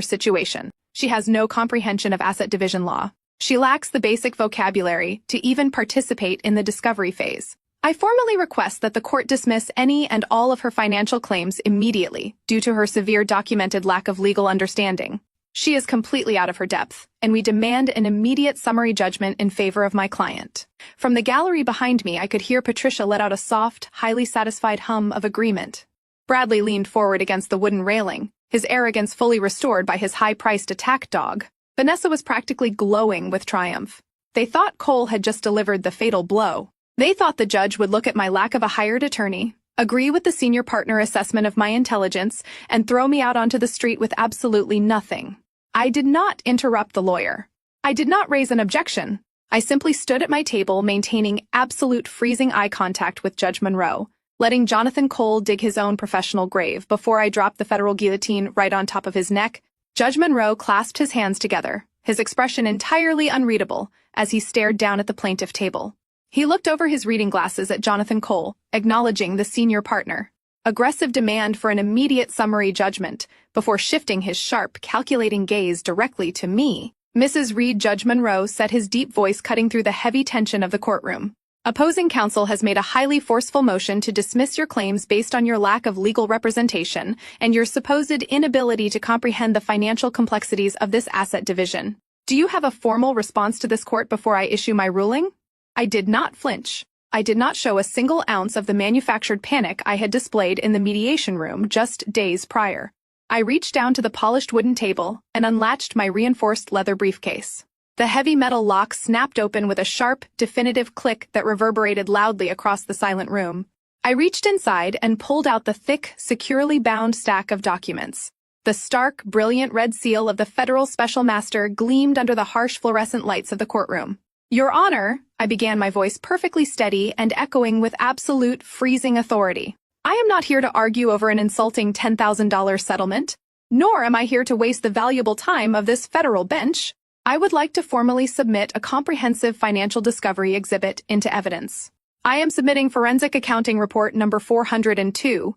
situation. She has no comprehension of asset division law. She lacks the basic vocabulary to even participate in the discovery phase. I formally request that the court dismiss any and all of her financial claims immediately due to her severe documented lack of legal understanding. She is completely out of her depth, and we demand an immediate summary judgment in favor of my client. From the gallery behind me, I could hear Patricia let out a soft, highly satisfied hum of agreement. Bradley leaned forward against the wooden railing, his arrogance fully restored by his high-priced attack dog. Vanessa was practically glowing with triumph. They thought Cole had just delivered the fatal blow. They thought the judge would look at my lack of a hired attorney, agree with the senior partner assessment of my intelligence, and throw me out onto the street with absolutely nothing. I did not interrupt the lawyer. I did not raise an objection. I simply stood at my table maintaining absolute freezing eye contact with Judge Monroe, letting Jonathan Cole dig his own professional grave before I dropped the federal guillotine right on top of his neck. Judge Monroe clasped his hands together, his expression entirely unreadable as he stared down at the plaintiff table. He looked over his reading glasses at Jonathan Cole, acknowledging the senior partner. Aggressive demand for an immediate summary judgment before shifting his sharp, calculating gaze directly to me. Mrs. Reed, Judge Monroe said, his deep voice cutting through the heavy tension of the courtroom. Opposing counsel has made a highly forceful motion to dismiss your claims based on your lack of legal representation and your supposed inability to comprehend the financial complexities of this asset division. Do you have a formal response to this court before I issue my ruling? I did not flinch. I did not show a single ounce of the manufactured panic I had displayed in the mediation room just days prior. I reached down to the polished wooden table and unlatched my reinforced leather briefcase. The heavy metal lock snapped open with a sharp, definitive click that reverberated loudly across the silent room. I reached inside and pulled out the thick, securely bound stack of documents. The stark, brilliant red seal of the federal special master gleamed under the harsh fluorescent lights of the courtroom. Your Honor, I began, my voice perfectly steady and echoing with absolute, freezing authority. I am not here to argue over an insulting $10,000 settlement, nor am I here to waste the valuable time of this federal bench. I would like to formally submit a comprehensive financial discovery exhibit into evidence. I am submitting Forensic Accounting Report number 402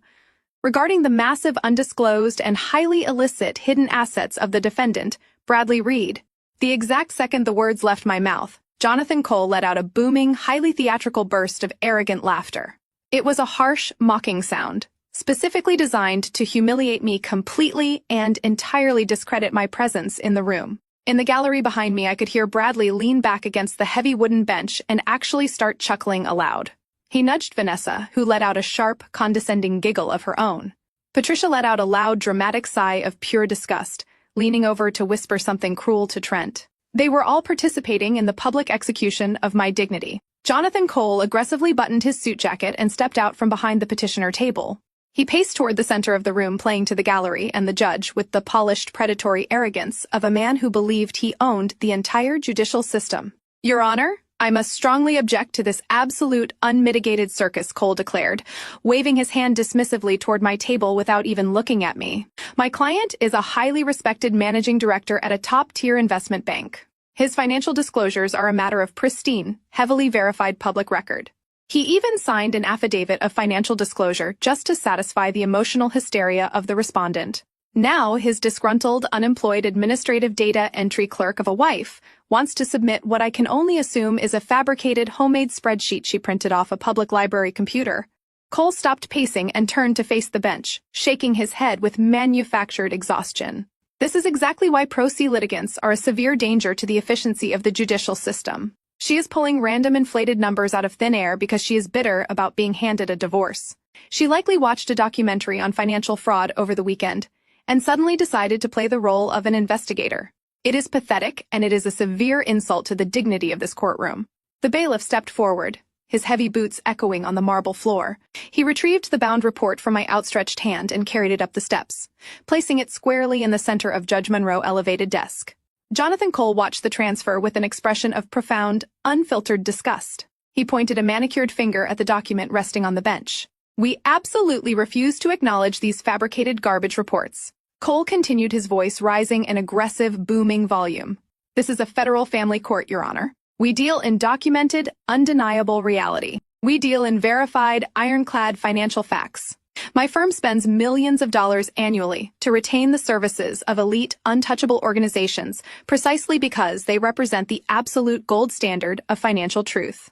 regarding the massive undisclosed and highly illicit hidden assets of the defendant, Bradley Reed. The exact second the words left my mouth, Jonathan Cole let out a booming, highly theatrical burst of arrogant laughter. It was a harsh, mocking sound, specifically designed to humiliate me completely and entirely discredit my presence in the room. In the gallery behind me, I could hear Bradley lean back against the heavy wooden bench and actually start chuckling aloud. He nudged Vanessa, who let out a sharp, condescending giggle of her own. Patricia let out a loud, dramatic sigh of pure disgust, leaning over to whisper something cruel to Trent. They were all participating in the public execution of my dignity. Jonathan Cole aggressively buttoned his suit jacket and stepped out from behind the petitioner table. He paced toward the center of the room, playing to the gallery and the judge with the polished, predatory arrogance of a man who believed he owned the entire judicial system. Your Honor, I must strongly object to this absolute, unmitigated circus, Cole declared, waving his hand dismissively toward my table without even looking at me. My client is a highly respected managing director at a top-tier investment bank. His financial disclosures are a matter of pristine, heavily verified public record. He even signed an affidavit of financial disclosure just to satisfy the emotional hysteria of the respondent. Now, his disgruntled, unemployed administrative data entry clerk of a wife wants to submit what I can only assume is a fabricated homemade spreadsheet she printed off a public library computer. Cole stopped pacing and turned to face the bench, shaking his head with manufactured exhaustion. This is exactly why pro se litigants are a severe danger to the efficiency of the judicial system. She is pulling random inflated numbers out of thin air because she is bitter about being handed a divorce. She likely watched a documentary on financial fraud over the weekend and suddenly decided to play the role of an investigator. It is pathetic, and it is a severe insult to the dignity of this courtroom. The bailiff stepped forward, his heavy boots echoing on the marble floor. He retrieved the bound report from my outstretched hand and carried it up the steps, placing it squarely in the center of Judge Monroe's elevated desk. Jonathan Cole watched the transfer with an expression of profound, unfiltered disgust. He pointed a manicured finger at the document resting on the bench. "We absolutely refuse to acknowledge these fabricated garbage reports." Cole continued, his voice rising in aggressive, booming volume. "This is a federal family court, Your Honor. We deal in documented, undeniable reality. We deal in verified, ironclad financial facts. My firm spends millions of dollars annually to retain the services of elite, untouchable organizations precisely because they represent the absolute gold standard of financial truth."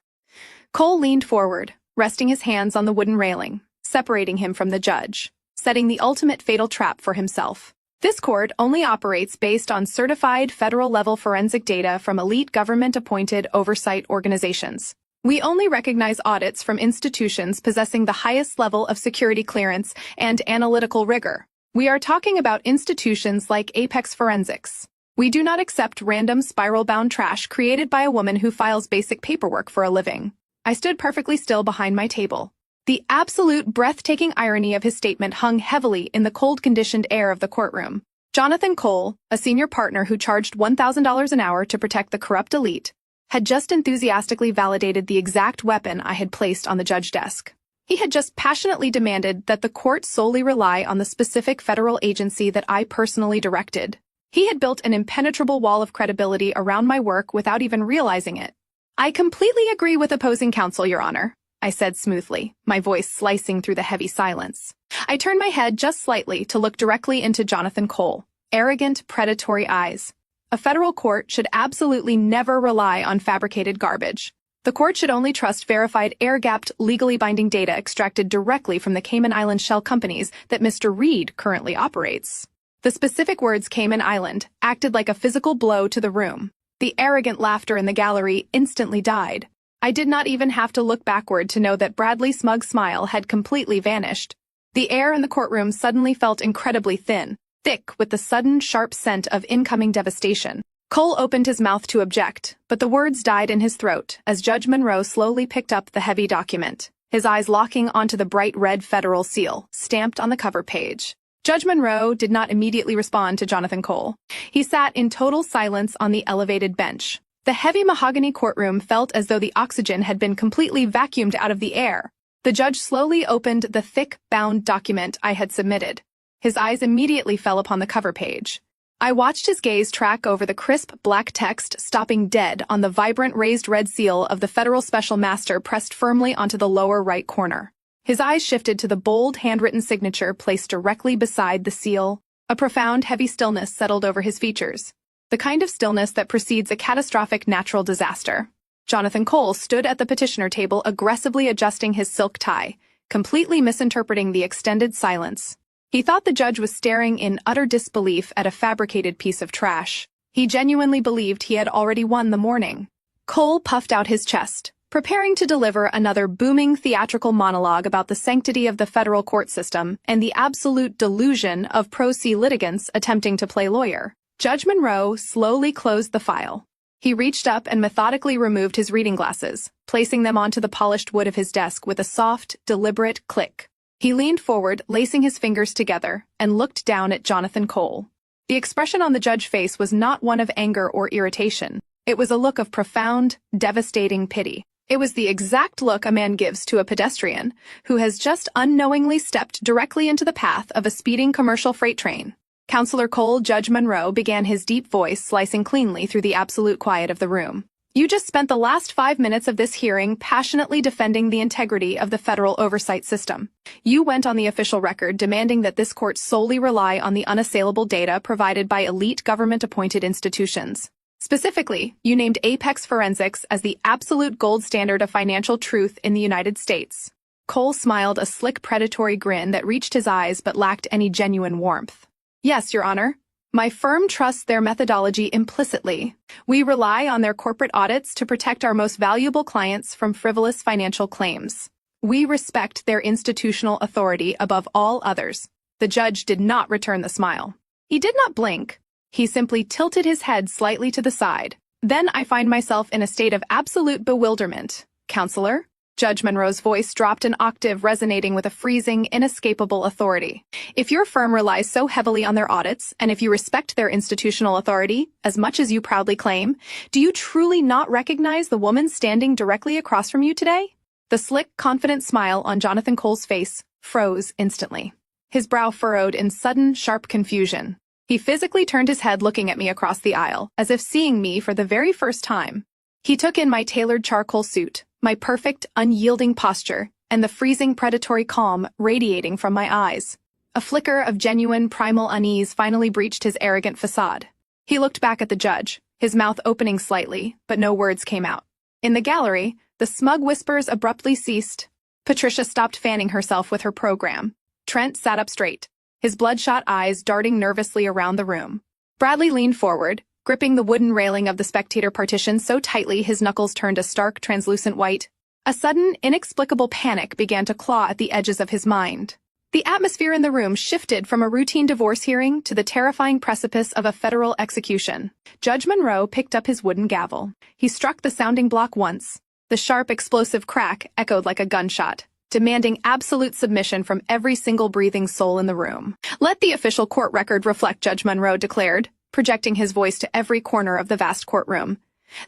Cole leaned forward, resting his hands on the wooden railing, separating him from the judge, setting the ultimate fatal trap for himself. This court only operates based on certified federal-level forensic data from elite government-appointed oversight organizations. We only recognize audits from institutions possessing the highest level of security clearance and analytical rigor. We are talking about institutions like Apex Forensics. We do not accept random spiral-bound trash created by a woman who files basic paperwork for a living. I stood perfectly still behind my table. The absolute breathtaking irony of his statement hung heavily in the cold-conditioned air of the courtroom. Jonathan Cole, a senior partner who charged $1,000 an hour to protect the corrupt elite, had just enthusiastically validated the exact weapon I had placed on the judge's desk. He had just passionately demanded that the court solely rely on the specific federal agency that I personally directed. He had built an impenetrable wall of credibility around my work without even realizing it. "I completely agree with opposing counsel, Your Honor," I said smoothly, my voice slicing through the heavy silence. I turned my head just slightly to look directly into Jonathan Cole. Arrogant, predatory eyes. A federal court should absolutely never rely on fabricated garbage. The court should only trust verified, air-gapped, legally binding data extracted directly from the Cayman Island shell companies that Mr. Reed currently operates. The specific words Cayman Island acted like a physical blow to the room. The arrogant laughter in the gallery instantly died. I did not even have to look backward to know that Bradley's smug smile had completely vanished. The air in the courtroom suddenly felt incredibly thin, thick with the sudden, sharp scent of incoming devastation. Cole opened his mouth to object, but the words died in his throat as Judge Monroe slowly picked up the heavy document, his eyes locking onto the bright red federal seal, stamped on the cover page. Judge Monroe did not immediately respond to Jonathan Cole. He sat in total silence on the elevated bench. The heavy mahogany courtroom felt as though the oxygen had been completely vacuumed out of the air. The judge slowly opened the thick, bound document I had submitted. His eyes immediately fell upon the cover page. I watched his gaze track over the crisp, black text, stopping dead on the vibrant raised red seal of the federal special master pressed firmly onto the lower right corner. His eyes shifted to the bold, handwritten signature placed directly beside the seal. A profound, heavy stillness settled over his features. The kind of stillness that precedes a catastrophic natural disaster. Jonathan Cole stood at the petitioner table aggressively adjusting his silk tie, completely misinterpreting the extended silence. He thought the judge was staring in utter disbelief at a fabricated piece of trash. He genuinely believed he had already won the morning. Cole puffed out his chest, preparing to deliver another booming theatrical monologue about the sanctity of the federal court system and the absolute delusion of pro se litigants attempting to play lawyer. Judge Monroe slowly closed the file. He reached up and methodically removed his reading glasses, placing them onto the polished wood of his desk with a soft, deliberate click. He leaned forward, lacing his fingers together, and looked down at Jonathan Cole. The expression on the judge's face was not one of anger or irritation. It was a look of profound, devastating pity. It was the exact look a man gives to a pedestrian who has just unknowingly stepped directly into the path of a speeding commercial freight train. Counselor Cole, Judge Monroe began, his deep voice slicing cleanly through the absolute quiet of the room. "You just spent the last 5 minutes of this hearing passionately defending the integrity of the federal oversight system. You went on the official record demanding that this court solely rely on the unassailable data provided by elite government-appointed institutions. Specifically, you named Apex Forensics as the absolute gold standard of financial truth in the United States." Cole smiled a slick, predatory grin that reached his eyes but lacked any genuine warmth. "Yes, Your Honor. My firm trusts their methodology implicitly. We rely on their corporate audits to protect our most valuable clients from frivolous financial claims. We respect their institutional authority above all others." The judge did not return the smile. He did not blink. He simply tilted his head slightly to the side. "Then I find myself in a state of absolute bewilderment, Counselor. Judge Monroe's voice dropped an octave, resonating with a freezing, inescapable authority. If your firm relies so heavily on their audits, and if you respect their institutional authority as much as you proudly claim, do you truly not recognize the woman standing directly across from you today? The slick, confident smile on Jonathan Cole's face froze instantly. His brow furrowed in sudden, sharp confusion. He physically turned his head, looking at me across the aisle, as if seeing me for the very first time. He took in my tailored charcoal suit, my perfect, unyielding posture, and the freezing, predatory calm radiating from my eyes. A flicker of genuine, primal unease finally breached his arrogant facade. He looked back at the judge, his mouth opening slightly, but no words came out. In the gallery, the smug whispers abruptly ceased. Patricia stopped fanning herself with her program. Trent sat up straight, his bloodshot eyes darting nervously around the room. Bradley leaned forward, gripping the wooden railing of the spectator partition so tightly his knuckles turned a stark, translucent white. A sudden, inexplicable panic began to claw at the edges of his mind. The atmosphere in the room shifted from a routine divorce hearing to the terrifying precipice of a federal execution. Judge Monroe picked up his wooden gavel. He struck the sounding block once. The sharp, explosive crack echoed like a gunshot, demanding absolute submission from every single breathing soul in the room. "Let the official court record reflect," Judge Monroe declared, projecting his voice to every corner of the vast courtroom,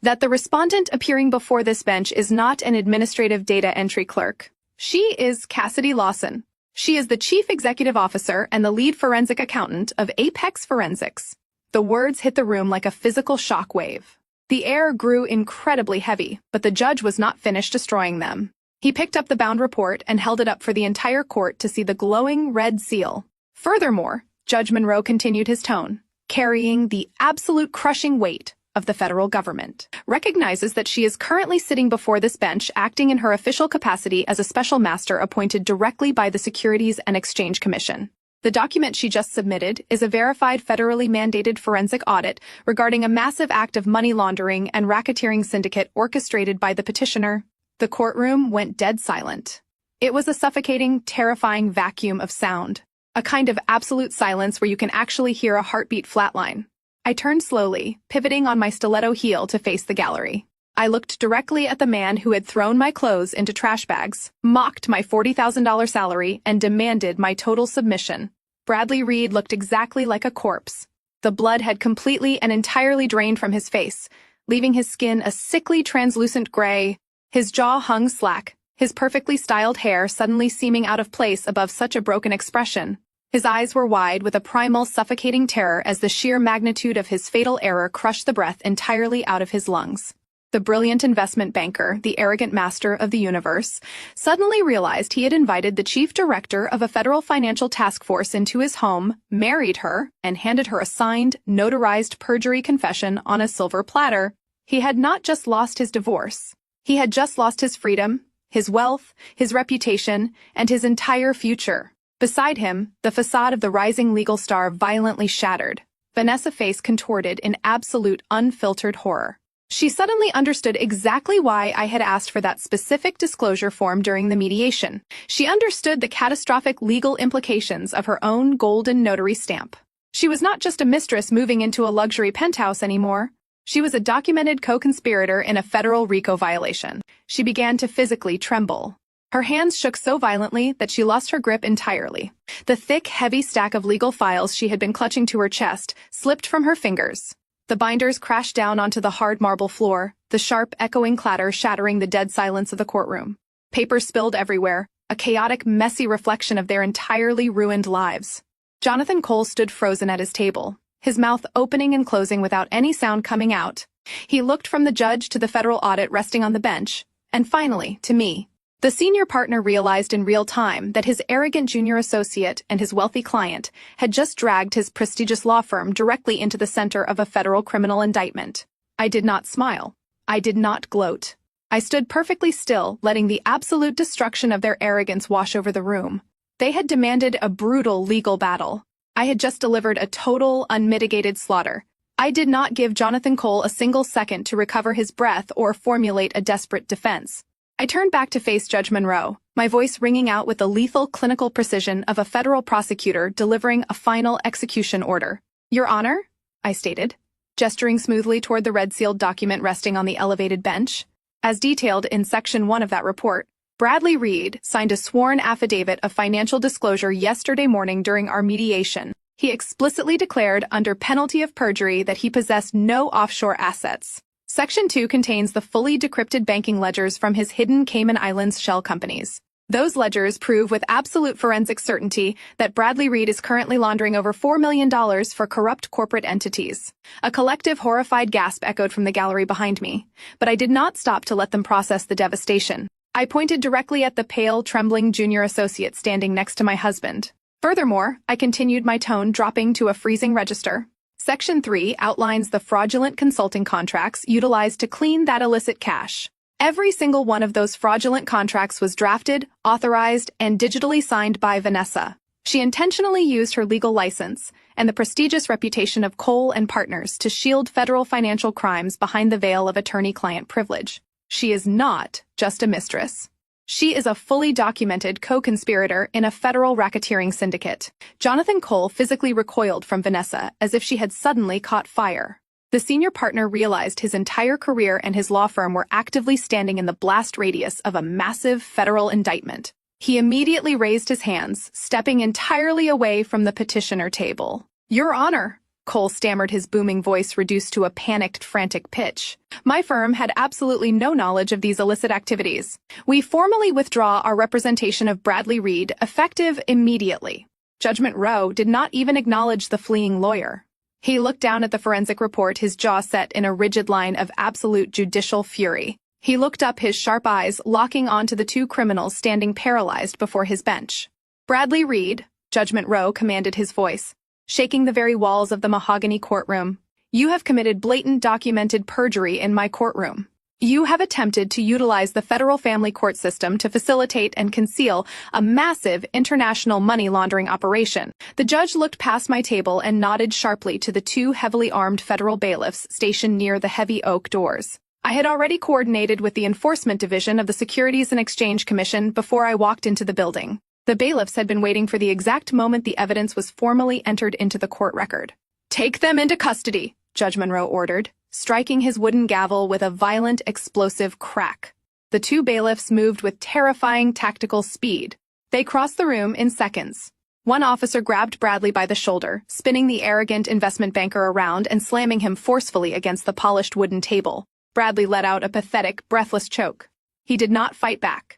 "that the respondent appearing before this bench is not an administrative data entry clerk. She is Cassidy Lawson. She is the chief executive officer and the lead forensic accountant of Apex Forensics." The words hit the room like a physical shock wave. The air grew incredibly heavy, but the judge was not finished destroying them. He picked up the bound report and held it up for the entire court to see the glowing red seal. Furthermore, Judge Monroe continued his tone, carrying the absolute crushing weight of the federal government, recognizes that she is currently sitting before this bench acting in her official capacity as a special master appointed directly by the Securities and Exchange Commission. The document she just submitted is a verified federally mandated forensic audit regarding a massive act of money laundering and racketeering syndicate orchestrated by the petitioner. The courtroom went dead silent. It was a suffocating, terrifying vacuum of sound, a kind of absolute silence where you can actually hear a heartbeat flatline. I turned slowly, pivoting on my stiletto heel to face the gallery. I looked directly at the man who had thrown my clothes into trash bags, mocked my $40,000 salary, and demanded my total submission. Bradley Reed looked exactly like a corpse. The blood had completely and entirely drained from his face, leaving his skin a sickly, translucent gray. His jaw hung slack, his perfectly styled hair suddenly seeming out of place above such a broken expression. His eyes were wide with a primal, suffocating terror as the sheer magnitude of his fatal error crushed the breath entirely out of his lungs. The brilliant investment banker, the arrogant master of the universe, suddenly realized he had invited the chief director of a federal financial task force into his home, married her, and handed her a signed, notarized perjury confession on a silver platter. He had not just lost his divorce. He had just lost his freedom, his wealth, his reputation, and his entire future. Beside him, the facade of the rising legal star violently shattered. Vanessa's face contorted in absolute, unfiltered horror. She suddenly understood exactly why I had asked for that specific disclosure form during the mediation. She understood the catastrophic legal implications of her own golden notary stamp. She was not just a mistress moving into a luxury penthouse anymore. She was a documented co-conspirator in a federal RICO violation. She began to physically tremble. Her hands shook so violently that she lost her grip entirely. The thick, heavy stack of legal files she had been clutching to her chest slipped from her fingers. The binders crashed down onto the hard marble floor, the sharp, echoing clatter shattering the dead silence of the courtroom. Papers spilled everywhere, a chaotic, messy reflection of their entirely ruined lives. Jonathan Cole stood frozen at his table, his mouth opening and closing without any sound coming out. He looked from the judge to the federal audit resting on the bench, and finally, to me. The senior partner realized in real time that his arrogant junior associate and his wealthy client had just dragged his prestigious law firm directly into the center of a federal criminal indictment. I did not smile. I did not gloat. I stood perfectly still, letting the absolute destruction of their arrogance wash over the room. They had demanded a brutal legal battle. I had just delivered a total, unmitigated slaughter. I did not give Jonathan Cole a single second to recover his breath or formulate a desperate defense. I turned back to face Judge Monroe, my voice ringing out with the lethal clinical precision of a federal prosecutor delivering a final execution order. "Your Honor," I stated, gesturing smoothly toward the red-sealed document resting on the elevated bench. As detailed in Section 1 of that report, Bradley Reed signed a sworn affidavit of financial disclosure yesterday morning during our mediation. He explicitly declared under penalty of perjury that he possessed no offshore assets. Section 2 contains the fully decrypted banking ledgers from his hidden Cayman Islands shell companies. Those ledgers prove with absolute forensic certainty that Bradley Reed is currently laundering over $4 million for corrupt corporate entities. A collective horrified gasp echoed from the gallery behind me, but I did not stop to let them process the devastation. I pointed directly at the pale, trembling junior associate standing next to my husband. Furthermore, I continued, my tone dropping to a freezing register. Section 3 outlines the fraudulent consulting contracts utilized to clean that illicit cash. Every single one of those fraudulent contracts was drafted, authorized, and digitally signed by Vanessa. She intentionally used her legal license and the prestigious reputation of Cole and Partners to shield federal financial crimes behind the veil of attorney-client privilege. She is not just a mistress. She is a fully documented co-conspirator in a federal racketeering syndicate. Jonathan Cole physically recoiled from Vanessa as if she had suddenly caught fire. The senior partner realized his entire career and his law firm were actively standing in the blast radius of a massive federal indictment. He immediately raised his hands, stepping entirely away from the petitioner table. "Your Honor," Cole stammered, his booming voice reduced to a panicked, frantic pitch. "My firm had absolutely no knowledge of these illicit activities. We formally withdraw our representation of Bradley Reed, effective immediately." Judgment Rowe did not even acknowledge the fleeing lawyer. He looked down at the forensic report, his jaw set in a rigid line of absolute judicial fury. He looked up, his sharp eyes locking onto the two criminals standing paralyzed before his bench. "Bradley Reed," Judgment Rowe commanded, his voice shaking the very walls of the mahogany courtroom, "you have committed blatant documented perjury in my courtroom. You have attempted to utilize the federal family court system to facilitate and conceal a massive international money laundering operation." The judge looked past my table and nodded sharply to the two heavily armed federal bailiffs stationed near the heavy oak doors. I had already coordinated with the Enforcement Division of the Securities and Exchange Commission before I walked into the building. The bailiffs had been waiting for the exact moment the evidence was formally entered into the court record. "Take them into custody," Judge Monroe ordered, striking his wooden gavel with a violent, explosive crack. The two bailiffs moved with terrifying tactical speed. They crossed the room in seconds. One officer grabbed Bradley by the shoulder, spinning the arrogant investment banker around and slamming him forcefully against the polished wooden table. Bradley let out a pathetic, breathless choke. He did not fight back.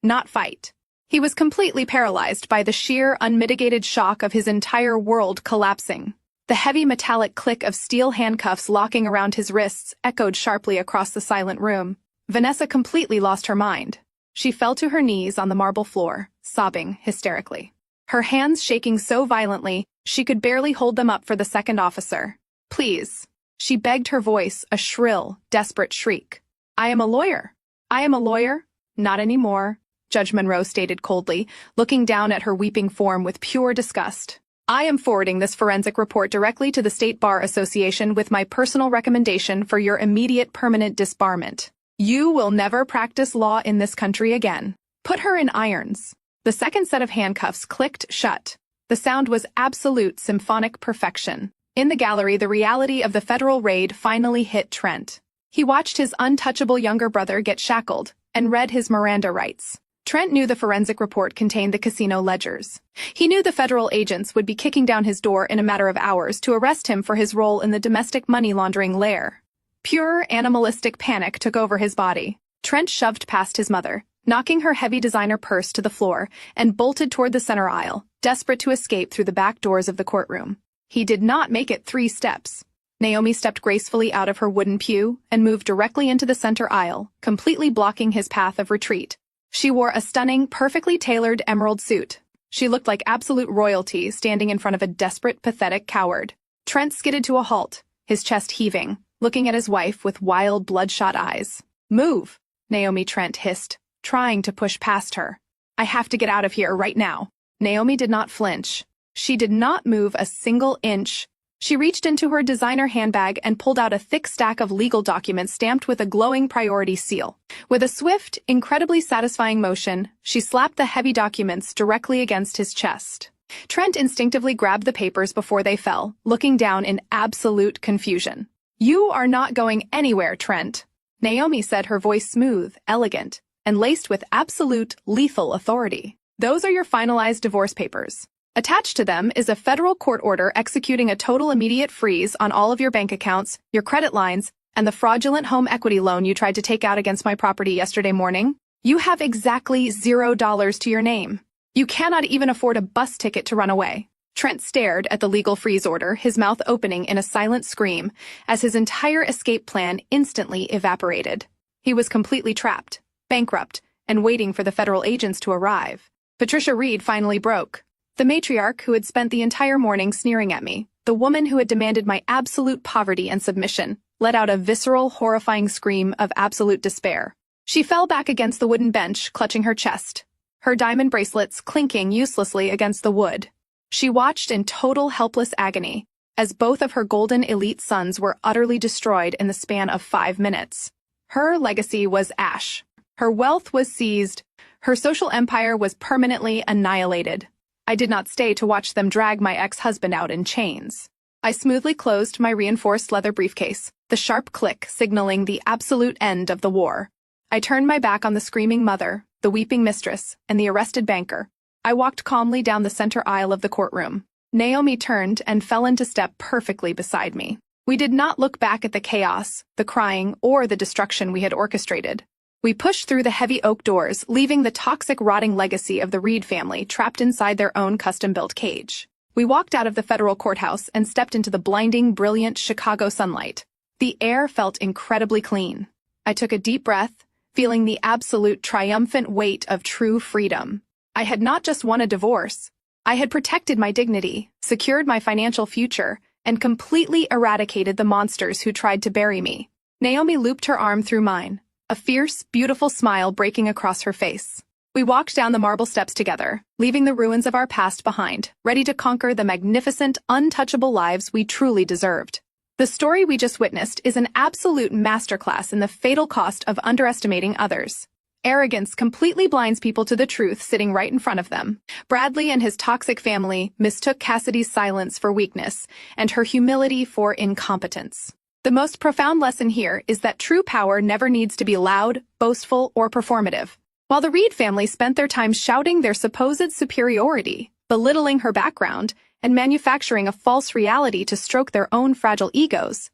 Not fight. He was completely paralyzed by the sheer, unmitigated shock of his entire world collapsing. The heavy metallic click of steel handcuffs locking around his wrists echoed sharply across the silent room. Vanessa completely lost her mind. She fell to her knees on the marble floor, sobbing hysterically. Her hands shaking so violently, she could barely hold them up for the second officer. "Please," she begged, her voice a shrill, desperate shriek. "I am a lawyer. I am a lawyer." "Not anymore," Judge Monroe stated coldly, looking down at her weeping form with pure disgust. "I am forwarding this forensic report directly to the State Bar Association with my personal recommendation for your immediate permanent disbarment. You will never practice law in this country again. Put her in irons." The second set of handcuffs clicked shut. The sound was absolute symphonic perfection. In the gallery, the reality of the federal raid finally hit Trent. He watched his untouchable younger brother get shackled and read his Miranda rights. Trent knew the forensic report contained the casino ledgers. He knew the federal agents would be kicking down his door in a matter of hours to arrest him for his role in the domestic money laundering lair. Pure animalistic panic took over his body. Trent shoved past his mother, knocking her heavy designer purse to the floor, and bolted toward the center aisle, desperate to escape through the back doors of the courtroom. He did not make it 3 steps. Naomi stepped gracefully out of her wooden pew and moved directly into the center aisle, completely blocking his path of retreat. She wore a stunning, perfectly tailored emerald suit. She looked like absolute royalty standing in front of a desperate, pathetic coward. Trent skidded to a halt, his chest heaving, looking at his wife with wild, bloodshot eyes. "Move," Naomi Trent hissed, trying to push past her. "I have to get out of here right now." Naomi did not flinch. She did not move a single inch. She reached into her designer handbag and pulled out a thick stack of legal documents stamped with a glowing priority seal. With a swift, incredibly satisfying motion, she slapped the heavy documents directly against his chest. Trent instinctively grabbed the papers before they fell, looking down in absolute confusion. "You are not going anywhere, Trent," Naomi said, her voice smooth, elegant, and laced with absolute lethal authority. Those are your finalized divorce papers. Attached to them is a federal court order executing a total immediate freeze on all of your bank accounts, your credit lines, and the fraudulent home equity loan you tried to take out against my property yesterday morning. You have exactly $0 to your name. You cannot even afford a bus ticket to run away. Trent stared at the legal freeze order, his mouth opening in a silent scream, as his entire escape plan instantly evaporated. He was completely trapped, bankrupt, and waiting for the federal agents to arrive. Patricia Reed finally broke. The matriarch who had spent the entire morning sneering at me, the woman who had demanded my absolute poverty and submission, let out a visceral, horrifying scream of absolute despair. She fell back against the wooden bench, clutching her chest, her diamond bracelets clinking uselessly against the wood. She watched in total helpless agony as both of her golden elite sons were utterly destroyed in the span of 5 minutes. Her legacy was ash. Her wealth was seized. Her social empire was permanently annihilated. I did not stay to watch them drag my ex-husband out in chains. I smoothly closed my reinforced leather briefcase, the sharp click signaling the absolute end of the war. I turned my back on the screaming mother, the weeping mistress, and the arrested banker. I walked calmly down the center aisle of the courtroom. Naomi turned and fell into step perfectly beside me. We did not look back at the chaos, the crying, or the destruction we had orchestrated. We pushed through the heavy oak doors, leaving the toxic, rotting legacy of the Reed family trapped inside their own custom-built cage. We walked out of the federal courthouse and stepped into the blinding, brilliant Chicago sunlight. The air felt incredibly clean. I took a deep breath, feeling the absolute triumphant weight of true freedom. I had not just won a divorce. I had protected my dignity, secured my financial future, and completely eradicated the monsters who tried to bury me. Naomi looped her arm through mine, a fierce, beautiful smile breaking across her face. We walked down the marble steps together, leaving the ruins of our past behind, ready to conquer the magnificent, untouchable lives we truly deserved. The story we just witnessed is an absolute masterclass in the fatal cost of underestimating others. Arrogance completely blinds people to the truth sitting right in front of them. Bradley and his toxic family mistook Cassidy's silence for weakness and her humility for incompetence. The most profound lesson here is that true power never needs to be loud, boastful, or performative. While the Reed family spent their time shouting their supposed superiority, belittling her background, and manufacturing a false reality to stroke their own fragile egos,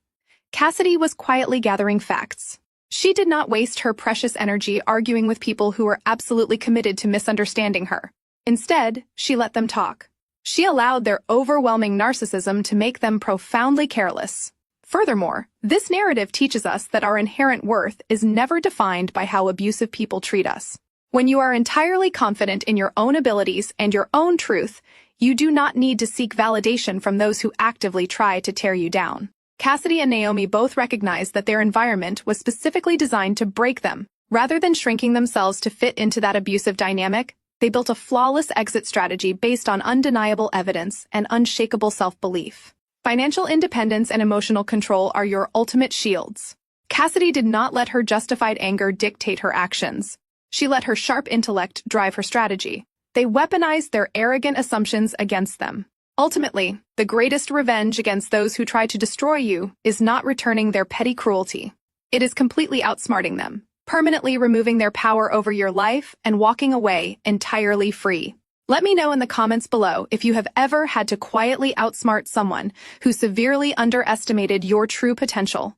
Cassidy was quietly gathering facts. She did not waste her precious energy arguing with people who were absolutely committed to misunderstanding her. Instead, she let them talk. She allowed their overwhelming narcissism to make them profoundly careless. Furthermore, this narrative teaches us that our inherent worth is never defined by how abusive people treat us. When you are entirely confident in your own abilities and your own truth, you do not need to seek validation from those who actively try to tear you down. Cassidy and Naomi both recognized that their environment was specifically designed to break them. Rather than shrinking themselves to fit into that abusive dynamic, they built a flawless exit strategy based on undeniable evidence and unshakable self-belief. Financial independence and emotional control are your ultimate shields. Cassidy did not let her justified anger dictate her actions. She let her sharp intellect drive her strategy. They weaponized their arrogant assumptions against them. Ultimately, the greatest revenge against those who try to destroy you is not returning their petty cruelty. It is completely outsmarting them, permanently removing their power over your life and walking away entirely free. Let me know in the comments below if you have ever had to quietly outsmart someone who severely underestimated your true potential.